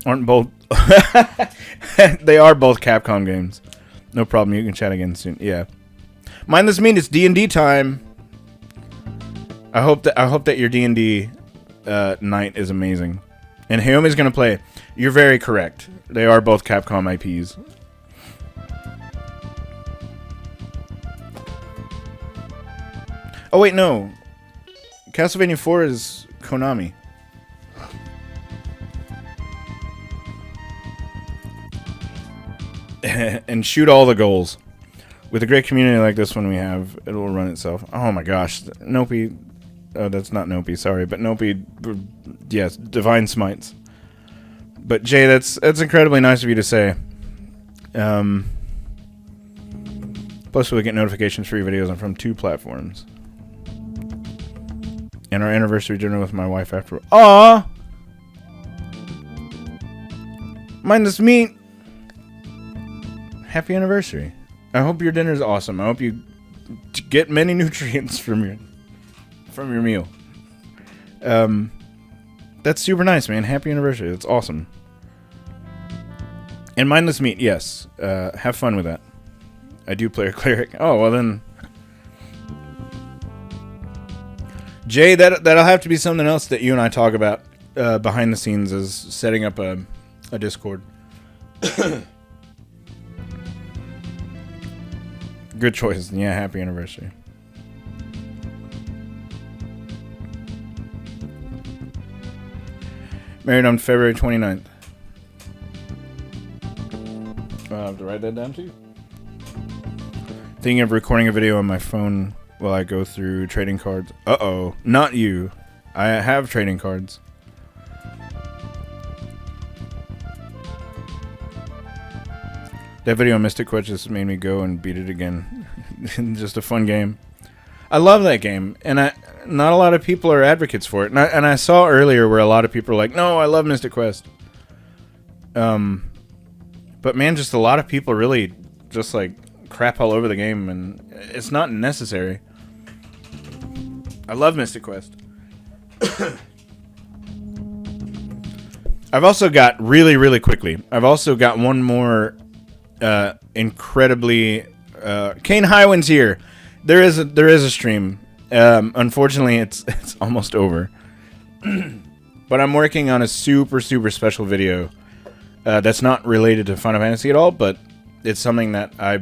Aren't both... They are both Capcom games. No problem, you can chat again soon. Yeah. Mind this mean, it's D&D time. I hope that your D&D night is amazing. And Hayomi's gonna play. You're very correct. They are both Capcom IPs. Oh wait, no. Castlevania 4 is Konami. And shoot all the goals. With a great community like this one we have, it will run itself. Oh my gosh. Nopi. Oh, that's not Nopi, sorry. But Nopi, yes, Divine Smites. But Jay, that's incredibly nice of you to say. Plus, we'll get notifications for your videos from 2 platforms. And our anniversary dinner with my wife after. Aww! Mind this meat! Happy anniversary. I hope your dinner's awesome. I hope you get many nutrients from your meal. That's super nice, man. Happy anniversary. That's awesome. And mindless meat, yes. Have fun with that. I do play a cleric. Oh, well then. Jay, that'll have to be something else that you and I talk about behind the scenes, is setting up a Discord. Good choice. Yeah, happy anniversary. Married on February 29th. I'll have to write that down too. Thinking of recording a video on my phone while I go through trading cards. Uh-oh. Not you. I have trading cards. That video on Mystic Quest just made me go and beat it again. Just a fun game. I love that game, and not a lot of people are advocates for it. And I saw earlier where a lot of people are like, "No, I love Mystic Quest." But man, just a lot of people really just like crap all over the game, and it's not necessary. I love Mystic Quest. I've also got really quickly. I've also got one more incredibly. Kane Highwind's here. There is a stream. Unfortunately, it's almost over. But I'm working on a super special video that's not related to Final Fantasy at all, but it's something that I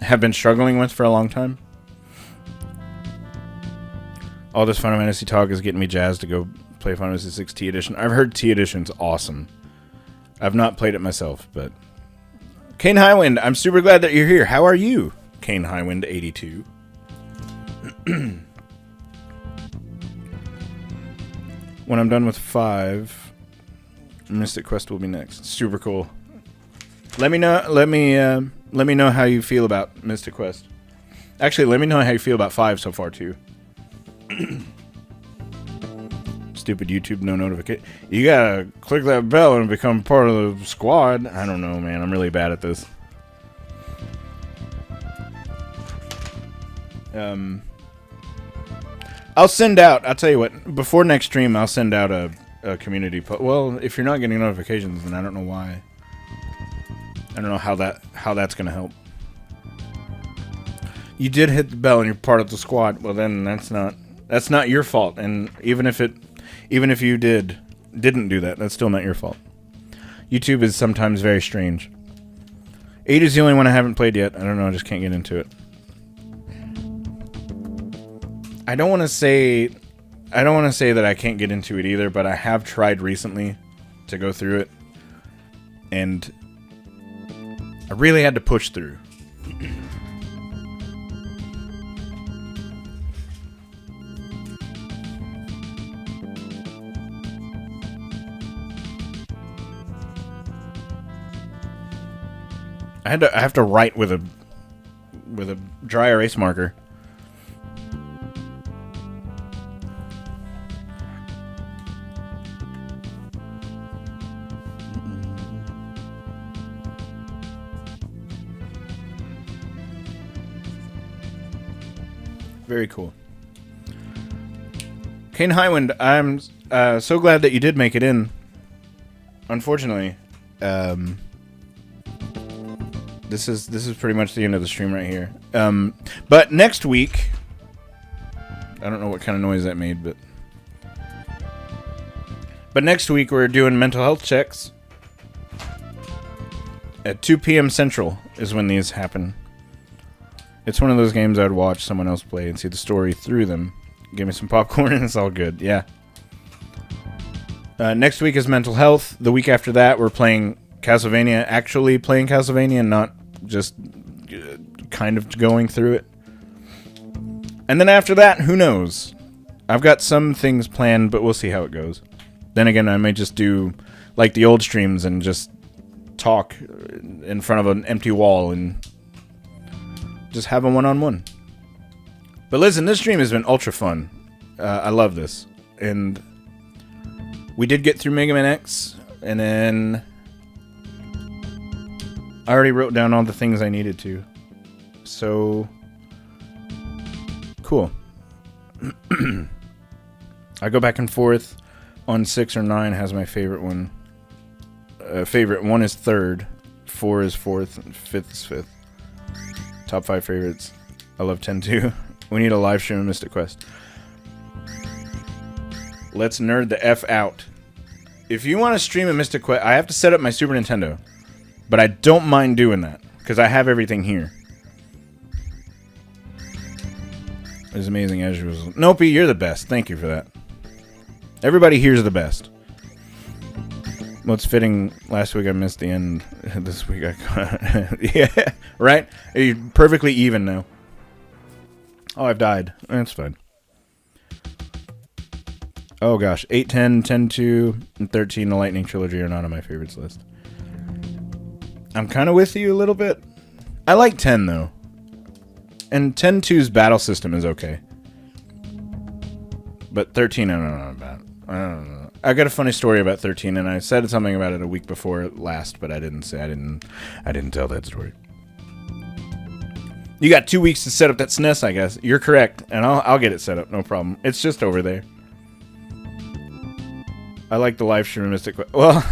have been struggling with for a long time. All this Final Fantasy talk is getting me jazzed to go play Final Fantasy 6 T Edition. I've heard T Edition's awesome. I've not played it myself, but Kane Highwind, I'm super glad that you're here. How are you, Kane Highwind 82? When I'm done with 5, Mystic Quest will be next. Super cool. Let me know how you feel about Mystic Quest. Actually, let me know how you feel about 5 so far too. Stupid YouTube, no notification. You gotta click that bell and become part of the squad. I don't know, man. I'm really bad at this. I'll send out. I'll tell you what. Before next stream, I'll send out a community post. Well, if you're not getting notifications, then I don't know why. I don't know how that's gonna help. You did hit the bell and you're part of the squad. Well, then that's not your fault. And even if you didn't do that, that's still not your fault. YouTube is sometimes very strange. 8 is the only one I haven't played yet. I don't know. I just can't get into it. I don't want to say that I can't get into it either, but I have tried recently to go through it, and I really had to push through. I have to write with a dry erase marker. Very cool. Kane Highwind, I'm so glad that you did make it in. Unfortunately, this is pretty much the end of the stream right here. But next week, I don't know what kind of noise that made, but next week we're doing mental health checks at 2 p.m. Central is when these happen. It's one of those games I'd watch someone else play and see the story through them. Give me some popcorn and it's all good. Yeah. Next week is mental health. The week after that, we're playing Castlevania. Actually playing Castlevania, not just kind of going through it. And then after that, who knows? I've got some things planned, but we'll see how it goes. Then again, I may just do like the old streams and just talk in front of an empty wall and just have a one-on-one. But listen, this stream has been ultra fun. I love this. And we did get through Mega Man X, and then I already wrote down all the things I needed to. So cool. I go back and forth on 6 or 9 has my favorite one. Favorite 1 is 3rd, 4 is 4th, and 5th is 5th. Top 5 favorites. I love 10 too. We need a live stream of Mystic Quest. Let's nerd the F out. If you want to stream a Mystic Quest, I have to set up my Super Nintendo. But I don't mind doing that, because I have everything here. It's amazing as usual. Nope, you're the best. Thank you for that. Everybody here's the best. What's fitting, last week I missed the end. This week I... yeah, right? You're perfectly even now. Oh, I've died. That's fine. Oh gosh, 8, 10, 10, 2, and 13, the Lightning Trilogy are not on my favorites list. I'm kind of with you a little bit. I like 10 though. And 10-2's battle system is okay. But 13, I don't know about. I don't know. I got a funny story about 13, and I said something about it a week before last, but I didn't tell that story. You got 2 weeks to set up that SNES, I guess. You're correct, and I'll get it set up, no problem. It's just over there. I like the live stream of Mystic Quest. Well,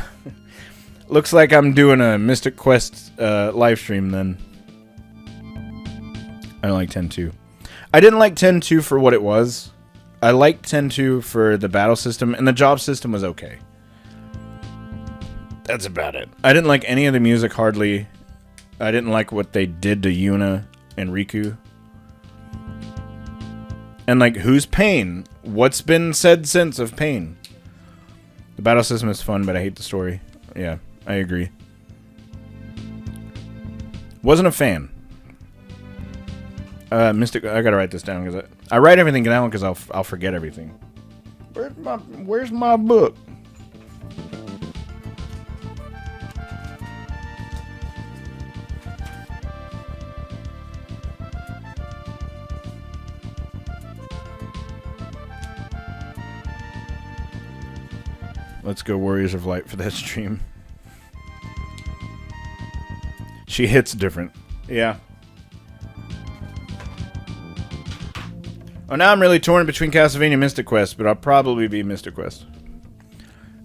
looks like I'm doing a Mystic Quest live stream then. I like 10-2. I didn't like 10-2 for what it was. I liked 10-2 for the battle system, and the job system was okay. That's about it. I didn't like any of the music hardly. I didn't like what they did to Yuna and Riku. And like, who's Pain? What's been said since of Pain? The battle system is fun, but I hate the story. Yeah, I agree. Wasn't a fan. Mystic, I gotta write this down because I write everything down because I'll forget everything. Where's my book? Let's go Warriors of Light for that stream. She hits different. Yeah. Oh, now I'm really torn between Castlevania and Mystic Quest, but I'll probably be Mystic Quest.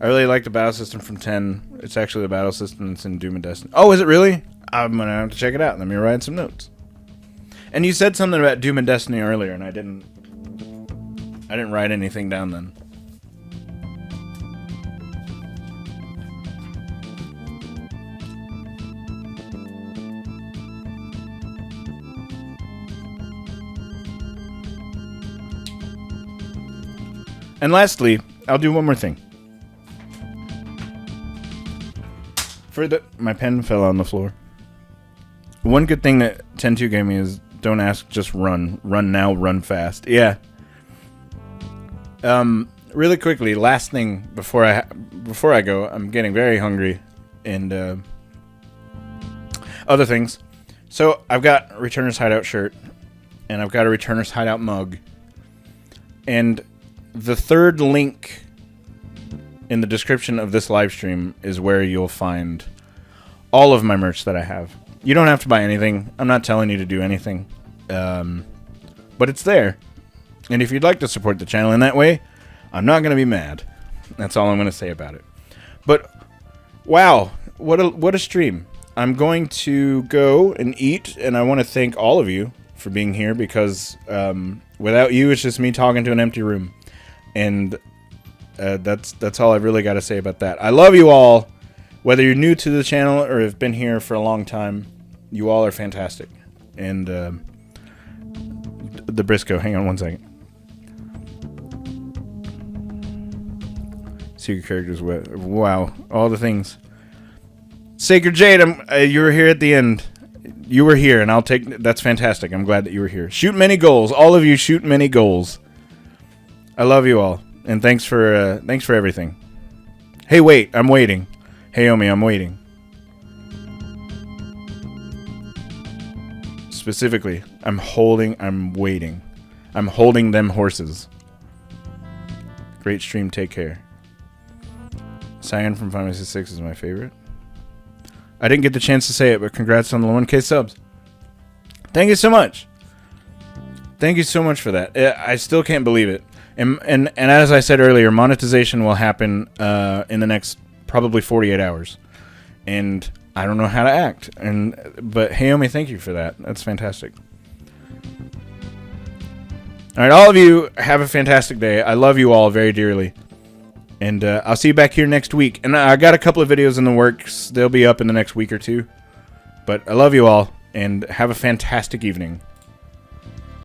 I really like the battle system from 10. It's actually the battle system that's in Doom and Destiny. Oh, is it really? I'm going to have to check it out. Let me write some notes. And you said something about Doom and Destiny earlier, and I didn't write anything down then. And lastly, I'll do one more thing. My pen fell on the floor. One good thing that 10-2 gave me is don't ask, just run. Run now, run fast. Yeah. Really quickly, last thing before I go, I'm getting very hungry and other things. So I've got a Returner's Hideout shirt and I've got a Returner's Hideout mug. And the third link in the description of this live stream is where you'll find all of my merch that I have. You don't have to buy anything. I'm not telling you to do anything. But it's there. And if you'd like to support the channel in that way, I'm not going to be mad. That's all I'm going to say about it. But, wow, what a stream. I'm going to go and eat, and I want to thank all of you for being here because without you, it's just me talking to an empty room. And that's all I've really got to say about that. I love you all. Whether you're new to the channel or have been here for a long time, you all are fantastic. And the Briscoe, hang on one second. Secret characters, wow, all the things. Sacred Jade, you were here at the end. You were here, and that's fantastic. I'm glad that you were here. Shoot many goals. All of you shoot many goals. I love you all, and thanks for everything. Hey, wait, I'm waiting. Hey, Omi, I'm waiting. Specifically, I'm waiting. I'm holding them horses. Great stream, take care. Cyan from Final Fantasy 6 is my favorite. I didn't get the chance to say it, but congrats on the 1K subs. Thank you so much. Thank you so much for that. I still can't believe it. And as I said earlier, monetization will happen in the next probably 48 hours. And I don't know how to act. But Hiyomi, thank you for that. That's fantastic. All right, all of you have a fantastic day. I love you all very dearly. And I'll see you back here next week. And I got a couple of videos in the works. They'll be up in the next week or two. But I love you all, and have a fantastic evening.